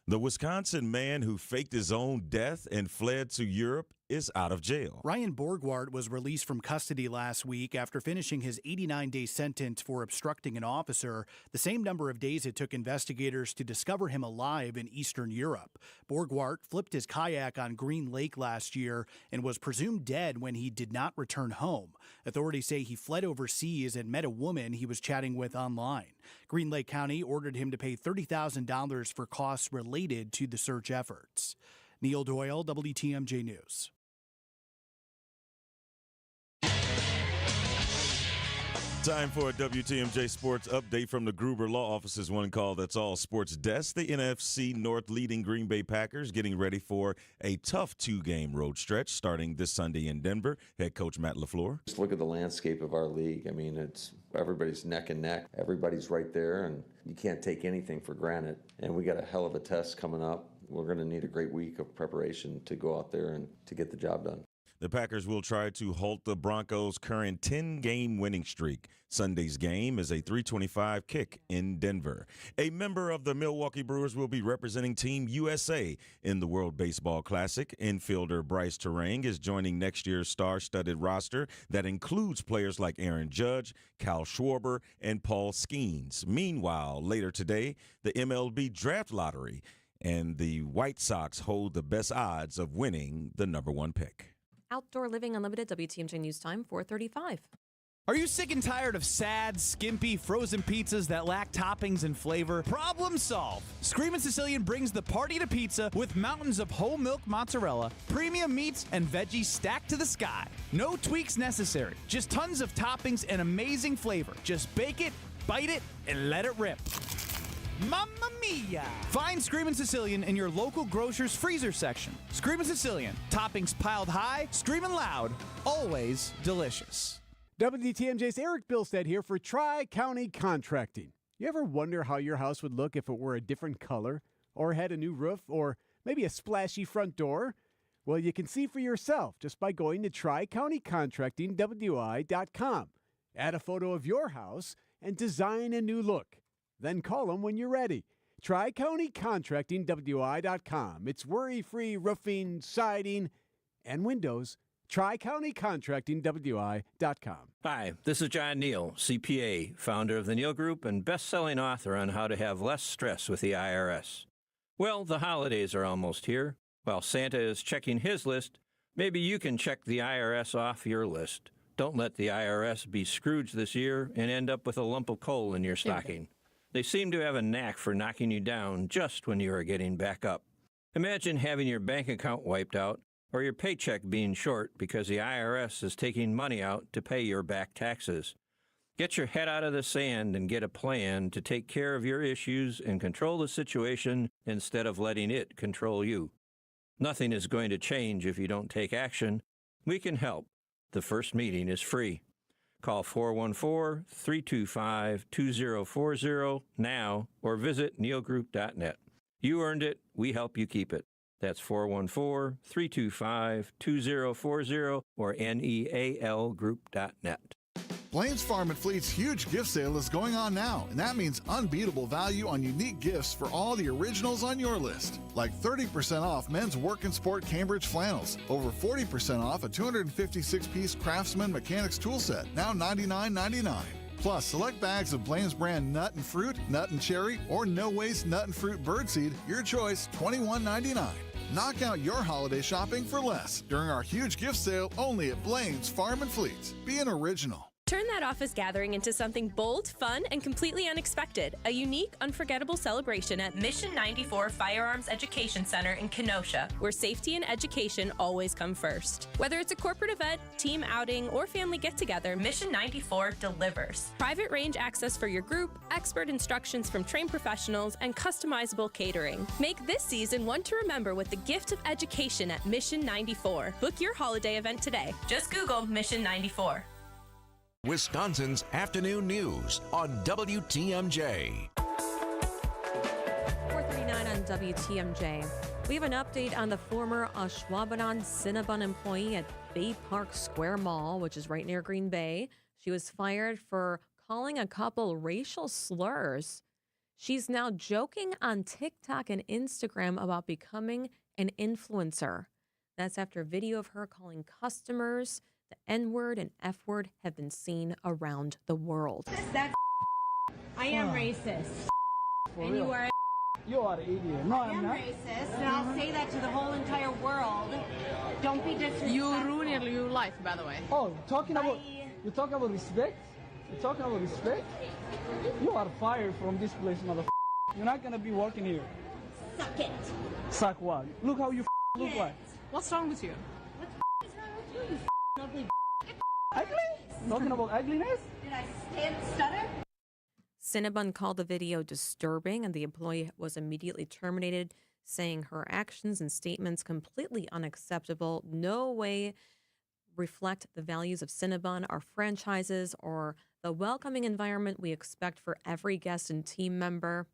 S9: The Wisconsin man who faked his own death and fled to Europe is out of jail.
S3: Ryan Borgward was released from custody last week after finishing his 89-day sentence for obstructing an officer, the same number of days it took investigators to discover him alive in Eastern Europe. Borgward flipped his kayak on Green Lake last year and was presumed dead when he did not return home. Authorities say he fled overseas and met a woman he was chatting with online. Green Lake County ordered him to pay $30,000 for costs related to the search efforts. Neil Doyle, WTMJ News.
S9: Time for a WTMJ Sports update from the Gruber Law Office's One Call That's All Sports Desk. The NFC North leading Green Bay Packers getting ready for a tough 2-game road stretch starting this Sunday in Denver. Head coach Matt LaFleur.
S25: Just look at the landscape of our league. I mean, it's everybody's neck and neck. Everybody's right there, and you can't take anything for granted. And we got a hell of a test coming up. We're going to need a great week of preparation to go out there and to get the job done.
S9: The Packers will try to halt the Broncos' current 10-game winning streak. Sunday's game is a 325 kick in Denver. A member of the Milwaukee Brewers will be representing Team USA in the World Baseball Classic. Infielder Bryce Terang is joining next year's star-studded roster that includes players like Aaron Judge, Kyle Schwarber, and Paul Skeens. Meanwhile, later today, the MLB Draft Lottery and the White Sox hold the best odds of winning the number 1 pick.
S8: Outdoor Living Unlimited, WTMJ News Time, 4:35.
S5: Are you sick and tired of sad, skimpy, frozen pizzas that lack toppings and flavor? Problem solved. Screamin' Sicilian brings the party to pizza with mountains of whole milk mozzarella, premium meats, and veggies stacked to the sky. No tweaks necessary. Just tons of toppings and amazing flavor. Just bake it, bite it, and let it rip. Mamma mia! Find Screamin' Sicilian in your local grocer's freezer section. Screamin' Sicilian. Toppings piled high, screaming loud, always delicious.
S23: WTMJ's Eric Bilstead here for Tri-County Contracting. You ever wonder how your house would look if it were a different color, or had a new roof, or maybe a splashy front door? Well, you can see for yourself just by going to TriCountyContractingWI.com. Add a photo of your house and design a new look. Then call them when you're ready. TriCountyContractingWI.com. It's worry-free roofing, siding, and windows. TriCountyContractingWI.com.
S24: Hi, this is John Neal, CPA, founder of the Neal Group and best-selling author on how to have less stress with the IRS. Well, the holidays are almost here. While Santa is checking his list, maybe you can check the IRS off your list. Don't let the IRS be Scrooge this year and end up with a lump of coal in your stocking. They seem to have a knack for knocking you down just when you are getting back up. Imagine having your bank account wiped out or your paycheck being short because the IRS is taking money out to pay your back taxes. Get your head out of the sand and get a plan to take care of your issues and control the situation instead of letting it control you. Nothing is going to change if you don't take action. We can help. The first meeting is free. Call 414-325-2040 now or visit nealgroup.net. You earned it. We help you keep it. That's 414-325-2040 or nealgroup.net.
S4: Blaine's Farm and Fleet's huge gift sale is going on now, and that means unbeatable value on unique gifts for all the originals on your list. Like 30% off men's work and sport Cambridge flannels, over 40% off a 256-piece Craftsman mechanics tool set, now $99.99. Plus, select bags of Blaine's brand nut and fruit, nut and cherry, or no-waste nut and fruit birdseed, your choice, $21.99. Knock out your holiday shopping for less during our huge gift sale only at Blaine's Farm and Fleet. Be an original.
S7: Turn that office gathering into something bold, fun, and completely unexpected. A unique, unforgettable celebration at Mission 94 Firearms Education Center in Kenosha, where safety and education always come first. Whether it's a corporate event, team outing, or family get-together, Mission 94 delivers. Private range access for your group, expert instructions from trained professionals, and customizable catering. Make this season one to remember with the gift of education at Mission 94. Book your holiday event today. Just Google Mission 94.
S18: Wisconsin's Afternoon News on WTMJ.
S8: 4:39 on WTMJ. We have an update on the former Ashwaubenon Cinnabon employee at Bay Park Square Mall, which is right near Green Bay. She was fired for calling a couple racial slurs. She's now joking on TikTok and Instagram about becoming an influencer. That's after a video of her calling customers the N-word and F-word have been seen around the world.
S11: That's I am racist. And
S13: real. You are an idiot. No, I'm not.
S11: Racist, and I'll say that to the whole entire world. Don't be disrespectful.
S16: You ruined your life, by the way.
S13: Oh, you're talking about respect? You're talking about respect? You are fired from this place, motherfucker. You're not gonna be working here.
S11: Suck it.
S13: Suck what? Look how you look like.
S16: What's wrong with you?
S11: What the is wrong with you? Ugly.
S13: Ugly? Talking about ugliness?
S11: Did I stutter?
S8: Cinnabon called the video disturbing, and the employee was immediately terminated, saying her actions and statements completely unacceptable, no way reflect the values of Cinnabon, our franchises, or the welcoming environment we expect for every guest and team member.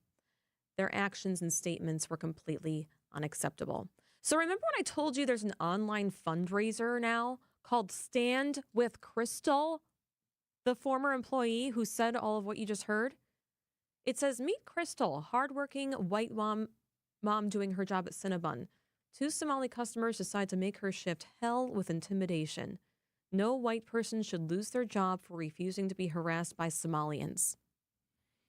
S8: Their actions and statements were completely unacceptable. So remember when I told you there's an online fundraiser now called Stand with Crystal, the former employee who said all of what you just heard? It says, meet Crystal, hardworking white mom doing her job at Cinnabon. 2 Somali customers decide to make her shift hell with intimidation. No white person should lose their job for refusing to be harassed by Somalians.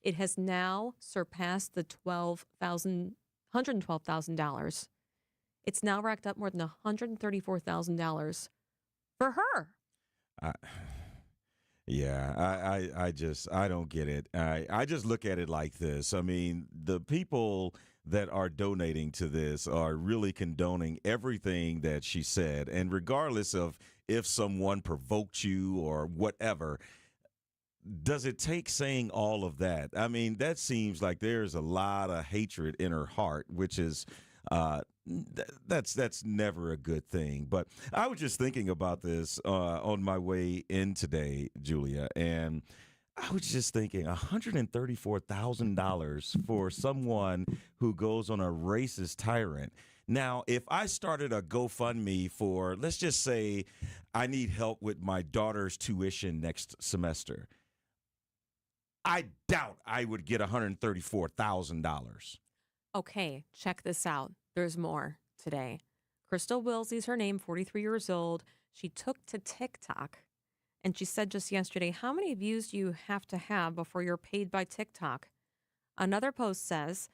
S8: It has now surpassed the $112,000. It's now racked up more than $134,000 for her.
S9: I don't get it. I just look at it like this. I mean, the people that are donating to this are really condoning everything that she said. And regardless of if someone provoked you or whatever, does it take saying all of that? I mean, that seems like there's a lot of hatred in her heart, which is that's never a good thing. But I was just thinking about this on my way in today, Julia, and I was just thinking $134,000 for someone who goes on a racist tyrant. Now, if I started a GoFundMe for, let's just say I need help with my daughter's tuition next semester, I doubt I would get $134,000.
S8: Okay, check this out. There's more today. Crystal Willsey's her name, 43 years old. She took to TikTok, and she said just yesterday, how many views do you have to have before you're paid by TikTok? Another post says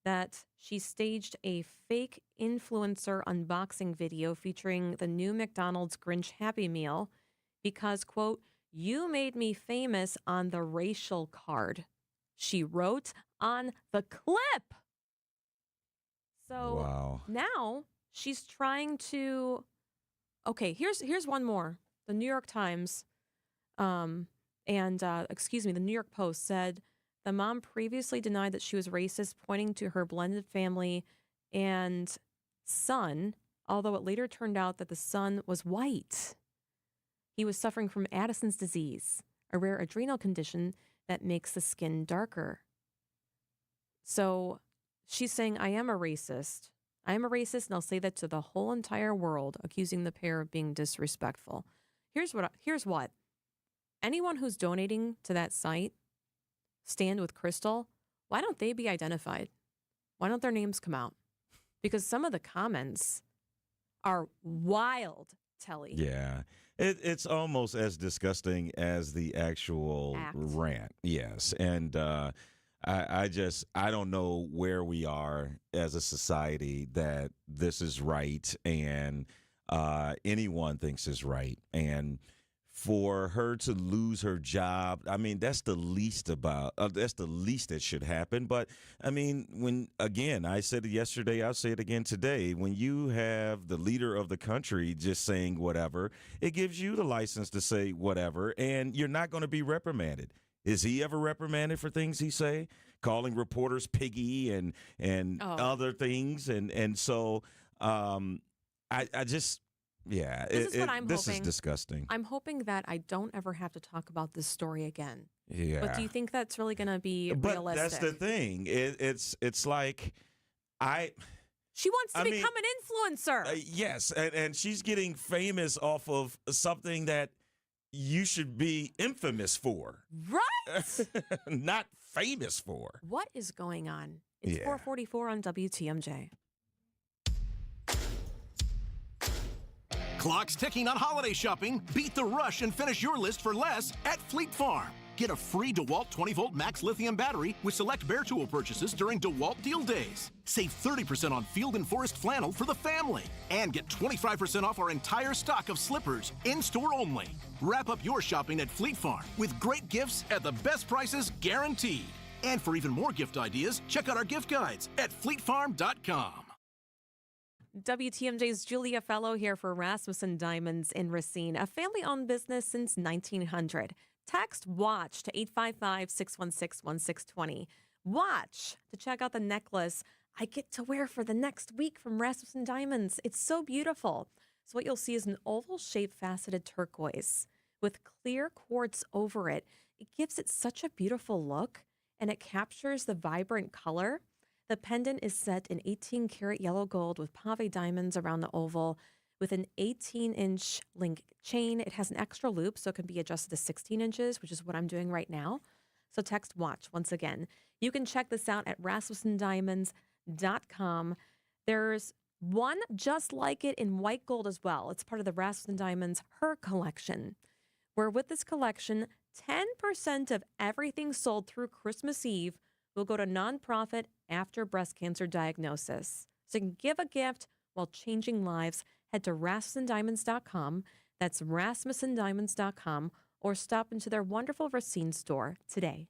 S8: that she staged a fake influencer unboxing video featuring the new McDonald's Grinch Happy Meal because, quote, you made me famous on the racial card. She wrote on the clip. So now she's trying to. Okay, here's one more. The New York Times, the New York Post said the mom previously denied that she was racist, pointing to her blended family and son, although it later turned out that the son was white. He was suffering from Addison's disease, a rare adrenal condition that makes the skin darker. So she's saying, I am a racist. I am a racist, and I'll say that to the whole entire world, accusing the pair of being disrespectful. Here's what. anyone who's donating to that site, Stand with Crystal, why don't they be identified? Why don't their names come out? Because some of the comments are wild, Telly.
S9: Yeah. It's almost as disgusting as the actual rant. Yes. And I don't know where we are as a society that this is right and anyone thinks is right. And for her to lose her job, I mean, that's the least that should happen. But I mean, I said it yesterday, I'll say it again today. When you have the leader of the country just saying whatever, it gives you the license to say whatever, and you're not going to be reprimanded. Is he ever reprimanded for things he say? Calling reporters piggy and other things. And so I just... Yeah,
S8: this is what I'm
S9: this
S8: hoping.
S9: Is disgusting.
S8: I'm hoping that I don't ever have to talk about this story again.
S9: Yeah.
S8: But do you think that's really going to be realistic?
S9: That's the thing. It's like
S8: she wants to become an influencer.
S9: Yes, and she's getting famous off of something that you should be infamous for.
S8: Right?
S9: Not famous for.
S8: What is going on? It's 4:44 on WTMJ.
S12: Clock's ticking on holiday shopping. Beat the rush and finish your list for less at Fleet Farm. Get a free DeWalt 20-volt max lithium battery with select Bear Tool purchases during DeWalt Deal Days. Save 30% on Field and Forest flannel for the family. And get 25% off our entire stock of slippers, in-store only. Wrap up your shopping at Fleet Farm with great gifts at the best prices guaranteed. And for even more gift ideas, check out our gift guides at fleetfarm.com.
S8: WTMJ's Julia Fello here for Rasmussen Diamonds in Racine, a family-owned business since 1900. Text WATCH to 855-616-1620. WATCH to check out the necklace I get to wear for the next week from Rasmussen Diamonds. It's so beautiful. So what you'll see is an oval-shaped faceted turquoise with clear quartz over it. It gives it such a beautiful look, and it captures the vibrant color. The pendant is set in 18-karat yellow gold with pave diamonds around the oval with an 18-inch link chain. It has an extra loop, so it can be adjusted to 16 inches, which is what I'm doing right now. So text WATCH once again. You can check this out at rasmussendiamonds.com. There's one just like it in white gold as well. It's part of the Rasmussen Diamonds Her Collection, where with this collection, 10% of everything sold through Christmas Eve will go to nonprofit after breast cancer diagnosis. So you can give a gift while changing lives. Head to rasmussendiamonds.com. That's rasmussendiamonds.com, or stop into their wonderful Racine store today.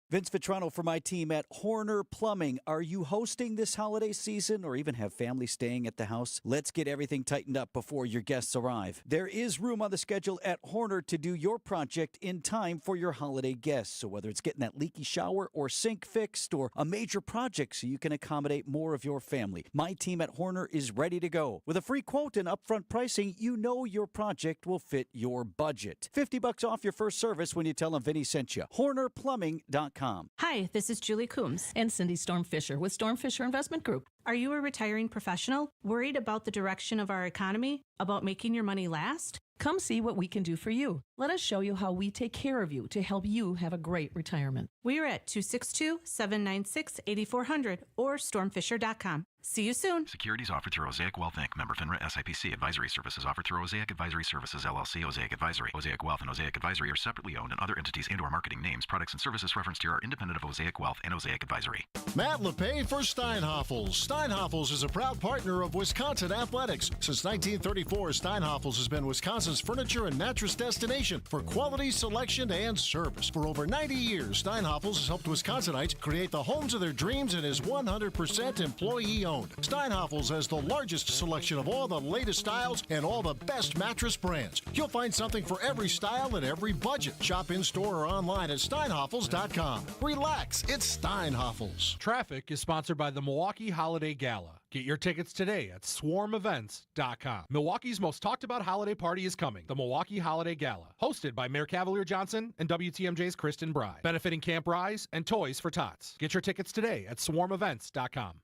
S14: Vince Vitrano for my team at Horner Plumbing. Are you hosting this holiday season or even have family staying at the house? Let's get everything tightened up before your guests arrive. There is room on the schedule at Horner to do your project in time for your holiday guests. So whether it's getting that leaky shower or sink fixed or a major project so you can accommodate more of your family, my team at Horner is ready to go. With a free quote and upfront pricing, you know your project will fit your budget. $50 off your first service when you tell them Vinny sent you. HornerPlumbing.com.
S15: Hi, this is Julie Coombs and Cindy Storm Fisher with Storm Fisher Investment Group. Are you a retiring professional worried about the direction of our economy, about making your money last? Come see what we can do for you. Let us show you how we take care of you to help you have a great retirement. We are at 262-796-8400 or stormfisher.com. See you soon.
S17: Securities offered through Osaic Wealth Inc. Member FINRA SIPC. Advisory services offered through Osaic Advisory Services LLC. Osaic Advisory. Osaic Wealth and Osaic Advisory are separately owned, and other entities and/or marketing names, products, and services referenced here are independent of Osaic Wealth and Osaic Advisory.
S19: Matt LePay for Steinhoffels. Steinhoffels is a proud partner of Wisconsin Athletics. Since 1934, Steinhoffels has been Wisconsin's furniture and mattress destination for quality, selection, and service. For over 90 years, Steinhoffels has helped Wisconsinites create the homes of their dreams and is 100% employee-owned. Steinhoffels has the largest selection of all the latest styles and all the best mattress brands. You'll find something for every style and every budget. Shop in-store or online at steinhoffels.com. Relax, it's Steinhoffels.
S6: Traffic is sponsored by the Milwaukee Holiday Gala. Get your tickets today at swarmevents.com. Milwaukee's most talked about holiday party is coming, the Milwaukee Holiday Gala, hosted by Mayor Cavalier Johnson and WTMJ's Kristen Bride, benefiting Camp Rise and Toys for Tots. Get your tickets today at swarmevents.com.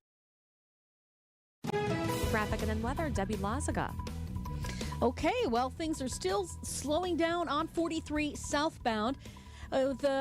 S8: Traffic and then weather, Debbie Lazaga.
S1: Okay, well, things are still slowing down on 43 southbound.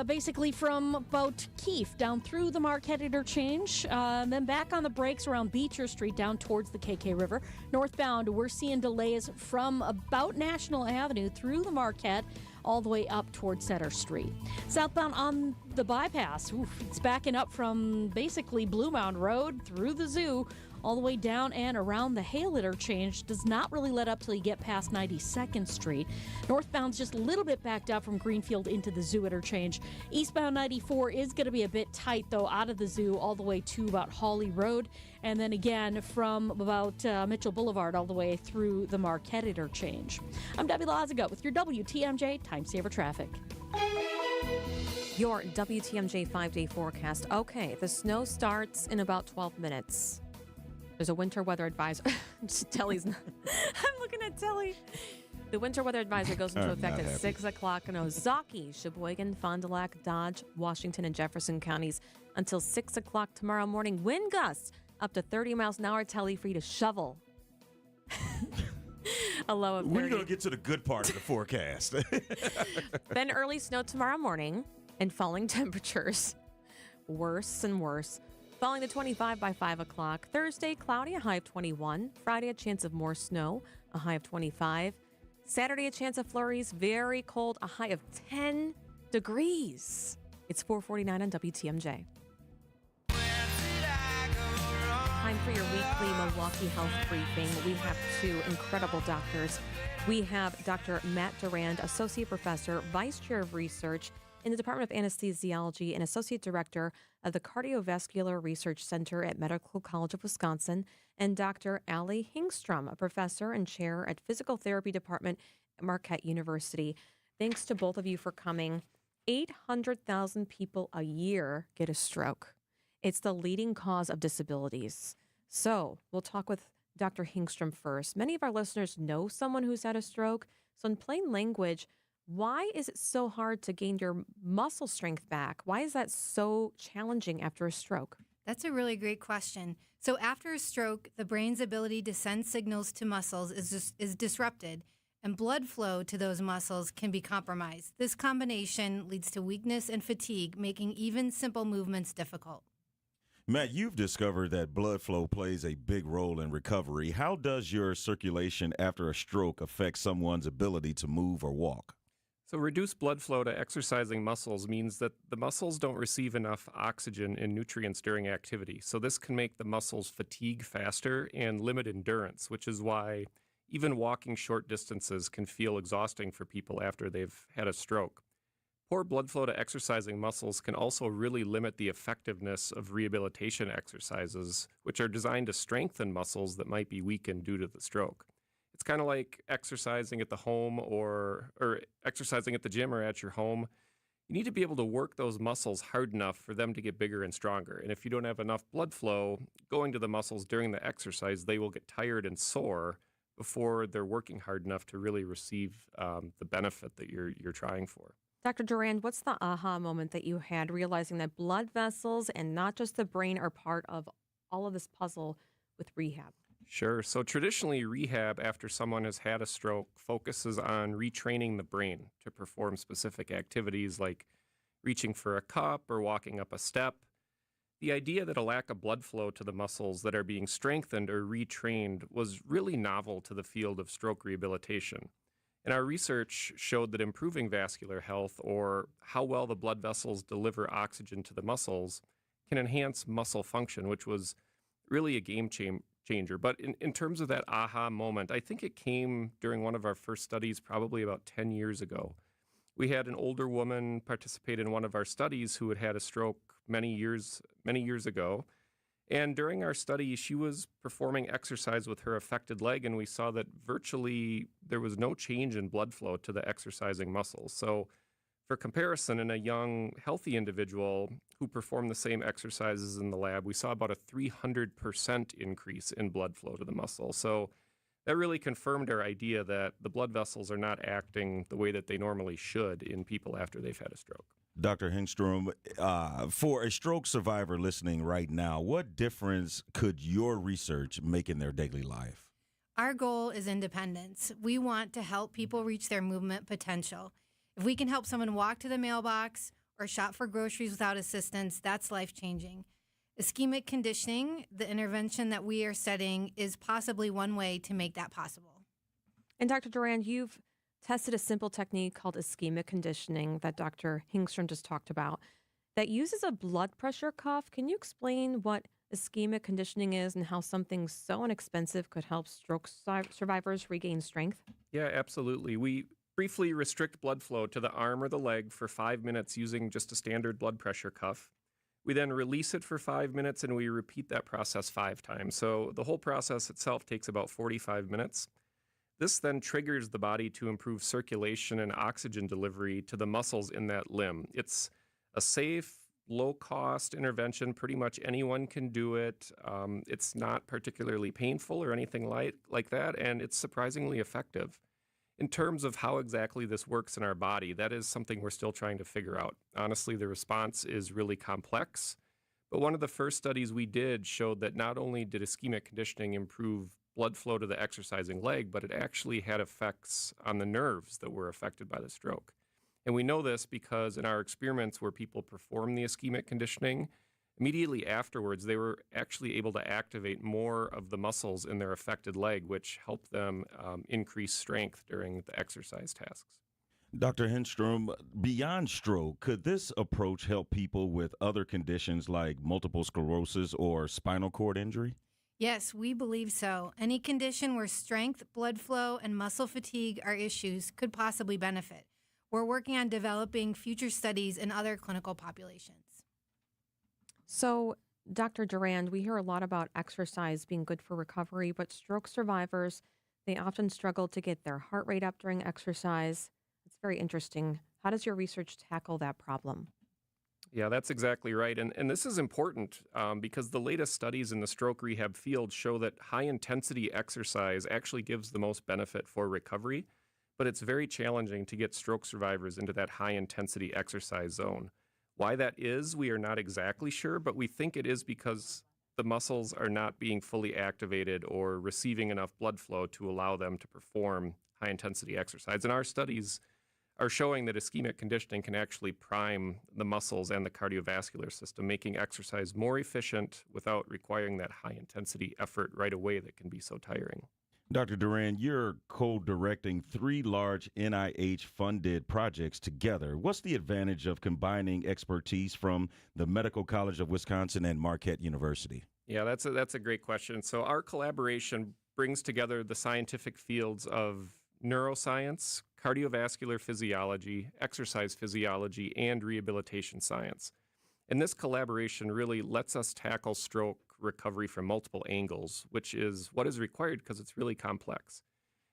S1: Basically from about Keefe down through the Marquette interchange, then back on the brakes around Beecher Street down towards the KK River. Northbound, we're seeing delays from about National Avenue through the Marquette all the way up towards Center Street. Southbound on the bypass, it's backing up from basically Blue Mound Road through the zoo all the way down and around the Hale interchange. Does not really let up till you get past 92nd Street. Northbound's just a little bit backed up from Greenfield into the zoo interchange. Eastbound 94 is going to be a bit tight, though, out of the zoo all the way to about Hawley Road. And then again from about Mitchell Boulevard all the way through the Marquette interchange. I'm Debbie Lazaga with your WTMJ Time Saver Traffic.
S8: Your WTMJ 5-day forecast. Okay, the snow starts in about 12 minutes. There's a winter weather advisor. Telly's not. I'm looking at Telly. The winter weather advisor goes into effect at 6 o'clock in Ozaukee, Sheboygan, Fond du Lac, Dodge, Washington, and Jefferson counties until 6 o'clock tomorrow morning. Wind gusts up to 30 miles an hour. Telly, for you to shovel. A low of 30.
S9: We're going to get to the good part of the forecast.
S8: Then early snow tomorrow morning and falling temperatures. Worse and worse. Falling to 25 by 5 o'clock. Thursday, cloudy, a high of 21. Friday, a chance of more snow, a high of 25. Saturday, a chance of flurries, very cold, a high of 10 degrees. It's 4:49 on WTMJ. Time for your weekly Milwaukee Health Briefing. We have two incredible doctors. We have Dr. Matt Durand, Associate Professor, Vice Chair of Research in the Department of Anesthesiology and Associate Director of the Cardiovascular Research Center at Medical College of Wisconsin, and Dr. Allie Hingstrom, a professor and chair at Physical Therapy Department at Marquette University. Thanks to both of you for coming. 800,000 people a year get a stroke. It's the leading cause of disabilities. So we'll talk with Dr. Hingstrom first. Many of our listeners know someone who's had a stroke. So in plain language, why is it so hard to gain your muscle strength back? Why is that so challenging after a stroke?
S10: That's a really great question. So after a stroke, the brain's ability to send signals to muscles is disrupted, and blood flow to those muscles can be compromised. This combination leads to weakness and fatigue, making even simple movements difficult.
S9: Matt, you've discovered that blood flow plays a big role in recovery. How does your circulation after a stroke affect someone's ability to move or walk?
S20: So reduced blood flow to exercising muscles means that the muscles don't receive enough oxygen and nutrients during activity. So this can make the muscles fatigue faster and limit endurance, which is why even walking short distances can feel exhausting for people after they've had a stroke. Poor blood flow to exercising muscles can also really limit the effectiveness of rehabilitation exercises, which are designed to strengthen muscles that might be weakened due to the stroke. It's kind of like exercising at the home or exercising at the gym or at your home. You need to be able to work those muscles hard enough for them to get bigger and stronger. And if you don't have enough blood flow going to the muscles during the exercise, they will get tired and sore before they're working hard enough to really receive the benefit that you're trying for.
S8: Dr. Durand, what's the aha moment that you had realizing that blood vessels and not just the brain are part of all of this puzzle with rehab?
S20: Sure. So traditionally, rehab after someone has had a stroke focuses on retraining the brain to perform specific activities like reaching for a cup or walking up a step. The idea that a lack of blood flow to the muscles that are being strengthened or retrained was really novel to the field of stroke rehabilitation. And our research showed that improving vascular health, or how well the blood vessels deliver oxygen to the muscles, can enhance muscle function, which was really a game changer. But in terms of that aha moment, I think it came during one of our first studies probably about 10 years ago. We had an older woman participate in one of our studies who had had a stroke many years ago. And during our study, she was performing exercise with her affected leg, and we saw that virtually there was no change in blood flow to the exercising muscles. So for comparison, in a young, healthy individual who performed the same exercises in the lab, we saw about a 300% increase in blood flow to the muscle. So that really confirmed our idea that the blood vessels are not acting the way that they normally should in people after they've had a stroke.
S9: Dr. Hingstrom, for a stroke survivor listening right now, what difference could your research make in their daily life?
S10: Our goal is independence. We want to help people reach their movement potential. If we can help someone walk to the mailbox or shop for groceries without assistance, that's life-changing. Ischemic conditioning, the intervention that we are studying, is possibly one way to make that possible.
S8: And Dr. Durand, you've tested a simple technique called ischemic conditioning that Dr. Hingstrom just talked about that uses a blood pressure cuff. Can you explain what ischemic conditioning is and how something so inexpensive could help stroke survivors regain strength?
S20: Yeah, absolutely. We briefly restrict blood flow to the arm or the leg for 5 minutes using just a standard blood pressure cuff. We then release it for 5 minutes and we repeat that process 5 times. So the whole process itself takes about 45 minutes. This then triggers the body to improve circulation and oxygen delivery to the muscles in that limb. It's a safe, low-cost intervention. Pretty much anyone can do it. It's not particularly painful or anything like that, and it's surprisingly effective. In terms of how exactly this works in our body, that is something we're still trying to figure out. Honestly, the response is really complex, but one of the first studies we did showed that not only did ischemic conditioning improve blood flow to the exercising leg, but it actually had effects on the nerves that were affected by the stroke. And we know this because in our experiments where people performed the ischemic conditioning, immediately afterwards, they were actually able to activate more of the muscles in their affected leg, which helped them increase strength during the exercise tasks.
S9: Dr. Hingstrom, beyond stroke, could this approach help people with other conditions like multiple sclerosis or spinal cord injury?
S10: Yes, we believe so. Any condition where strength, blood flow, and muscle fatigue are issues could possibly benefit. We're working on developing future studies in other clinical populations.
S8: So, Dr. Durand, we hear a lot about exercise being good for recovery, but stroke survivors, they often struggle to get their heart rate up during exercise. It's very interesting. How does your research tackle that problem?
S20: Yeah, that's exactly right. And this is important because the latest studies in the stroke rehab field show that high-intensity exercise actually gives the most benefit for recovery, but it's very challenging to get stroke survivors into that high-intensity exercise zone. Why that is, we are not exactly sure, but we think it is because the muscles are not being fully activated or receiving enough blood flow to allow them to perform high-intensity exercise. And our studies are showing that ischemic conditioning can actually prime the muscles and the cardiovascular system, making exercise more efficient without requiring that high-intensity effort right away that can be so tiring.
S9: Dr. Durand, you're co-directing 3 large NIH-funded projects together. What's the advantage of combining expertise from the Medical College of Wisconsin and Marquette University?
S20: Yeah, that's a great question. So our collaboration brings together the scientific fields of neuroscience, cardiovascular physiology, exercise physiology, and rehabilitation science. And this collaboration really lets us tackle stroke recovery from multiple angles, which is what is required because it's really complex.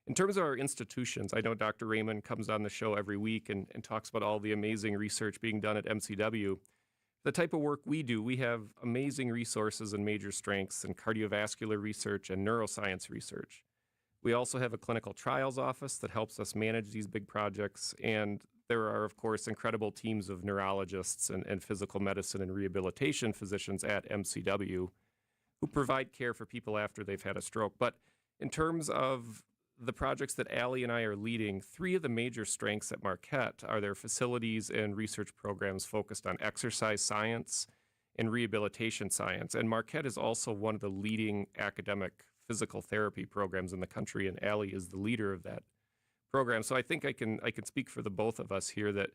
S20: In terms of our institutions, I know Dr. Raymond comes on the show every week and talks about all the amazing research being done at MCW. The type of work we do, we have amazing resources and major strengths in cardiovascular research and neuroscience research. We also have a clinical trials office that helps us manage these big projects, and there are, of course, incredible teams of neurologists and physical medicine and rehabilitation physicians at MCW who provide care for people after they've had a stroke. But in terms of the projects that Allie and I are leading, 3 of the major strengths at Marquette are their facilities and research programs focused on exercise science and rehabilitation science. And Marquette is also one of the leading academic physical therapy programs in the country, and Allie is the leader of that program. So I think I can speak for the both of us here that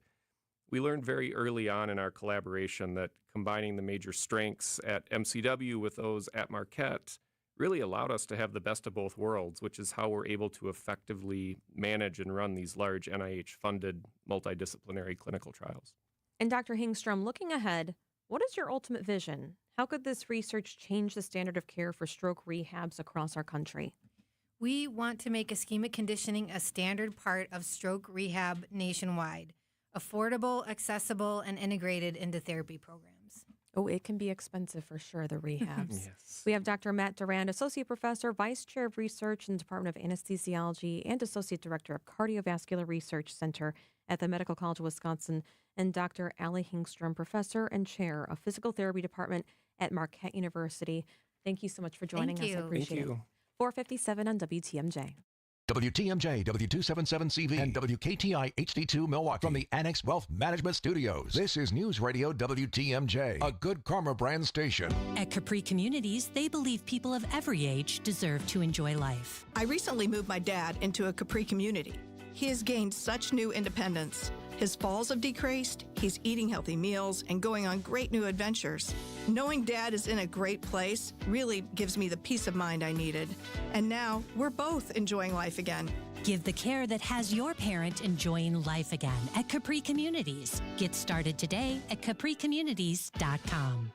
S20: we learned very early on in our collaboration that combining the major strengths at MCW with those at Marquette really allowed us to have the best of both worlds, which is how we're able to effectively manage and run these large NIH-funded multidisciplinary clinical trials.
S8: And Dr. Hingstrom, looking ahead, what is your ultimate vision? How could this research change the standard of care for stroke rehabs across our country?
S10: We want to make ischemic conditioning a standard part of stroke rehab nationwide, affordable, accessible, and integrated into therapy programs.
S8: Oh, it can be expensive for sure, the rehabs.
S20: Yes.
S8: We have Dr. Matt Durand, Associate Professor, Vice Chair of Research in the Department of Anesthesiology, and Associate Director of Cardiovascular Research Center at the Medical College of Wisconsin, and Dr. Allie Hingstrom, Professor and Chair of Physical Therapy Department at Marquette University. Thank you so much for joining us. I appreciate it. 457 on WTMJ.
S18: WTMJ, W277CV, and WKTI HD2 Milwaukee from the Annex Wealth Management Studios. This is News Radio WTMJ, a Good Karma brand station.
S2: At Capri Communities, they believe people of every age deserve to enjoy life.
S3: I recently moved my dad into a Capri community. He has gained such new independence. His falls have decreased, he's eating healthy meals, and going on great new adventures. Knowing Dad is in a great place really gives me the peace of mind I needed. And now, we're both enjoying life again.
S2: Give the care that has your parent enjoying life again at Capri Communities. Get started today at capricommunities.com.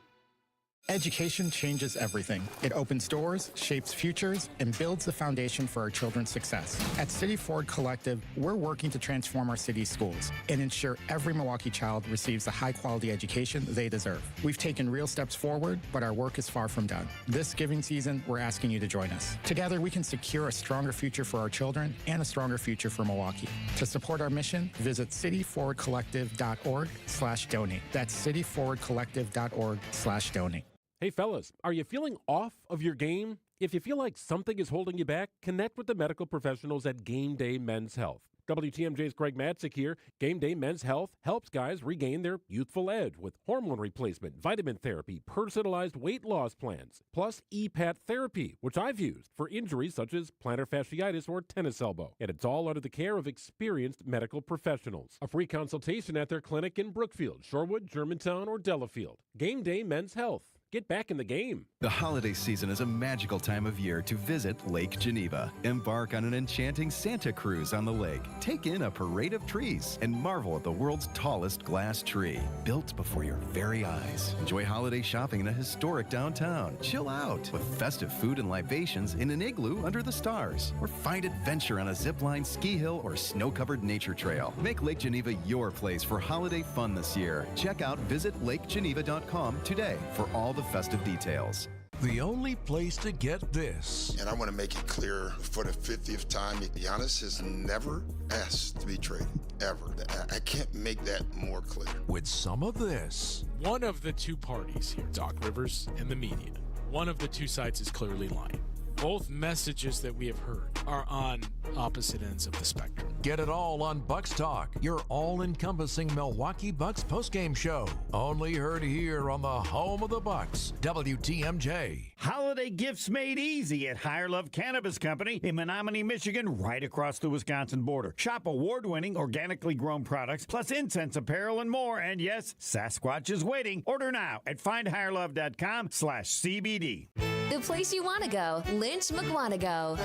S21: Education changes everything. It opens doors, shapes futures, and builds the foundation for our children's success. At City Forward Collective, we're working to transform our city's schools and ensure every Milwaukee child receives the high-quality education they deserve. We've taken real steps forward, but our work is far from done. This giving season, we're asking you to join us. Together, we can secure a stronger future for our children and a stronger future for Milwaukee. To support our mission, visit cityforwardcollective.org/donate. That's cityforwardcollective.org/donate.
S6: Hey, fellas, are you feeling off of your game? If you feel like something is holding you back, connect with the medical professionals at Game Day Men's Health. WTMJ's Greg Matzik here. Game Day Men's Health helps guys regain their youthful edge with hormone replacement, vitamin therapy, personalized weight loss plans, plus EPAT therapy, which I've used for injuries such as plantar fasciitis or tennis elbow. And it's all under the care of experienced medical professionals. A free consultation at their clinic in Brookfield, Shorewood, Germantown, or Delafield. Game Day Men's Health. Get back in the game.
S22: The holiday season is a magical time of year to visit Lake Geneva. Embark on an enchanting Santa cruise on the lake. Take in a parade of trees and marvel at the world's tallest glass tree, built before your very eyes. Enjoy holiday shopping in a historic downtown. Chill out with festive food and libations in an igloo under the stars. Or find adventure on a zipline, ski hill, or snow-covered nature trail. Make Lake Geneva your place for holiday fun this year. Check out visitlakegeneva.com today for all the festive details.
S18: The only place to get this.
S25: And I want to make it clear for the 50th time, Giannis has never asked to be traded, ever. I can't make that more clear.
S18: With some of this.
S26: One of the two parties here, Doc Rivers and the media, one of the two sides is clearly lying. Both messages that we have heard are on opposite ends of the spectrum.
S18: Get it all on Bucks Talk, your all-encompassing Milwaukee Bucks postgame show. Only heard here on the home of the Bucks, WTMJ.
S27: Holiday gifts made easy at Higher Love Cannabis Company in Menominee, Michigan, right across the Wisconsin border. Shop award-winning, organically grown products, plus incense, apparel, and more. And yes, Sasquatch is waiting. Order now at findhigherlove.com/CBD.
S28: The place you want to go, Lynch McWanago.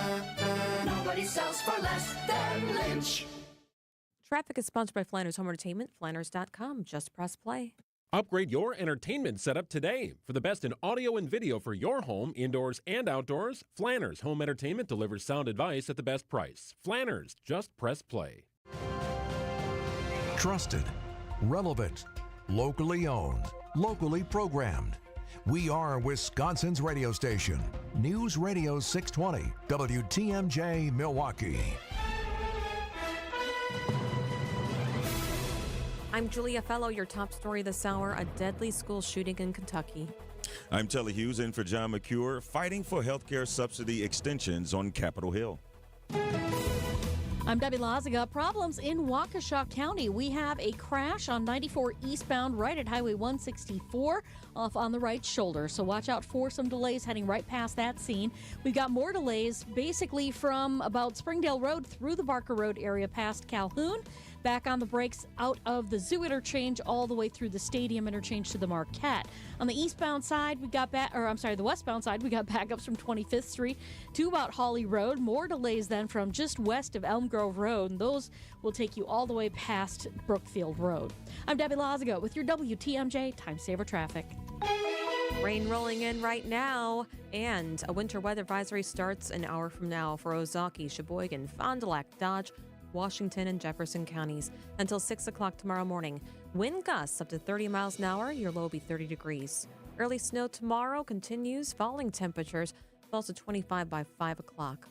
S29: Nobody sells for less than Lynch.
S8: Traffic is sponsored by Flanders Home Entertainment, Flanders.com. Just press play.
S6: Upgrade your entertainment setup today. For the best in audio and video for your home, indoors and outdoors, Flanders Home Entertainment delivers sound advice at the best price. Flanders, just press play.
S18: Trusted, relevant, locally owned, locally programmed. We are Wisconsin's radio station, News Radio 620, WTMJ Milwaukee.
S8: I'm Julia Fello, your top story this hour, a deadly school shooting in Kentucky.
S9: I'm Telly Hughes in for John McCure, fighting for healthcare subsidy extensions on Capitol Hill.
S1: I'm Debbie Lazaga. Problems in Waukesha County. We have a crash on 94 eastbound right at Highway 164 off on the right shoulder. So watch out for some delays heading right past that scene. We've got more delays basically from about Springdale Road through the Barker Road area past Calhoun. Back on the brakes out of the Zoo interchange all the way through the Stadium interchange to the Marquette. On the eastbound side, we got the westbound side, we got backups from 25th Street to about Hawley Road. More delays then from just west of Elm Grove Road, and those will take you all the way past Brookfield Road. I'm Debbie Lazaga with your WTMJ Time Saver Traffic.
S8: Rain rolling in right now, and a winter weather advisory starts an hour from now for Ozaukee, Sheboygan, Fond du Lac, Dodge, Washington, and Jefferson counties until 6 o'clock tomorrow morning. Wind gusts up to 30 miles an hour. Your low will be 30 degrees. Early snow tomorrow continues. Falling temperatures falls to 25 by 5 o'clock.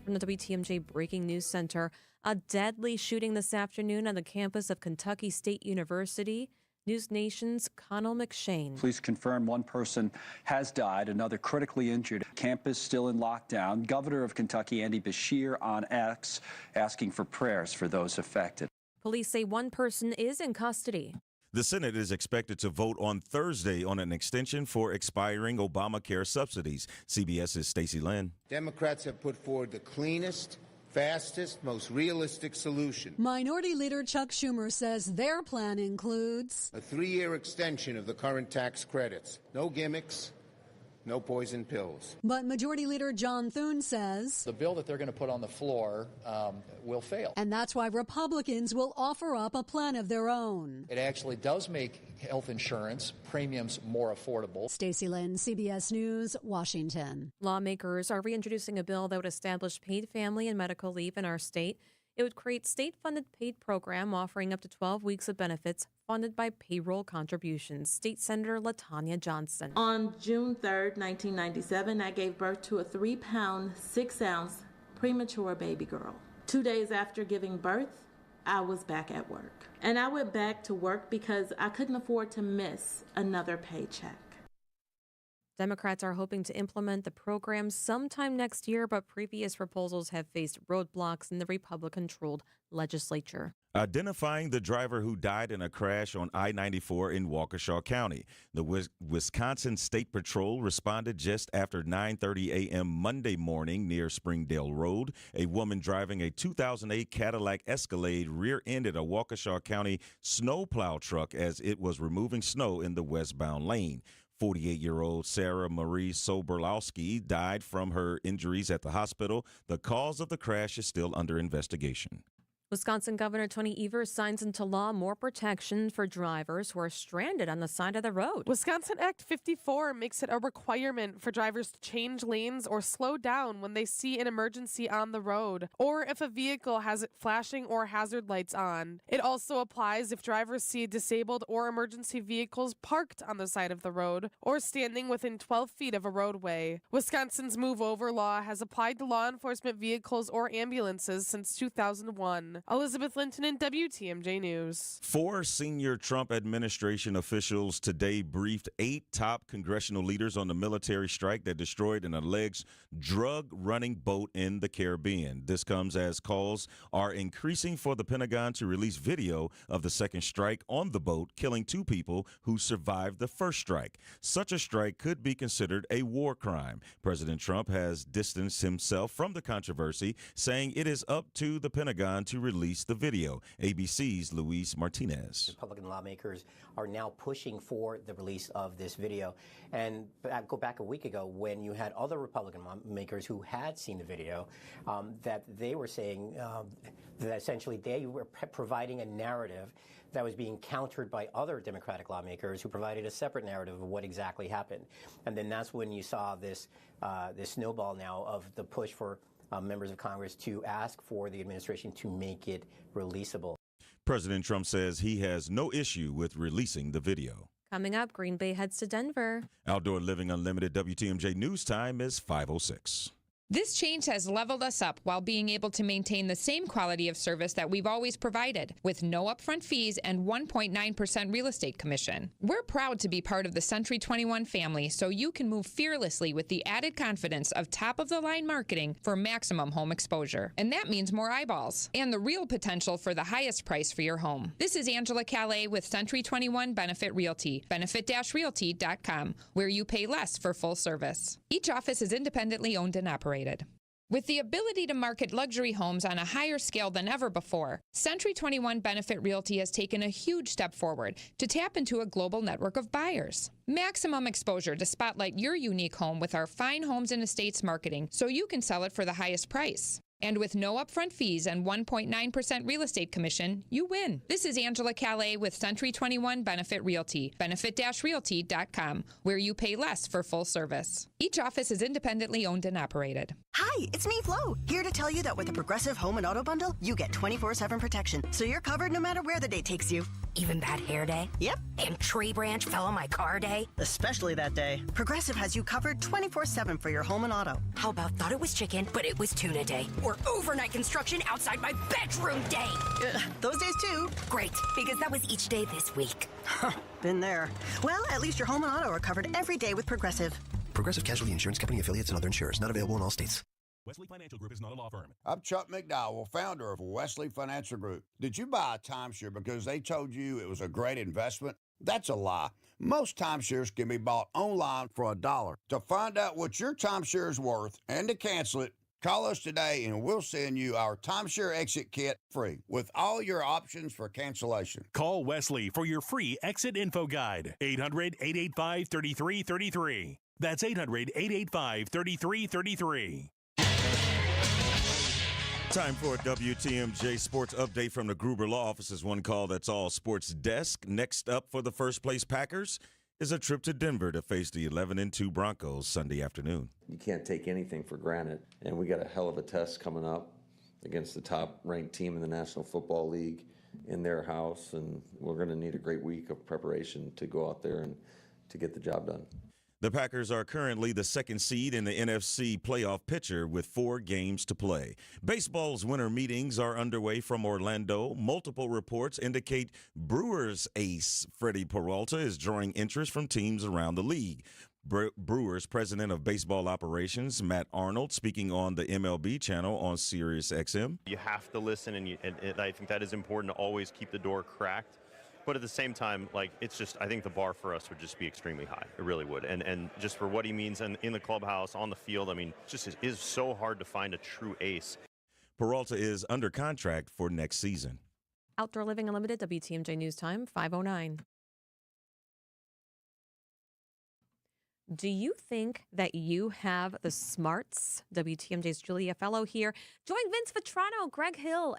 S8: From the WTMJ Breaking News Center, a deadly shooting this afternoon on the campus of Kentucky State University News Nation's Connell McShane.
S4: Police confirm one person has died, another critically injured. Campus still in lockdown. Governor of Kentucky, Andy Beshear, on X, asking for prayers for those affected.
S8: Police say one person is in custody.
S9: The Senate is expected to vote on Thursday on an extension for expiring Obamacare subsidies. CBS's Stacey Lynn.
S5: Democrats have put forward the cleanest, fastest, most realistic solution.
S7: Minority Leader Chuck Schumer says their plan includes
S5: a 3-year extension of the current tax credits. No gimmicks, no poison pills.
S7: But Majority Leader John Thune says
S11: the bill that they're going to put on the floor will fail.
S7: And that's why Republicans will offer up a plan of their own.
S11: It actually does make health insurance premiums more affordable.
S7: Stacey Lynn, CBS News, Washington.
S8: Lawmakers are reintroducing a bill that would establish paid family and medical leave in our state. It would create state-funded paid program offering up to 12 weeks of benefits funded by payroll contributions. State Senator LaTanya Johnson.
S12: On June 3rd, 1997, I gave birth to a 3-pound, 6-ounce premature baby girl. 2 days after giving birth, I was back at work. And I went back to work because I couldn't afford to miss another paycheck.
S8: Democrats are hoping to implement the program sometime next year, but previous proposals have faced roadblocks in the Republican-controlled legislature.
S9: Identifying the driver who died in a crash on I-94 in Waukesha County. The Wisconsin State Patrol responded just after 9:30 a.m. Monday morning near Springdale Road. A woman driving a 2008 Cadillac Escalade rear-ended a Waukesha County snowplow truck as it was removing snow in the westbound lane. 48-year-old Sarah Marie Soberlowski died from her injuries at the hospital. The cause of the crash is still under investigation.
S8: Wisconsin Governor Tony Evers signs into law more protection for drivers who are stranded on the side of the road.
S13: Wisconsin Act 54 makes it a requirement for drivers to change lanes or slow down when they see an emergency on the road, or if a vehicle has flashing or hazard lights on. It also applies if drivers see disabled or emergency vehicles parked on the side of the road or standing within 12 feet of a roadway. Wisconsin's Move Over law has applied to law enforcement vehicles or ambulances since 2001. Elizabeth Linton in WTMJ News.
S9: 4 senior Trump administration officials today briefed 8 top congressional leaders on the military strike that destroyed an alleged drug-running boat in the Caribbean. This comes as calls are increasing for the Pentagon to release video of the second strike on the boat, killing 2 people who survived the first strike. Such a strike could be considered a war crime. President Trump has distanced himself from the controversy, saying it is up to the Pentagon to release the video. ABC's Luis Martinez.
S16: Republican lawmakers are now pushing for the release of this video. And go back a week ago when you had other Republican lawmakers who had seen the video, that they were saying that essentially they were providing a narrative that was being countered by other Democratic lawmakers who provided a separate narrative of what exactly happened. And then that's when you saw this snowball now of the push for members of Congress to ask for the administration to make it releasable.
S9: President Trump says he has no issue with releasing the video.
S8: Coming up, Green Bay heads to Denver.
S9: Outdoor Living Unlimited WTMJ News Time is 5:06.
S23: This change has leveled us up while being able to maintain the same quality of service that we've always provided, with no upfront fees and 1.9% real estate commission. We're proud to be part of the Century 21 family, so you can move fearlessly with the added confidence of top-of-the-line marketing for maximum home exposure. And that means more eyeballs and the real potential for the highest price for your home. This is Angela Calais with Century 21 Benefit Realty, benefit-realty.com, where you pay less for full service. Each office is independently owned and operated. With the ability to market luxury homes on a higher scale than ever before, Century 21 Benefit Realty has taken a huge step forward to tap into a global network of buyers. Maximum exposure to spotlight your unique home with our fine homes and estates marketing so you can sell it for the highest price. And with no upfront fees and 1.9% real estate commission, you win. This is Angela Calais with Century 21 Benefit Realty, benefit-realty.com, where you pay less for full service. Each office is independently owned and operated.
S24: Hi, it's me, Flo, here to tell you that with the Progressive Home and Auto Bundle, you get 24/7 protection, so you're covered no matter where the day takes you.
S2: Even bad hair day?
S24: Yep.
S2: And tree branch fell on my car day?
S24: Especially that day. Progressive has you covered 24/7 for your home and auto.
S2: How about thought it was chicken, but it was tuna day? Or overnight construction outside my bedroom day?
S24: Those days too.
S2: Great, because that was each day this week.
S24: Been there. Well, at least your home and auto are covered every day with Progressive.
S3: Progressive Casualty Insurance Company, affiliates, and other insurers. Not available in all states.
S10: Wesley Financial Group is not a law firm.
S14: I'm Chuck McDowell, founder of Wesley Financial Group. Did you buy a timeshare because they told you it was a great investment? That's a lie. Most timeshares can be bought online for $1. To find out what your timeshare is worth and to cancel it, call us today and we'll send you our timeshare exit kit free with all your options for cancellation.
S10: Call Wesley for your free exit info guide. 800-885-3333. That's 800-885-3333.
S9: Time for a WTMJ Sports Update from the Gruber Law Office's One Call That's All Sports Desk. Next up for the first place Packers is a trip to Denver to face the 11-2 Broncos Sunday afternoon.
S15: You can't take anything for granted, and we got a hell of a test coming up against the top-ranked team in the National Football League in their house, and we're going to need a great week of preparation to go out there and to get the job done.
S9: The Packers are currently the second seed in the NFC playoff picture with 4 games to play. Baseball's winter meetings are underway from Orlando. Multiple reports indicate Brewers ace Freddie Peralta is drawing interest from teams around the league. Brewers president of baseball operations, Matt Arnold, speaking on the MLB channel on Sirius XM.
S17: You have to listen, and I think that is important to always keep the door cracked. But at the same time, it's just, I think the bar for us would just be extremely high. It really would. And just for what he means in the clubhouse, on the field, just is so hard to find a true ace.
S9: Peralta is under contract for next season.
S8: Outdoor Living Unlimited, WTMJ News Time, 5:09. Do you think that you have the smarts? WTMJ's Julia Fello here. Join Vince Vitrano, Greg Hill,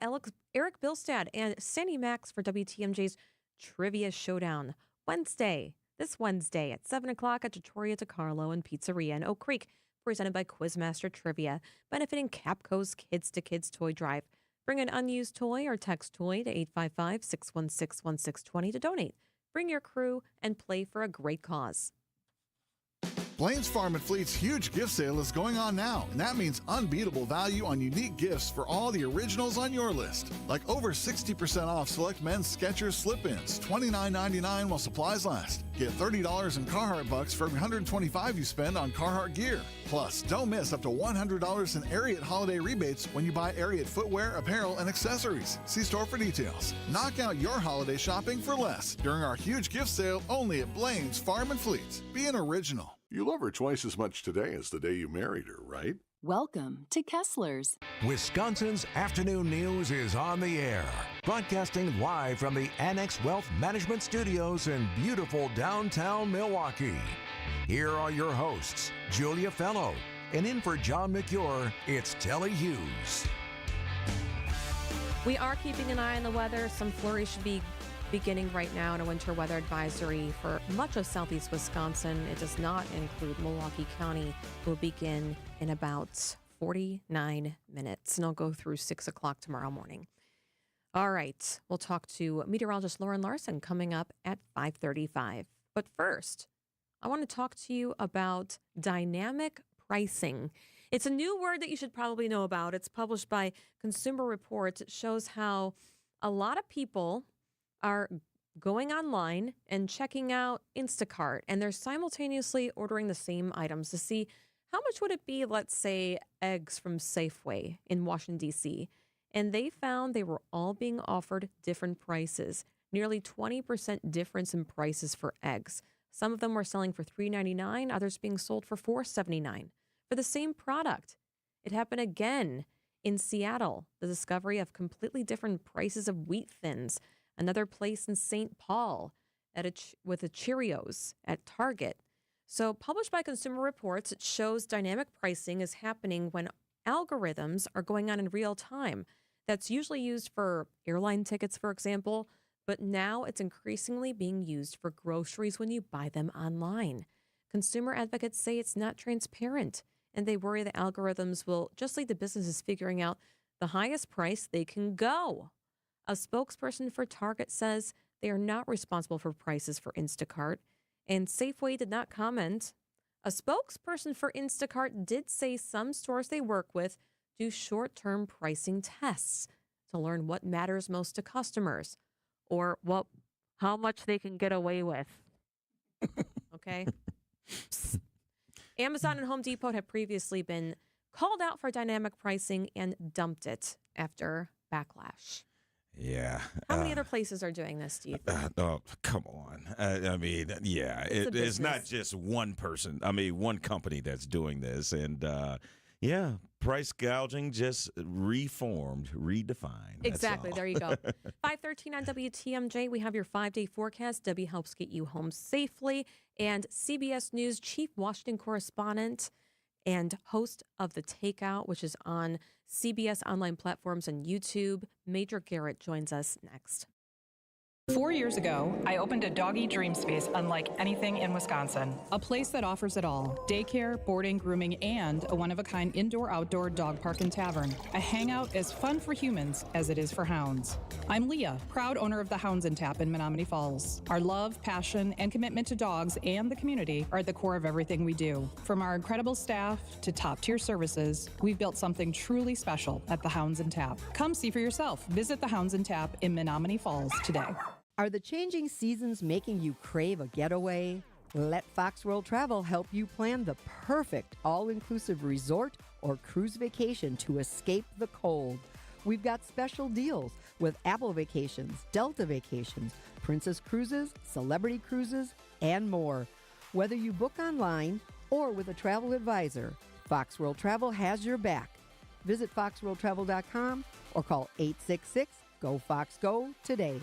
S8: Eric Bilstad, and Sandy Max for WTMJ's Trivia Showdown. This Wednesday at 7 o'clock at Trattoria DiCarlo and Pizzeria in Oak Creek, presented by Quizmaster Trivia, benefiting Capco's Kids to Kids Toy Drive. Bring an unused toy or text toy to 855-616-1620 to donate. Bring your crew and play for a great cause.
S19: Blaine's Farm and Fleet's huge gift sale is going on now, and that means unbeatable value on unique gifts for all the originals on your list. Like over 60% off select men's Skechers slip-ins, $29.99 while supplies last. Get $30 in Carhartt bucks for every $125 you spend on Carhartt gear. Plus, don't miss up to $100 in Ariat holiday rebates when you buy Ariat footwear, apparel, and accessories. See store for details. Knock out your holiday shopping for less during our huge gift sale only at Blaine's Farm and Fleet. Be an original.
S20: You love her twice as much today as the day you married her, right?
S21: Welcome to Kessler's.
S18: Wisconsin's afternoon news is on the air. Broadcasting live from the Annex Wealth Management Studios in beautiful downtown Milwaukee. Here are your hosts, Julia Fello. And in for John McCure, it's Telly Hughes.
S8: We are keeping an eye on the weather. Some flurries should be beginning right now in a winter weather advisory for much of southeast Wisconsin. It does not include Milwaukee County. It will begin in about 49 minutes, and I'll go through 6 o'clock tomorrow morning. All right, we'll talk to meteorologist Lauren Larson coming up at 5:35. But first, I want to talk to you about dynamic pricing. It's a new word that you should probably know about. It's published by Consumer Reports. It shows how a lot of people are going online and checking out Instacart, and they're simultaneously ordering the same items to see how much would it be, let's say, eggs from Safeway in Washington, D.C. And they found they were all being offered different prices, nearly 20% difference in prices for eggs. Some of them were selling for $3.99, others being sold for $4.79 for the same product. It happened again in Seattle, the discovery of completely different prices of wheat thins. Another place in St. Paul with the Cheerios at Target. So published by Consumer Reports, it shows dynamic pricing is happening when algorithms are going on in real time. That's usually used for airline tickets, for example, but now it's increasingly being used for groceries when you buy them online. Consumer advocates say it's not transparent, and they worry the algorithms will just lead to businesses figuring out the highest price they can go. A spokesperson for Target says They are not responsible for prices for Instacart, and Safeway did not comment. A spokesperson for Instacart did say some stores they work with do short-term pricing tests to learn what matters most to customers or how much they can get away with. Okay? Amazon and Home Depot have previously been called out for dynamic pricing and dumped it after backlash.
S9: Yeah.
S8: How many other places are doing this, do you think?
S9: Oh, come on. I mean, yeah, it's not just one person. I mean, one company that's doing this. And, yeah, price gouging just reformed, redefined.
S8: Exactly. There you go. 5:13 on WTMJ. We have your 5-day forecast. W helps get you home safely. And CBS News chief Washington correspondent and host of The Takeout, which is on CBS online platforms and YouTube, Major Garrett joins us next.
S1: 4 years ago, I opened a doggy dream space unlike anything in Wisconsin. A place that offers it all: daycare, boarding, grooming, and a one-of-a-kind indoor-outdoor dog park and tavern. A hangout as fun for humans as it is for hounds. I'm Leah, proud owner of the Hounds and Tap in Menominee Falls. Our love, passion, and commitment to dogs and the community are at the core of everything we do. From our incredible staff to top-tier services, we've built something truly special at the Hounds and Tap. Come see for yourself. Visit the Hounds and Tap in Menominee Falls today.
S4: Are the changing seasons making you crave a getaway? Let Fox World Travel help you plan the perfect all-inclusive resort or cruise vacation to escape the cold. We've got special deals with Apple Vacations, Delta Vacations, Princess Cruises, Celebrity Cruises, and more. Whether you book online or with a travel advisor, Fox World Travel has your back. Visit foxworldtravel.com or call 866-GO-FOX-GO today.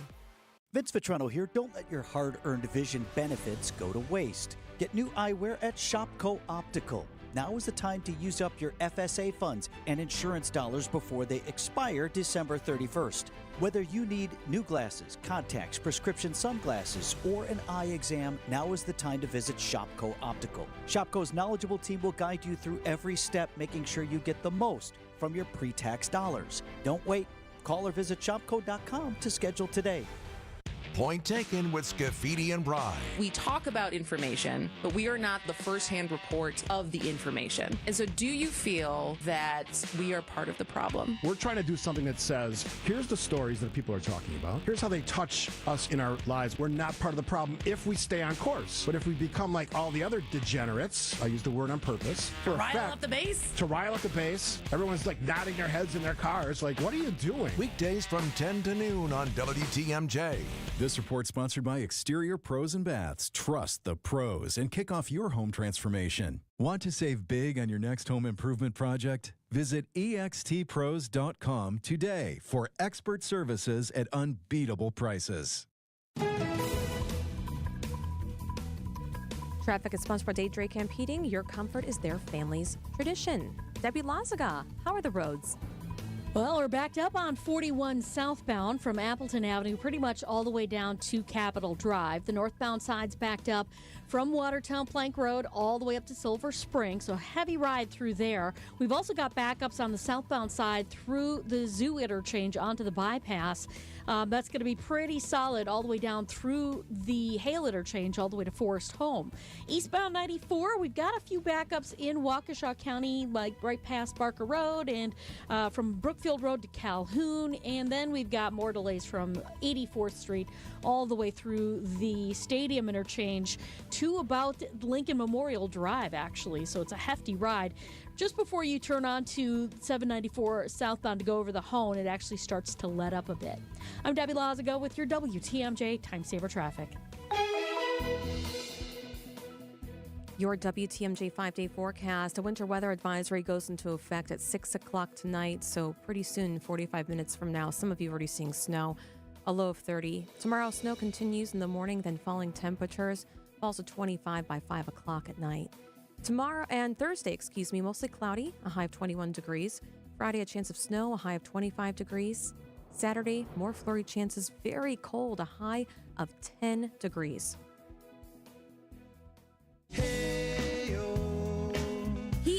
S6: Vince Vitrano here. Don't let your hard-earned vision benefits go to waste. Get new eyewear at Shopco Optical. Now is the time to use up your FSA funds and insurance dollars before they expire December 31st. Whether you need new glasses, contacts, prescription sunglasses, or an eye exam, now is the time to visit Shopco Optical. Shopco's knowledgeable team will guide you through every step, making sure you get the most from your pre-tax dollars. Don't wait. Call or visit shopco.com to schedule today.
S18: Point taken with Scafidi and Bry.
S22: We talk about information, but we are not the first-hand report of the information. And so do you feel that we are part of the problem?
S25: We're trying to do something that says, here's the stories that people are talking about. Here's how they touch us in our lives. We're not part of the problem if we stay on course. But if we become like all the other degenerates, I use the word on purpose.
S22: To rile up the base?
S25: To rile up the base. Everyone's like nodding their heads in their cars. Like, what are you doing?
S18: Weekdays from 10 to noon on WTMJ.
S26: This report sponsored by Exterior Pros and Baths. Trust the pros and kick off your home transformation. Want to save big on your next home improvement project? Visit extpros.com today for expert services at unbeatable prices.
S8: Traffic is sponsored by Daydream Camp Heating. Your comfort is their family's tradition. Debbie Lazaga, how are the roads?
S27: Well, we're backed up on 41 southbound from Appleton Avenue, pretty much all the way down to Capitol Drive. The northbound side's backed up from Watertown Plank Road all the way up to Silver Spring, so heavy ride through there. We've also got backups on the southbound side through the Zoo interchange onto the bypass. That's going to be pretty solid all the way down through the Hale interchange all the way to Forest Home. Eastbound 94, we've got a few backups in Waukesha County, like right past Barker Road and from Brookfield Road to Calhoun. And then we've got more delays from 84th Street all the way through the Stadium interchange to about Lincoln Memorial Drive, actually. So it's a hefty ride. Just before you turn on to 794 southbound to go over the Hone, it actually starts to let up a bit. I'm Debbie Lazago with your WTMJ Time Saver Traffic.
S8: Your WTMJ 5-day forecast. A winter weather advisory goes into effect at 6 o'clock tonight, so pretty soon, 45 minutes from now. Some of you are already seeing snow, a low of 30. Tomorrow, snow continues in the morning, then falling temperatures. Falls to 25 by 5 o'clock at night. Tomorrow and Thursday, mostly cloudy, a high of 21 degrees. Friday, a chance of snow, a high of 25 degrees. Saturday, more flurry chances, very cold, a high of 10 degrees. He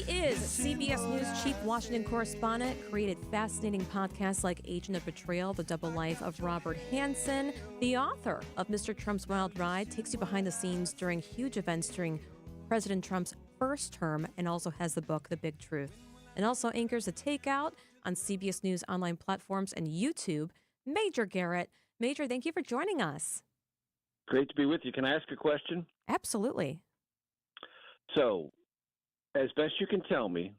S8: is CBS News chief Washington correspondent, created fascinating podcasts like Agent of Betrayal, The Double Life of Robert Hansen. The author of Mr. Trump's Wild Ride takes you behind the scenes during huge events during President Trump's first term, and also has the book, The Big Truth. And also anchors The Takeout on CBS News online platforms and YouTube. Major Garrett. Major, thank you for joining us.
S5: Great to be with you. Can I ask a question?
S8: Absolutely.
S5: So, as best you can tell me,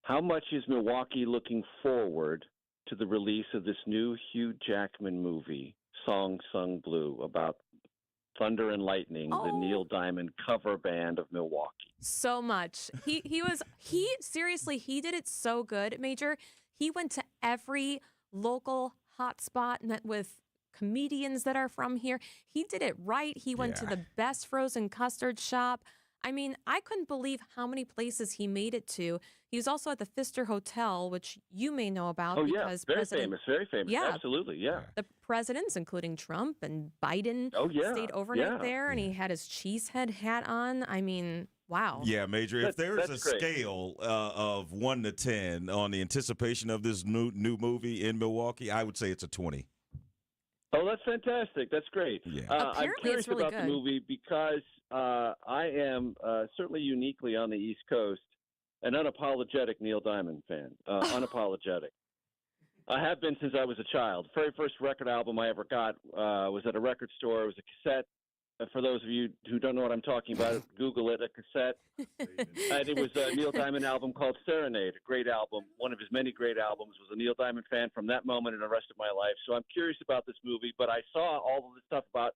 S5: how much is Milwaukee looking forward to the release of this new Hugh Jackman movie, Song Sung Blue, about Thunder and Lightning, the Neil Diamond cover band of Milwaukee?
S8: So much. He seriously, he did it so good, Major. He went to every local hotspot, met with comedians that are from here. He did it right. He went to the best frozen custard shop. I mean, I couldn't believe how many places he made it to. He was also at the Pfister Hotel, which you may know about.
S5: Oh,
S8: because
S5: yeah, very famous.
S8: Yeah,
S5: absolutely, yeah.
S8: The presidents, including Trump and Biden, stayed overnight there, and he had his cheesehead hat on. I mean, wow.
S9: Yeah, Major, if there's a scale of 1 to 10 on the anticipation of this new movie in Milwaukee, I would say it's a 20.
S5: Oh, that's fantastic. That's great.
S9: Yeah.
S5: I'm curious
S8: really
S5: about the movie because I am certainly uniquely on the East Coast an unapologetic Neil Diamond fan. Unapologetic. I have been since I was a child. The very first record album I ever got was at a record store. It was a cassette. For those of you who don't know what I'm talking about, Google it, a cassette. And it was a Neil Diamond album called Serenade, a great album. One of his many great albums. Was a Neil Diamond fan from that moment and the rest of my life. So I'm curious about this movie, but I saw all of the stuff about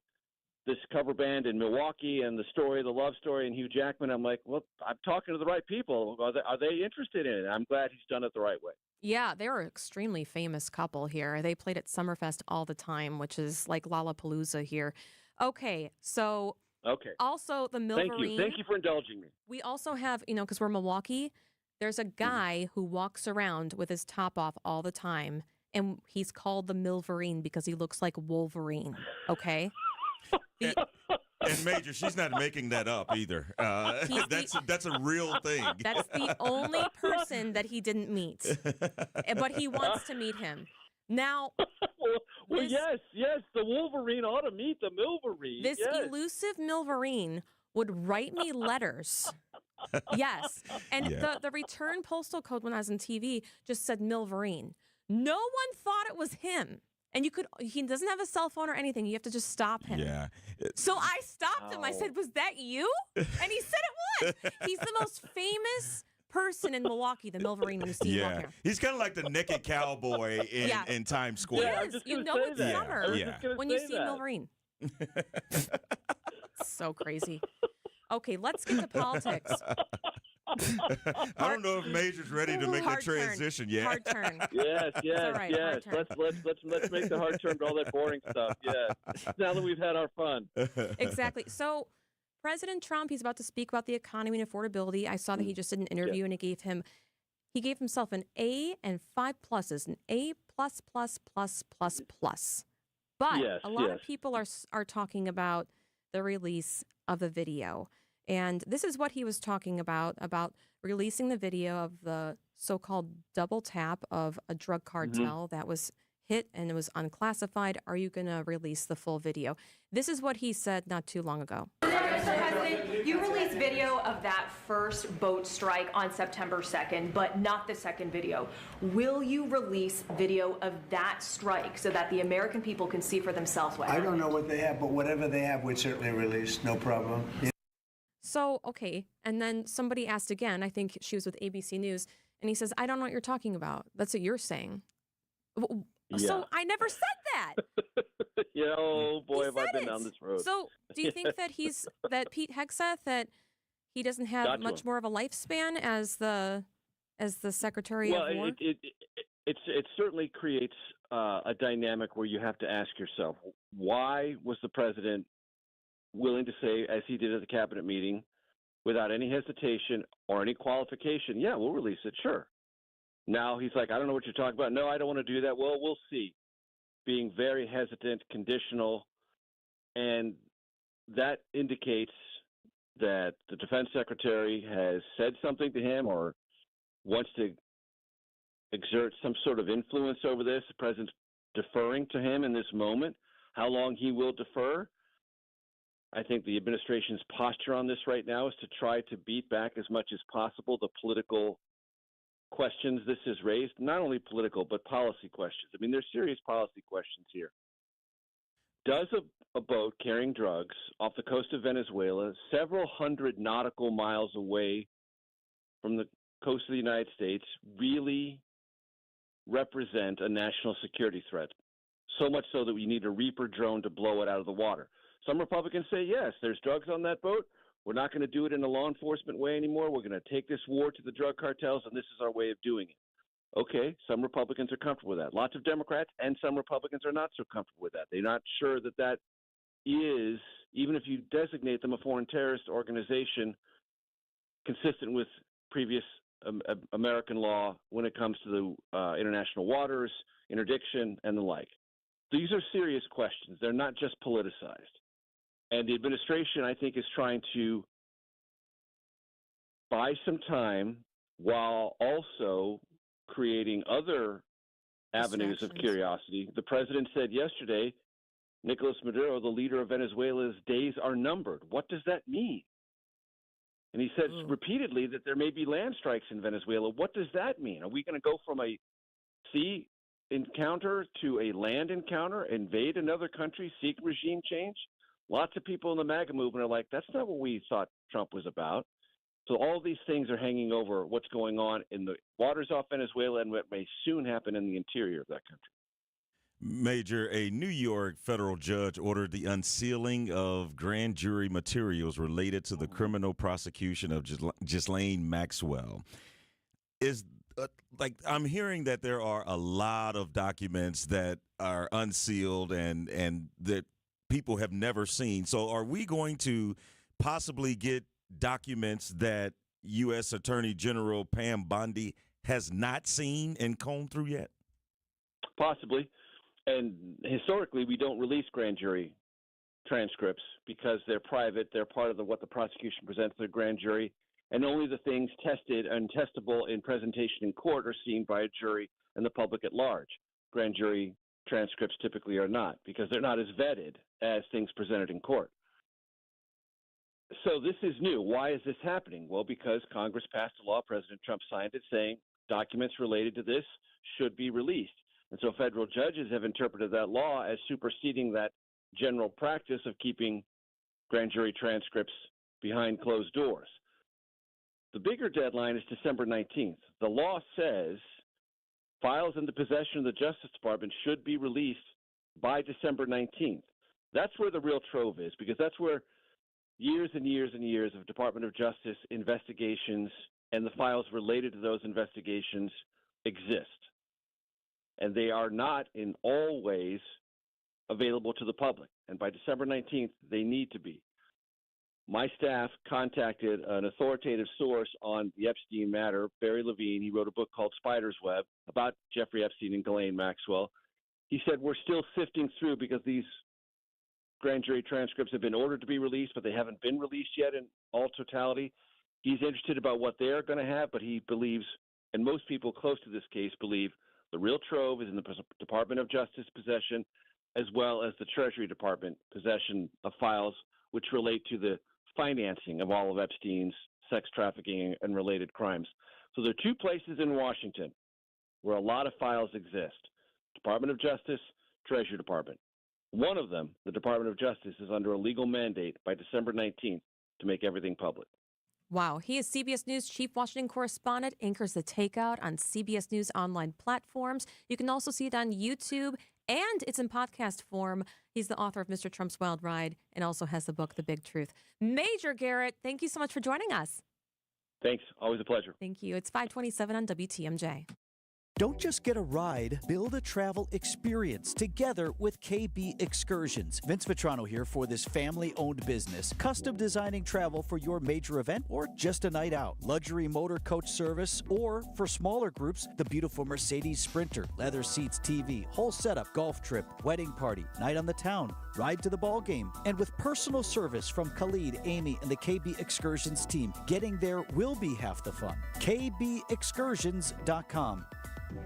S5: this cover band in Milwaukee and the story, the love story, and Hugh Jackman. I'm like, well, I'm talking to the right people. Are they interested in it? I'm glad he's done it the right way.
S8: Yeah, they're an extremely famous couple here. They played at Summerfest all the time, which is like Lollapalooza here. Okay, so also the Milverine.
S5: Thank you for indulging me.
S8: We also have, because we're Milwaukee, there's a guy who walks around with his top off all the time, and he's called the Milverine because he looks like Wolverine, okay?
S9: And Major, she's not making that up either. That's a real thing.
S8: That's the only person that he didn't meet, but he wants to meet him. Now,
S5: yes, the Wolverine ought to meet the Milverine.
S8: This elusive Milverine would write me letters. Yes. And the return postal code when I was on TV just said Milverine. No one thought it was him. And he doesn't have a cell phone or anything. You have to just stop him.
S9: Yeah.
S8: So I stopped him. I said, was that you? And he said it was. He's the most famous person in Milwaukee, the Milverine, when you see him walking around.
S9: He's kind of like the naked cowboy in Times Square.
S8: He is. You know it's summer when you see Milverine. So crazy. Okay, let's get to politics.
S9: I don't know if Major's ready to make the transition yet.
S8: Hard turn.
S5: Yes.
S8: Right,
S5: Let's make the hard turn to all that boring stuff. Yes. Now that we've had our fun.
S8: Exactly. So President Trump, he's about to speak about the economy and affordability. I saw that he just did an interview and he gave himself an A and 5 pluses, an A plus plus plus plus plus. But a lot of people are talking about the release of the video. And this is what he was talking about releasing the video of the so-called double tap of a drug cartel that was hit and it was unclassified. Are you going to release the full video? This is what he said not too long ago.
S7: Mr. President, you released video of that first boat strike on September 2nd, but not the second video. Will you release video of that strike so that the American people can see for themselves what happened?
S11: I don't know what they have, but whatever they have, we'd certainly release. No problem.
S8: So, okay. And then somebody asked again, I think she was with ABC News, and he says, I don't know what you're talking about. That's what you're saying. So I never said that.
S5: Oh boy, have I been down this road.
S8: So do you think that Pete Hegseth, that he doesn't have much more of a lifespan as the Secretary of War?
S5: It certainly creates a dynamic where you have to ask yourself, why was the president willing to say, as he did at the cabinet meeting, without any hesitation or any qualification, yeah, we'll release it, sure. Now he's like, I don't know what you're talking about. No, I don't want to do that. Well, we'll see. Being very hesitant, conditional, and that indicates that the defense secretary has said something to him or wants to exert some sort of influence over this. The president's deferring to him in this moment. How long he will defer? I think the administration's posture on this right now is to try to beat back as much as possible the political questions this has raised, not only political, but policy questions. I mean, there's serious policy questions here. Does a boat carrying drugs off the coast of Venezuela, several hundred nautical miles away from the coast of the United States, really represent a national security threat? So much so that we need a Reaper drone to blow it out of the water. Some Republicans say, yes, there's drugs on that boat. We're not going to do it in a law enforcement way anymore. We're going to take this war to the drug cartels, and this is our way of doing it. Okay, some Republicans are comfortable with that. Lots of Democrats and some Republicans are not so comfortable with that. They're not sure that that is, even if you designate them a foreign terrorist organization, consistent with previous American law when it comes to the international waters, interdiction, and the like. These are serious questions. They're not just politicized. And the administration, I think, is trying to buy some time while also creating other avenues of curiosity. The president said yesterday, Nicolas Maduro, the leader of Venezuela's days are numbered. What does that mean? And he says repeatedly that there may be land strikes in Venezuela. What does that mean? Are we going to go from a sea encounter to a land encounter, invade another country, seek regime change? Lots of people in the MAGA movement are like, that's not what we thought Trump was about. So all these things are hanging over what's going on in the waters off Venezuela and what may soon happen in the interior of that country.
S9: Major, a New York federal judge ordered the unsealing of grand jury materials related to the criminal prosecution of Ghislaine Maxwell. I'm hearing that there are a lot of documents that are unsealed and that people have never seen. So are we going to possibly get documents that U.S. Attorney General Pam Bondi has not seen and combed through yet?
S5: Possibly. And historically, we don't release grand jury transcripts because they're private. They're part of what the prosecution presents to the grand jury. And only the things tested and testable in presentation in court are seen by a jury and the public at large. Grand jury transcripts typically are not because they're not as vetted as things presented in court. So this is new. Why is this happening? Well, because Congress passed a law, President Trump signed it, saying documents related to this should be released. And so federal judges have interpreted that law as superseding that general practice of keeping grand jury transcripts behind closed doors. The bigger deadline is December 19th. The law says files in the possession of the Justice Department should be released by December 19th. That's where the real trove is, because that's where years and years and years of Department of Justice investigations and the files related to those investigations exist. And they are not in all ways available to the public. And by December 19th, they need to be. My staff contacted an authoritative source on the Epstein matter, Barry Levine. He wrote a book called Spider's Web about Jeffrey Epstein and Ghislaine Maxwell. He said, we're still sifting through because these grand jury transcripts have been ordered to be released, but they haven't been released yet in all totality. He's interested about what they're going to have, but he believes, and most people close to this case believe, the real trove is in the Department of Justice possession, as well as the Treasury Department possession of files which relate to the financing of all of Epstein's sex trafficking and related crimes. So there are two places in Washington where a lot of files exist: Department of Justice, Treasury Department. One of them, the Department of Justice, is under a legal mandate by December 19th to make everything public.
S8: Wow. He is CBS News chief Washington correspondent, anchors The Takeout on CBS News online platforms. You can also see it on YouTube, and it's in podcast form. He's the author of Mr. Trump's Wild Ride and also has the book, The Big Truth. Major Garrett, thank you so much for joining us.
S5: Thanks. Always a pleasure.
S8: Thank you. It's 5:27 on WTMJ.
S6: Don't just get a ride, build a travel experience together with KB Excursions. Vince Vitrano here for this family-owned business. Custom designing travel for your major event or just a night out. Luxury motor coach service, or for smaller groups, the beautiful Mercedes Sprinter, leather seats, TV, whole setup, golf trip, wedding party, night on the town, ride to the ball game. And with personal service from Khalid, Amy, and the KB Excursions team, getting there will be half the fun. KBExcursions.com.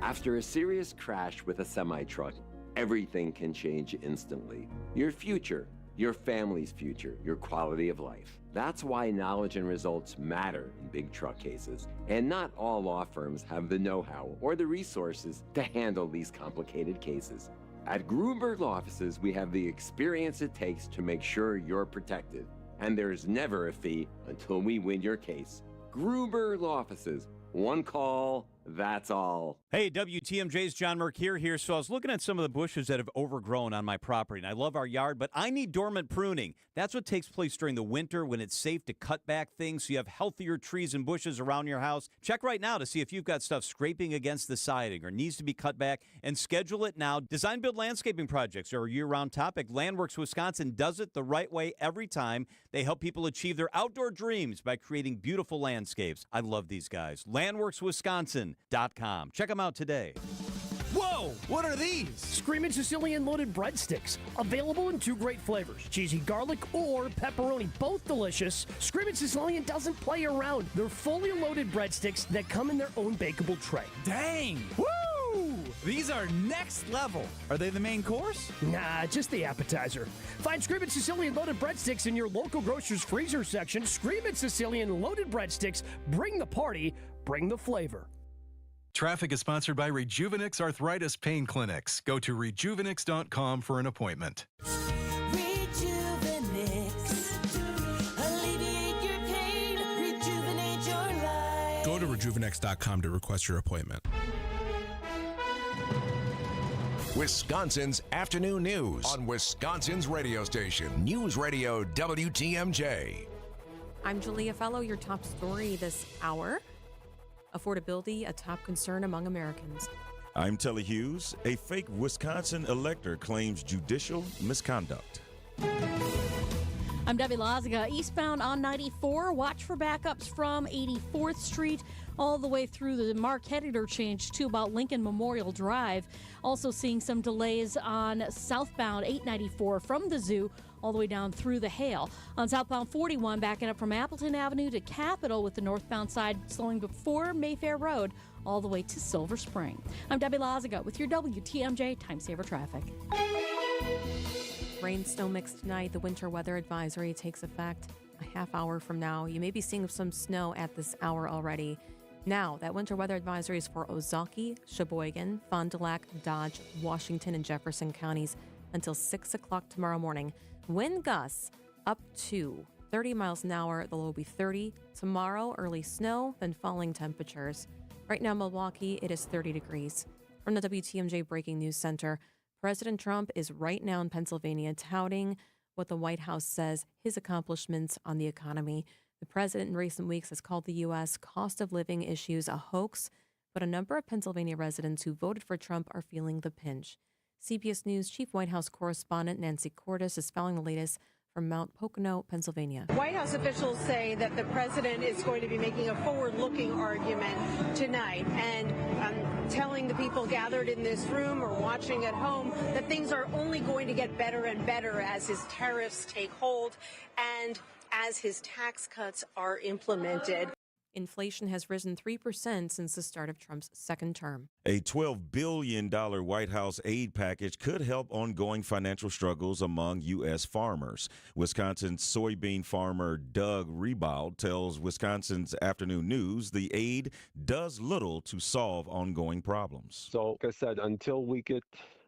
S2: After a serious crash with a semi-truck, everything can change instantly. Your future, your family's future, your quality of life. That's why knowledge and results matter in big truck cases. And not all law firms have the know-how or the resources to handle these complicated cases. At Gruber Law Offices, we have the experience it takes to make sure you're protected. And there's never a fee until we win your case. Gruber Law Offices. One call, that's all.
S3: Hey, WTMJ's John Mercure here. So I was looking at some of the bushes that have overgrown on my property, and I love our yard, but I need dormant pruning. That's what takes place during the winter when it's safe to cut back things so you have healthier trees and bushes around your house. Check right now to see if you've got stuff scraping against the siding or needs to be cut back, and schedule it now. Design Build landscaping projects are a year-round topic. Landworks Wisconsin does it the right way every time. They help people achieve their outdoor dreams by creating beautiful landscapes. I love these guys. LandworksWisconsin.com. Check them out today.
S12: Whoa! What are these? Screamin' Sicilian loaded breadsticks. Available in 2 great flavors, cheesy garlic or pepperoni. Both delicious. Screamin' Sicilian doesn't play around. They're fully loaded breadsticks that come in their own bakeable tray.
S13: Dang! Woo! These are next level. Are they the main course?
S12: Nah, just the appetizer. Find Screamin' Sicilian loaded breadsticks in your local grocer's freezer section. Screamin' Sicilian loaded breadsticks. Bring the party, bring the flavor.
S26: Traffic is sponsored by Rejuvenix Arthritis Pain Clinics. Go to rejuvenix.com for an appointment.
S16: Alleviate your pain, rejuvenate your life.
S23: Go to rejuvenix.com to request your appointment.
S18: Wisconsin's afternoon news on Wisconsin's radio station, News Radio WTMJ.
S8: I'm Julia Fello, your top story this hour. Affordability, a top concern among Americans.
S9: I'm Telly Hughes. A fake Wisconsin elector claims judicial misconduct.
S27: I'm Debbie Lazaga. Eastbound on 94. Watch for backups from 84th Street all the way through the Marquette interchange to about Lincoln Memorial Drive. Also seeing some delays on southbound 894 from the zoo all the way down through the Hale. On southbound 41, backing up from Appleton Avenue to Capitol, with the northbound side slowing before Mayfair Road all the way to Silver Spring. I'm Debbie Lazaga with your WTMJ Time Saver Traffic.
S8: Rain, snow mix tonight. The winter weather advisory takes effect a half hour from now. You may be seeing some snow at this hour already. Now, that winter weather advisory is for Ozaukee, Sheboygan, Fond du Lac, Dodge, Washington, and Jefferson counties until 6 o'clock tomorrow morning. Wind gusts up to 30 miles an hour. The low will be 30. Tomorrow, early snow, then falling temperatures. Right now, Milwaukee, it is 30 degrees. From the WTMJ Breaking News Center, President Trump is right now in Pennsylvania touting what the White House says his accomplishments on the economy. The president in recent weeks has called the U.S. cost of living issues a hoax, but a number of Pennsylvania residents who voted for Trump are feeling the pinch. CBS News Chief White House Correspondent Nancy Cordes is following the latest from Mount Pocono, Pennsylvania.
S24: White House officials say that the president is going to be making a forward-looking argument tonight and telling the people gathered in this room or watching at home that things are only going to get better and better as his tariffs take hold and as his tax cuts are implemented.
S8: Inflation has risen 3% since the start of Trump's second term.
S9: A $12 billion White House aid package could help ongoing financial struggles among U.S. farmers. Wisconsin's soybean farmer Doug Rebold tells Wisconsin's Afternoon News the aid does little to solve ongoing problems.
S28: So, like I said, until we get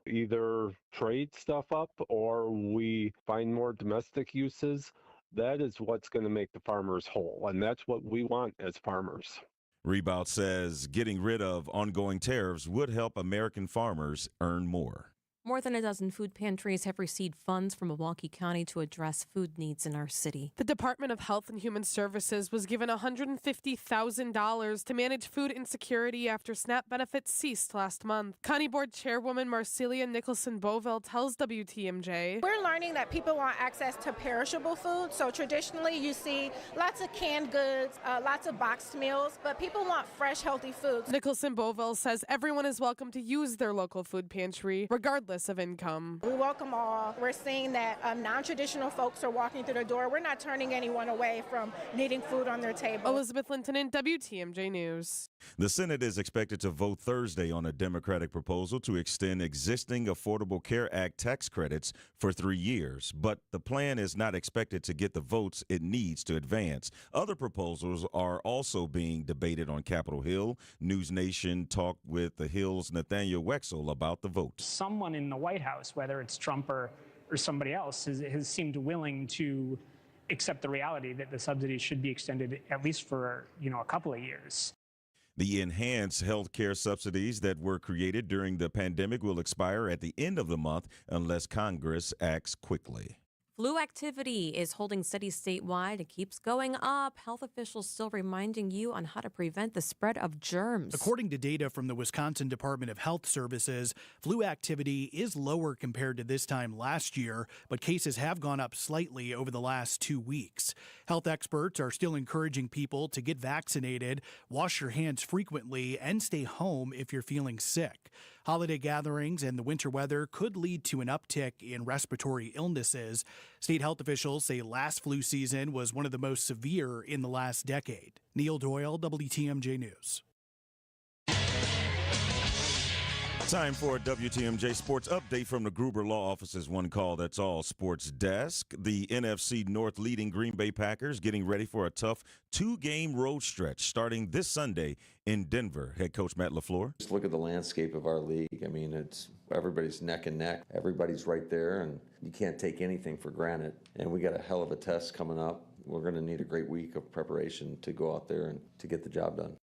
S28: either trade stuff up or we find more domestic uses, that is what's going to make the farmers whole, and that's what we want as farmers.
S9: Rebout says getting rid of ongoing tariffs would help American farmers earn more.
S8: More than a dozen food pantries have received funds from Milwaukee County to address food needs in our city.
S1: The Department of Health and Human Services was given $150,000 to manage food insecurity after SNAP benefits ceased last month. County Board Chairwoman Marcelia Nicholson-Boville tells WTMJ.
S10: We're learning that people want access to perishable food. So traditionally you see lots of canned goods, lots of boxed meals, but people want fresh, healthy foods.
S1: Nicholson-Boville says everyone is welcome to use their local food pantry, regardless of income.
S10: We welcome all. We're seeing that non-traditional folks are walking through the door. We're not turning anyone away from needing food on their table.
S1: Elizabeth Linton, WTMJ News.
S9: The Senate is expected to vote Thursday on a Democratic proposal to extend existing Affordable Care Act tax credits for 3 years, but the plan is not expected to get the votes it needs to advance. Other proposals are also being debated on Capitol Hill. News Nation talked with the Hill's Nathaniel Wexel about the vote.
S14: Someone in the White House, whether it's Trump or somebody else, has seemed willing to accept the reality that the subsidies should be extended at least for, a couple of years.
S9: The enhanced health care subsidies that were created during the pandemic will expire at the end of the month unless Congress acts quickly.
S8: Flu activity is holding steady statewide. It keeps going up. Health officials still reminding you on how to prevent the spread of germs.
S15: According to data from the Wisconsin Department of Health Services, flu activity is lower compared to this time last year, but cases have gone up slightly over the last 2 weeks. Health experts are still encouraging people to get vaccinated, wash your hands frequently, and stay home if you're feeling sick. Holiday gatherings and the winter weather could lead to an uptick in respiratory illnesses. State health officials say last flu season was one of the most severe in the last decade. Neil Doyle, WTMJ News.
S9: Time for a WTMJ Sports Update from the Gruber Law Office's One Call That's All Sports Desk. The NFC North leading Green Bay Packers getting ready for a tough 2-game road stretch starting this Sunday in Denver. Head coach Matt LaFleur.
S17: Just look at the landscape of our league. I mean, it's everybody's neck and neck. Everybody's right there, and you can't take anything for granted. And we got a hell of a test coming up. We're going to need a great week of preparation to go out there and to get the job done.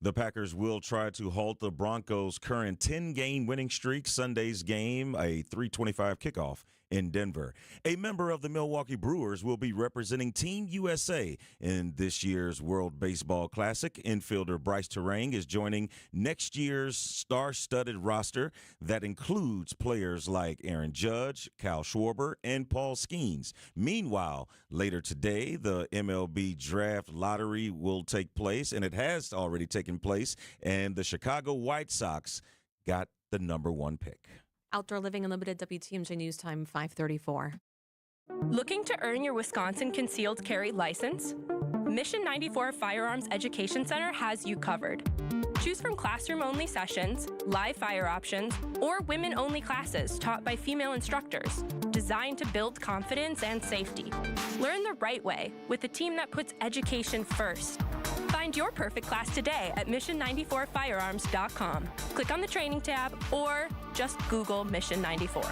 S9: The Packers will try to halt the Broncos' current 10-game winning streak. Sunday's game, a 3:25 kickoff in Denver. A member of the Milwaukee Brewers will be representing Team USA in this year's World Baseball Classic. Infielder Bryce Terang is joining next year's star-studded roster that includes players like Aaron Judge, Kyle Schwarber, and Paul Skeens. Meanwhile, later today, the MLB Draft Lottery will take place, and it has already taken place, and the Chicago White Sox got the number 1 pick.
S8: Outdoor Living Unlimited, WTMJ News Time, 5:34.
S19: Looking to earn your Wisconsin concealed carry license? Mission 94 Firearms Education Center has you covered. Choose from classroom-only sessions, live fire options, or women-only classes taught by female instructors, designed to build confidence and safety. Learn the right way with a team that puts education first. Find your perfect class today at mission94firearms.com. Click on the training tab or just Google Mission 94.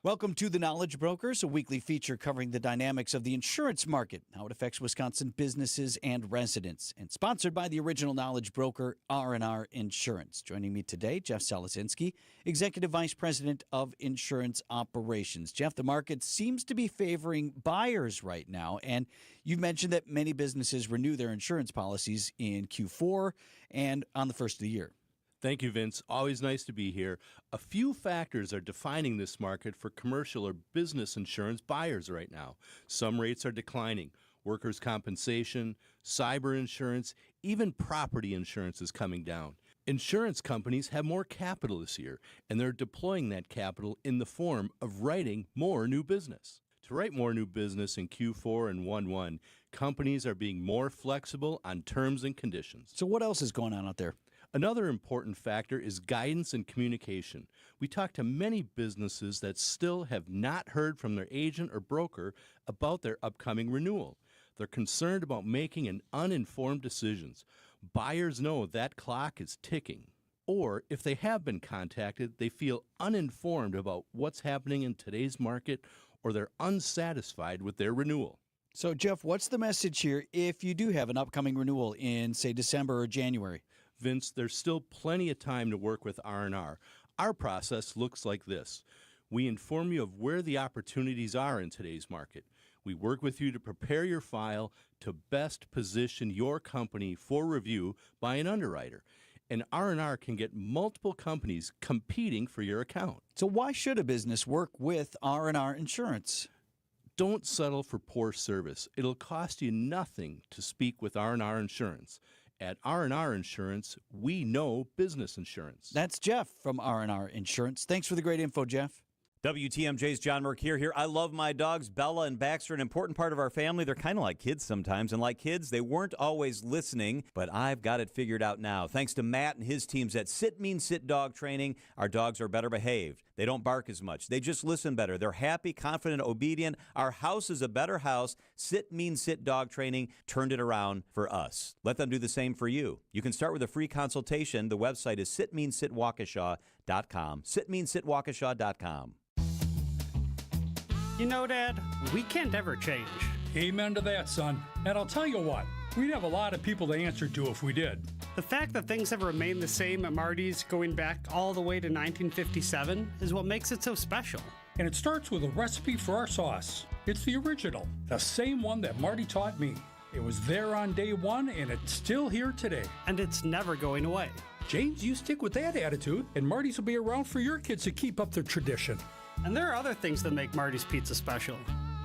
S6: Welcome to The Knowledge Brokers, a weekly feature covering the dynamics of the insurance market, how it affects Wisconsin businesses and residents, and sponsored by the original knowledge broker, R&R Insurance. Joining me today, Jeff Salasinski, Executive Vice President of Insurance Operations. Jeff, the market seems to be favoring buyers right now, and you've mentioned that many businesses renew their insurance policies in Q4 and on the first of the year.
S20: Thank you, Vince. Always nice to be here. A few factors are defining this market for commercial or business insurance buyers right now. Some rates are declining. Workers' compensation, cyber insurance, even property insurance is coming down. Insurance companies have more capital this year, and they're deploying that capital in the form of writing more new business. To write more new business in Q4 and 1/1, companies are being more flexible on terms and conditions.
S6: So what else is going on out there?
S20: Another important factor is guidance and communication. We talk to many businesses that still have not heard from their agent or broker about their upcoming renewal. They're concerned about making an uninformed decisions. Buyers know that clock is ticking. Or if they have been contacted, they feel uninformed about what's happening in today's market, or they're unsatisfied with their renewal.
S6: So, Jeff, what's the message here if you do have an upcoming renewal in, say, December or January?
S20: Vince, there's still plenty of time to work with R&R. Our process looks like this. We inform you of where the opportunities are in today's market. We work with you to prepare your file to best position your company for review by an underwriter. And R&R can get multiple companies competing for your account.
S6: So why should a business work with R&R Insurance?
S20: Don't settle for poor service. It'll cost you nothing to speak with R&R Insurance. At R&R Insurance, we know business insurance.
S6: That's Jeff from R&R Insurance. Thanks for the great info, Jeff.
S3: WTMJ's John Mercure here. I love my dogs, Bella and Baxter, an important part of our family. They're kind of like kids sometimes, and like kids, they weren't always listening, but I've got it figured out now. Thanks to Matt and his teams at Sit Means Sit Dog Training, our dogs are better behaved. They don't bark as much. They just listen better. They're happy, confident, obedient. Our house is a better house. Sit Means Sit Dog Training turned it around for us. Let them do the same for you. You can start with a free consultation. The website is sitmeanssitwaukesha.com. Sitmeanssitwaukesha.com.
S2: You know, Dad, we can't ever change.
S4: Amen to that, son. And I'll tell you what, we'd have a lot of people to answer to if we did.
S2: The fact that things have remained the same at Marty's going back all the way to 1957 is what makes it so special.
S4: And it starts with a recipe for our sauce. It's the original, the same one that Marty taught me. It was there on day one, and it's still here today.
S2: And it's never going away.
S4: James, you stick with that attitude, and Marty's will be around for your kids to keep up their tradition.
S2: And there are other things that make Marty's Pizza special.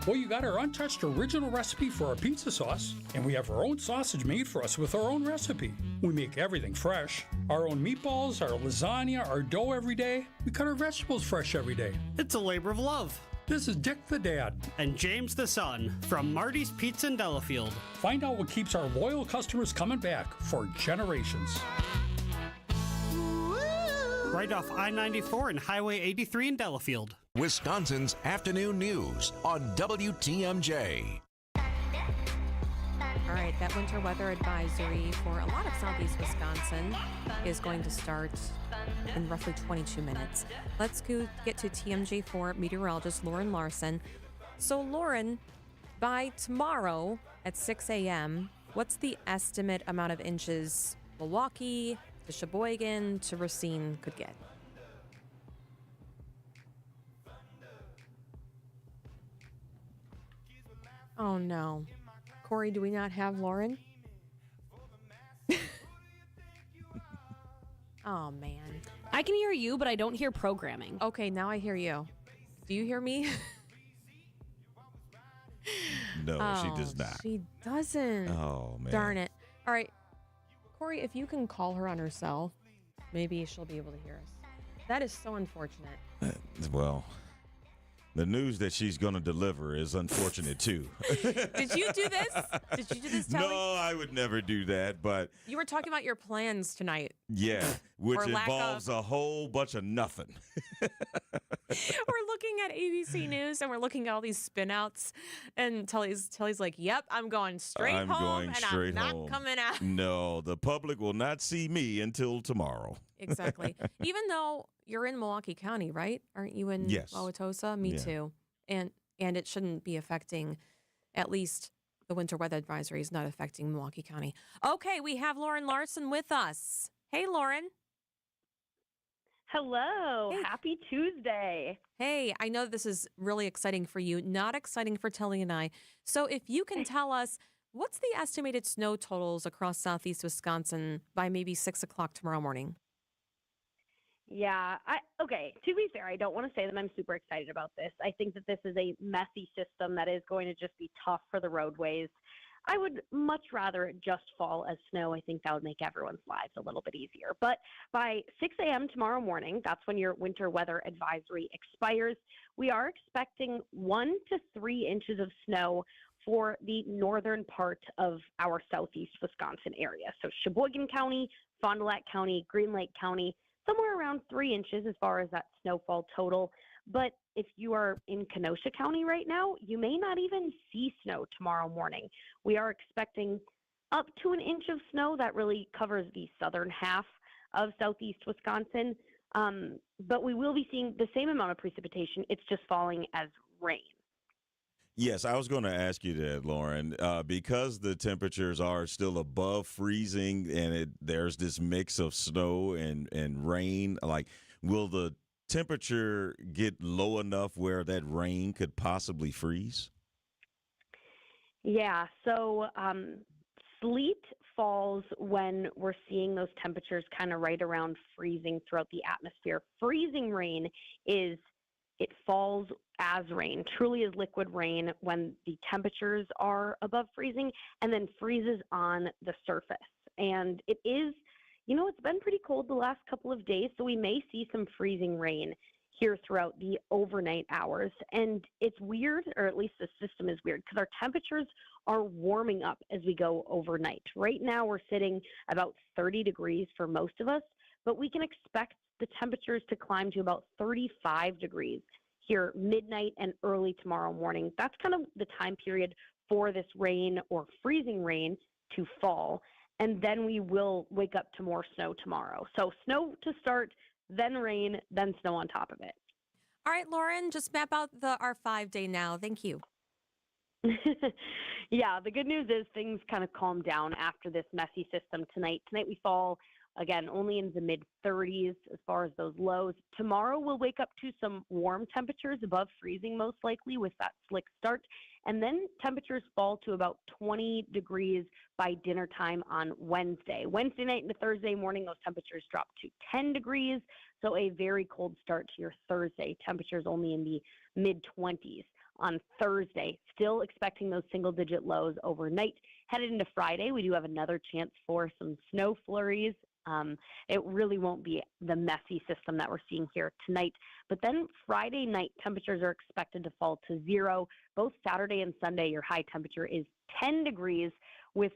S4: Well, you got our untouched original recipe for our pizza sauce, and we have our own sausage made for us with our own recipe. We make everything fresh. Our own meatballs, our lasagna, our dough every day. We cut our vegetables fresh every day.
S2: It's a labor of love.
S4: This is Dick the Dad.
S2: And James the Son from Marty's Pizza in Delafield.
S4: Find out what keeps our loyal customers coming back for generations.
S2: Right off I-94 and Highway 83 in Delafield.
S18: Wisconsin's afternoon news on WTMJ.
S8: All right, that winter weather advisory for a lot of southeast Wisconsin is going to start in roughly 22 minutes. Let's get to TMJ4 meteorologist Lauren Larson. So, Lauren, by tomorrow at 6 a.m., what's the estimate amount of inches Milwaukee to Sheboygan to Racine could get? Oh, no. Corey, do we not have Lauren? Oh, man.
S5: I can hear you, but I don't hear programming.
S8: Okay, now I hear you. Do you hear me?
S9: No, she does not.
S8: She doesn't.
S9: Oh, man.
S8: Darn it. All right. Corey, if you can call her on her cell, maybe she'll be able to hear us. That is so unfortunate.
S9: Well, the news that she's going to deliver is unfortunate, too.
S8: Did you do this? Did you do this, Telly?
S9: No, I would never do that, but...
S8: You were talking about your plans tonight.
S9: Yeah, which
S8: Or lack
S9: involves a whole bunch of nothing.
S8: We're looking at ABC News and we're looking at all these spin outs, and Telly's like, yep, I'm going straight
S9: I'm
S8: home
S9: going
S8: and
S9: straight
S8: I'm
S9: home.
S8: not coming out.
S9: No, the public will not see me until tomorrow.
S8: Exactly. Even though you're in Milwaukee County, right? Aren't you in
S9: Yes.
S8: Wauwatosa? Me too. And it shouldn't be affecting, at least the winter weather advisory is not affecting Milwaukee County. Okay, we have Lauren Larson with us. Hey, Lauren.
S7: Hello. Hey. Happy Tuesday.
S8: Hey, I know this is really exciting for you, not exciting for Telly and I. So if you can tell us, what's the estimated snow totals across southeast Wisconsin by maybe 6 o'clock tomorrow morning?
S7: Yeah. Okay, to be fair, I don't want to say that I'm super excited about this. I think that this is a messy system that is going to just be tough for the roadways. I would much rather it just fall as snow. I think that would make everyone's lives a little bit easier. But by 6 a.m. tomorrow morning, that's when your winter weather advisory expires. We are expecting 1 to 3 inches of snow for the northern part of our southeast Wisconsin area. So Sheboygan County, Fond du Lac County, Green Lake County, somewhere around 3 inches as far as that snowfall total. But if you are in Kenosha County right now, you may not even see snow tomorrow morning. We are expecting up to an inch of snow. That really covers the southern half of southeast Wisconsin. But we will be seeing the same amount of precipitation. It's just falling as rain.
S9: Yes, I was going to ask you that, Lauren, because the temperatures are still above freezing and there's this mix of snow and rain. Like, will the temperature get low enough where that rain could possibly freeze?
S7: Yeah, so sleet falls when we're seeing those temperatures kind of right around freezing throughout the atmosphere. Freezing rain it falls as rain, truly as liquid rain when the temperatures are above freezing, and then freezes on the surface. And it is, it's been pretty cold the last couple of days, so we may see some freezing rain here throughout the overnight hours. And it's weird, or at least the system is weird, because our temperatures are warming up as we go overnight. Right now we're sitting about 30 degrees for most of us, but we can expect the temperatures to climb to about 35 degrees here midnight and early tomorrow morning. That's kind of the time period for this rain or freezing rain to fall. And then we will wake up to more snow tomorrow. So snow to start, then rain, then snow on top of it.
S8: All right, Lauren, just map out our 5-day now. Thank you.
S7: Yeah, the good news is things kind of calm down after this messy system tonight. Tonight we fall, again, only in the mid-30s as far as those lows. Tomorrow we'll wake up to some warm temperatures above freezing most likely with that slick start. And then temperatures fall to about 20 degrees by dinner time on Wednesday. Wednesday night into Thursday morning, those temperatures drop to 10 degrees. So a very cold start to your Thursday. Temperatures only in the mid-20s. On Thursday, still expecting those single-digit lows overnight. Headed into Friday, we do have another chance for some snow flurries. It really won't be the messy system that we're seeing here tonight. But then Friday night, temperatures are expected to fall to 0. Both Saturday and Sunday, your high temperature is 10 degrees with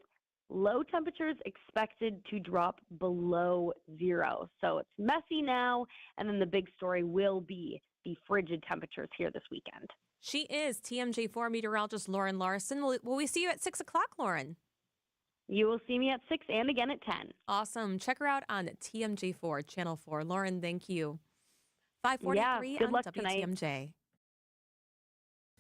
S7: low temperatures expected to drop below 0. So it's messy now, and then the big story will be the frigid temperatures here this weekend.
S8: She is TMJ4 meteorologist Lauren Larson. Will we see you at 6 o'clock, Lauren?
S7: You will see me at 6 and again at 10.
S8: Awesome. Check her out on TMJ4, Channel 4. Lauren, thank you. 543
S7: good
S8: on
S7: luck tonight.
S8: WTMJ.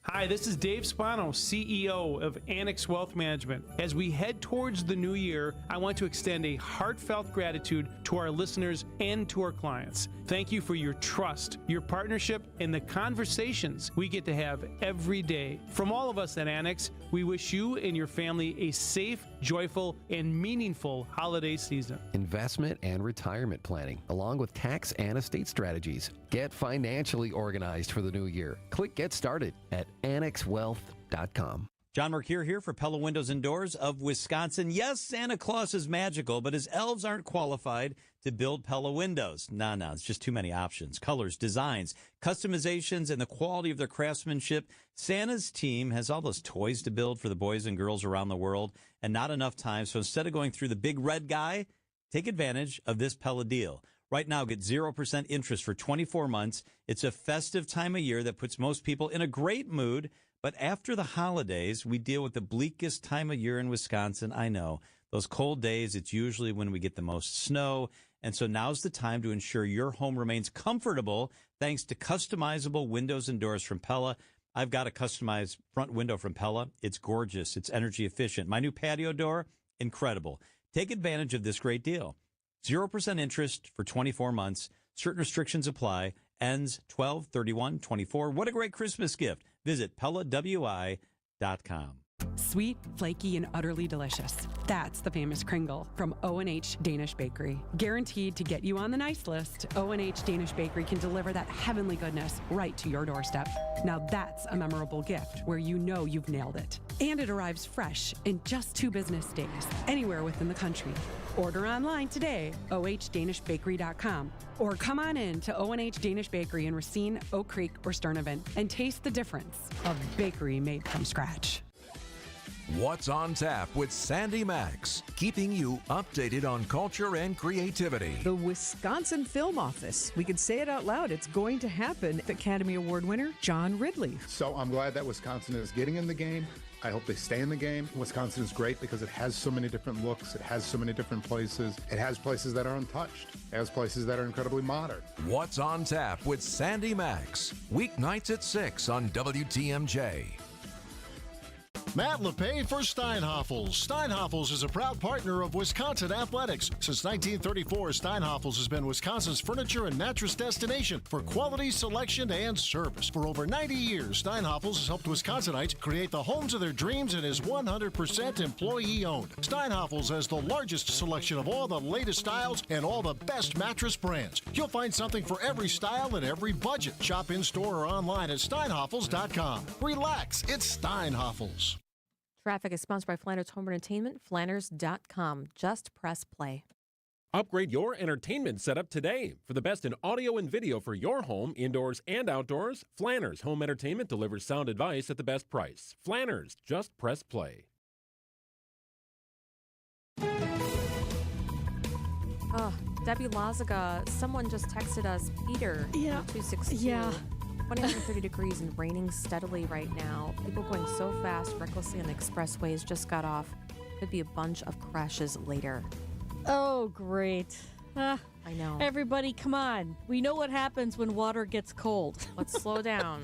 S11: Hi, this is Dave Spano, CEO of Annex Wealth Management. As we head towards the new year, I want to extend a heartfelt gratitude to our listeners and to our clients. Thank you for your trust, your partnership, and the conversations we get to have every day. From all of us at Annex, we wish you and your family a safe, joyful, and meaningful holiday season.
S12: Investment and retirement planning, along with tax and estate strategies. Get financially organized for the new year. Click Get Started at annexwealth.com.
S3: John Mercure here for Pella Windows and Doors of Wisconsin. Yes, Santa Claus is magical, but his elves aren't qualified to build Pella windows. No, it's just too many options, colors, designs, customizations, and the quality of their craftsmanship. Santa's team has all those toys to build for the boys and girls around the world and not enough time. So instead of going through the big red guy, take advantage of this Pella deal. Right now, get 0% interest for 24 months. It's a festive time of year that puts most people in a great mood. But after the holidays, we deal with the bleakest time of year in Wisconsin. I know. Those cold days, it's usually when we get the most snow. And so now's the time to ensure your home remains comfortable thanks to customizable windows and doors from Pella. I've got a customized front window from Pella. It's gorgeous. It's energy efficient. My new patio door, incredible. Take advantage of this great deal. 0% interest for 24 months. Certain restrictions apply. Ends 12/31/24. What a great Christmas gift. Visit PellaWI.com.
S13: Sweet, flaky, and utterly delicious. That's the famous Kringle from O&H Danish Bakery. Guaranteed to get you on the nice list, O&H Danish Bakery can deliver that heavenly goodness right to your doorstep. Now that's a memorable gift where you know you've nailed it. And it arrives fresh in just 2 business days, anywhere within the country. Order online today, ohndanishbakery.com, or come on in to O&H Danish Bakery in Racine, Oak Creek, or Sturnivan and taste the difference of bakery made from scratch.
S18: What's on Tap with Sandy Max, keeping you updated on culture and creativity.
S16: The Wisconsin Film Office. We can say it out loud. It's going to happen. Academy Award winner John Ridley.
S21: So I'm glad that Wisconsin is getting in the game. I hope they stay in the game. Wisconsin is great because it has so many different looks. It has so many different places. It has places that are untouched. It has places that are incredibly modern.
S18: What's on Tap with Sandy Max, weeknights at 6 on WTMJ.
S10: Matt LePay for Steinhoffels. Steinhoffels is a proud partner of Wisconsin Athletics. Since 1934, Steinhoffels has been Wisconsin's furniture and mattress destination for quality, selection, and service. For over 90 years, Steinhoffels has helped Wisconsinites create the homes of their dreams and is 100% employee-owned. Steinhoffels has the largest selection of all the latest styles and all the best mattress brands. You'll find something for every style and every budget. Shop in-store or online at steinhoffels.com. Relax, it's Steinhoffels.
S8: Traffic is sponsored by Flanders Home Entertainment, Flanders.com. Just press play.
S22: Upgrade your entertainment setup today. For the best in audio and video for your home, indoors and outdoors, Flanders Home Entertainment delivers sound advice at the best price. Flanders, just press play.
S8: Oh, Debbie Lazaga, someone just texted us, Peter, 262.
S5: Yeah.
S8: 130 degrees and raining steadily right now. People going so fast, recklessly on the expressways just got off. Could be a bunch of crashes later.
S23: Oh, great.
S8: I know.
S23: Everybody, come on. We know what happens when water gets cold.
S8: Let's slow down.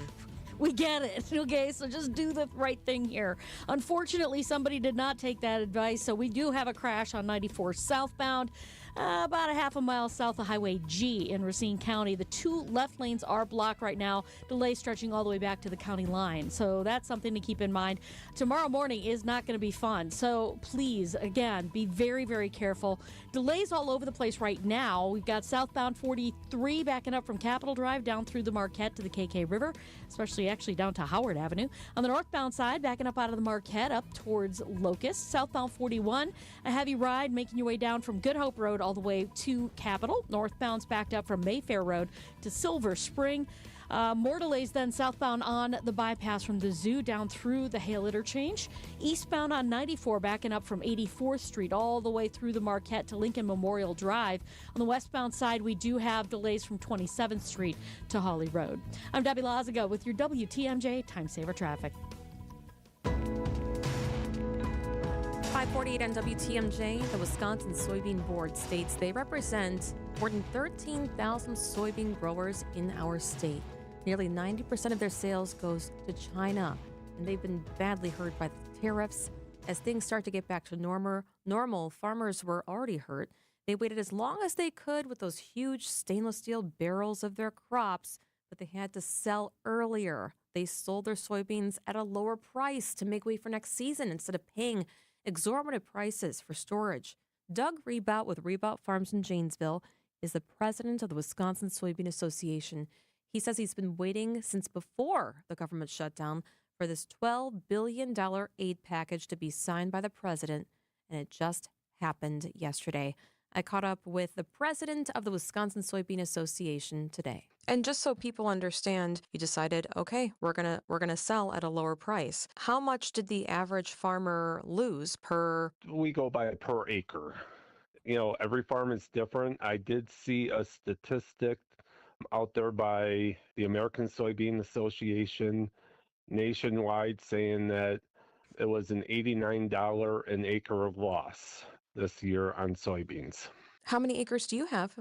S23: We get it, okay? So just do the right thing here. Unfortunately, somebody did not take that advice, so we do have a crash on 94 southbound. About a half a mile south of Highway G in Racine County. The two left lanes are blocked right now, delay stretching all the way back to the county line. So that's something to keep in mind. Tomorrow morning is not going to be fun. So please, again, be very, very careful. Delays all over the place right now. We've got southbound 43 backing up from Capitol Drive down through the Marquette to the KK River, especially actually down to Howard Avenue. On the northbound side, backing up out of the Marquette up towards Locust. Southbound 41, a heavy ride making your way down from Good Hope Road all the way to Capitol. Northbound's backed up from Mayfair Road to Silver Spring. More delays then southbound on the bypass from the zoo down through the Hale interchange. Eastbound on 94 backing up from 84th Street all the way through the Marquette to Lincoln Memorial Drive. On the westbound side, we do have delays from 27th Street to Holly Road. I'm Debbie Lazaga with your WTMJ Time Saver Traffic.
S8: 548 on WTMJ, the Wisconsin Soybean Board states they represent more than 13,000 soybean growers in our state. Nearly 90% of their sales goes to China, and they've been badly hurt by the tariffs. As things start to get back to normal, farmers were already hurt. They waited as long as they could with those huge stainless steel barrels of their crops, but they had to sell earlier. They sold their soybeans at a lower price to make way for next season instead of paying exorbitant prices for storage. Doug Rebout with Rebout Farms in Janesville is the president of the Wisconsin Soybean Association. He says he's been waiting since before the government shutdown for this $12 billion aid package to be signed by the president, and it just happened yesterday. I caught up with the president of the Wisconsin Soybean Association today. And just so people understand, you decided, okay, we're gonna sell at a lower price. How much did the average farmer lose per?
S24: We go by per acre. You know, every farm is different. I did see a statistic out there by the American Soybean Association nationwide saying that it was an $89 an acre of loss this year on soybeans.
S8: How many acres do you have?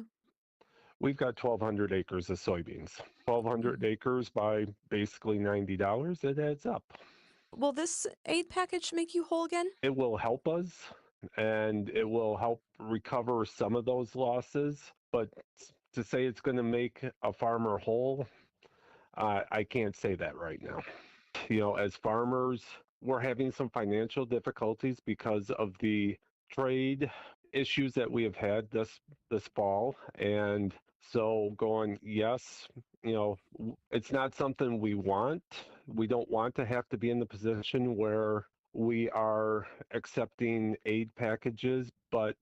S24: We've got 1,200 acres of soybeans. 1,200 acres by basically $90, it adds up.
S8: Will this aid package make you whole again?
S24: It will help us, and it will help recover some of those losses. But to say it's going to make a farmer whole, I can't say that right now. You know, as farmers, we're having some financial difficulties because of the trade issues that we have had this fall. And so going, yes, you know, it's not something we want. We don't want to have to be in the position where we are accepting aid packages, but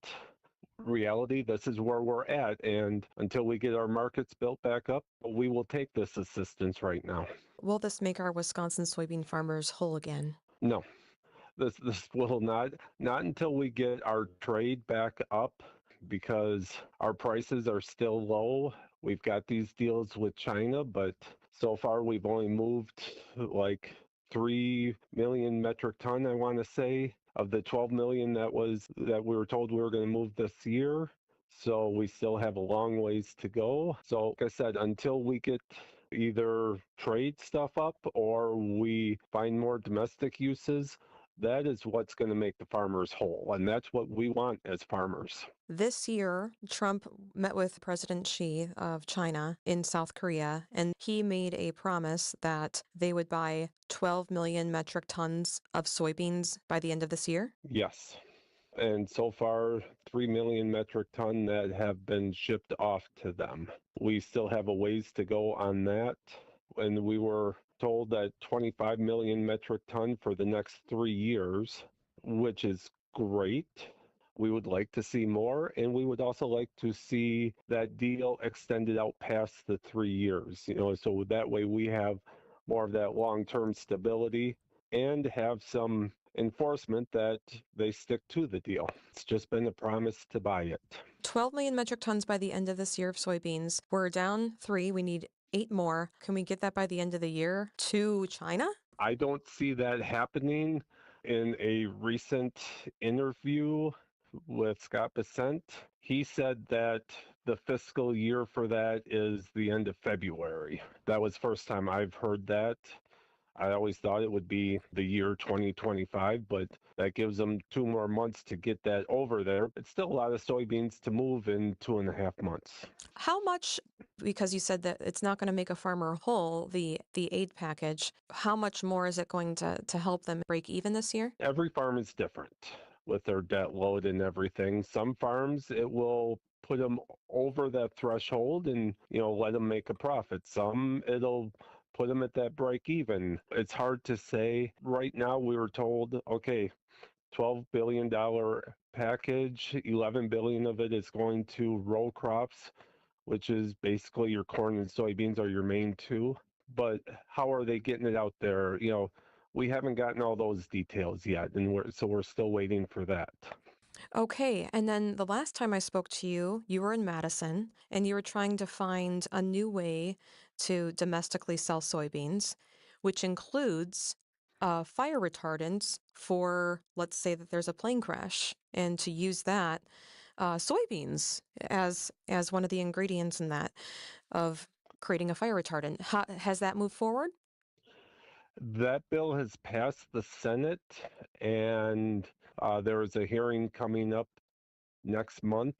S24: reality, this is where we're at. And until we get our markets built back up, we will take this assistance right now.
S8: Will this make our Wisconsin soybean farmers whole again?
S24: No. This will not until we get our trade back up, because our prices are still low. We've got these deals with China, but so far we've only moved like 3 million metric ton, I want to say, of the 12 million that we were told we were going to move this year. So we still have a long ways to go. So like I said, until we get either trade stuff up or we find more domestic uses. That is what's going to make the farmers whole, and that's what we want as farmers.
S8: This year, Trump met with President Xi of China in South Korea, and he made a promise that they would buy 12 million metric tons of soybeans by the end of this year.
S24: Yes. And so far, 3 million metric ton that have been shipped off to them. We still have a ways to go on that. And we were told that 25 million metric ton for the next 3 years, which is great. We would like to see more, and we would also like to see that deal extended out past the 3 years, so that way we have more of that long-term stability and have some enforcement that they stick to the deal. It's just been a promise to buy it.
S8: 12 million metric tons by the end of this year of soybeans. We're down 3. We need 8 more. Can we get that by the end of the year to China?
S24: I don't see that happening. In a recent interview with Scott Bessent, he said that the fiscal year for that is the end of February. That was the first time I've heard that. I always thought it would be the year 2025, but that gives them 2 more months to get that over there. It's still a lot of soybeans to move in 2.5 months.
S8: How much, because you said that it's not going to make a farmer whole, the aid package, how much more is it going to help them break even this year?
S24: Every farm is different with their debt load and everything. Some farms, it will put them over that threshold and, let them make a profit. Some, it'll put them at that break even. It's hard to say. Right now, we were told, okay, $12 billion package, $11 billion of it is going to row crops, which is basically your corn and soybeans are your main two. But how are they getting it out there? We haven't gotten all those details yet, and we're still waiting for that.
S8: Okay, and then the last time I spoke to you, you were in Madison, and you were trying to find a new way to domestically sell soybeans, which includes fire retardants for, let's say that there's a plane crash, and to use that soybeans as one of the ingredients in that of creating a fire retardant. Has that moved forward?
S24: That bill has passed the Senate, and there is a hearing coming up next month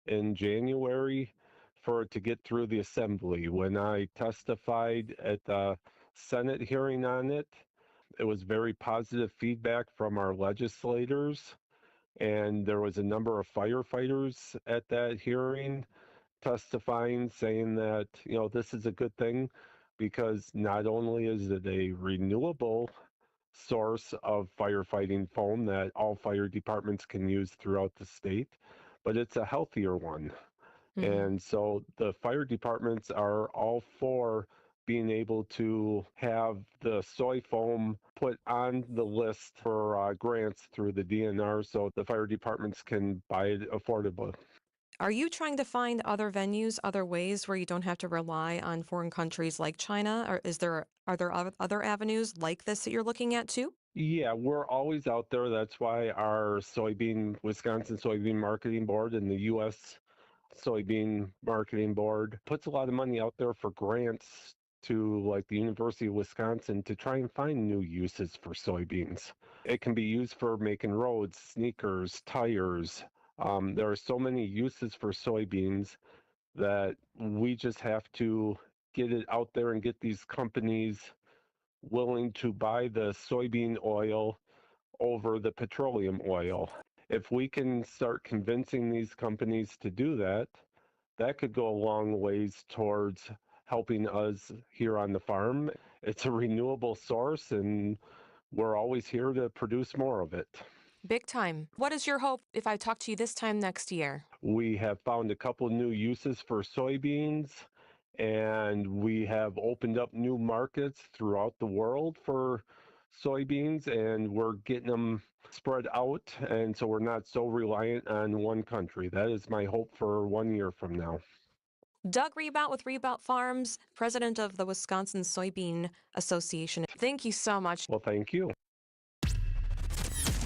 S24: in January for it to get through the Assembly. When I testified at the Senate hearing on it, it was very positive feedback from our legislators, and there was a number of firefighters at that hearing testifying, saying that, this is a good thing because not only is it a renewable source of firefighting foam that all fire departments can use throughout the state, but it's a healthier one. Mm-hmm. And so the fire departments are all for being able to have the soy foam put on the list for grants through the DNR so the fire departments can buy it affordably.
S8: Are you trying to find other venues, other ways where you don't have to rely on foreign countries like China? Or are there other avenues like this that you're looking at too?
S24: Yeah, we're always out there. That's why our Wisconsin Soybean Marketing Board and the U.S. Soybean Marketing Board puts a lot of money out there for grants to like the University of Wisconsin to try and find new uses for soybeans. It can be used for making roads, sneakers, tires. There are so many uses for soybeans that we just have to get it out there and get these companies willing to buy the soybean oil over the petroleum oil. If we can start convincing these companies to do that, that could go a long ways towards helping us here on the farm. It's a renewable source, and we're always here to produce more of it.
S8: Big time. What is your hope if I talk to you this time next year?
S24: We have found a couple new uses for soybeans, and we have opened up new markets throughout the world for soybeans, and we're getting them spread out, and so we're not so reliant on one country. That is my hope for 1 year from now.
S8: Doug Rebout with Rebout Farms, president of the Wisconsin Soybean Association. Thank you so much.
S24: Well, thank you.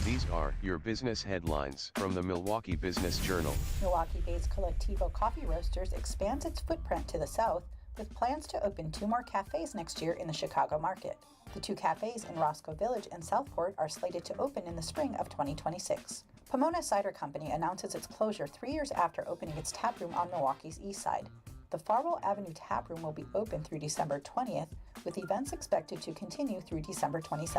S1: These are your business headlines from the Milwaukee Business Journal.
S14: Milwaukee-based Collectivo Coffee Roasters expands its footprint to the south with plans to open 2 more cafes next year in the Chicago market. The 2 cafes in Roscoe Village and Southport are slated to open in the spring of 2026. Pomona Cider Company announces its closure 3 years after opening its tap room on Milwaukee's east side. The Farwell Avenue tap room will be open through December 20th, with events expected to continue through December 27th.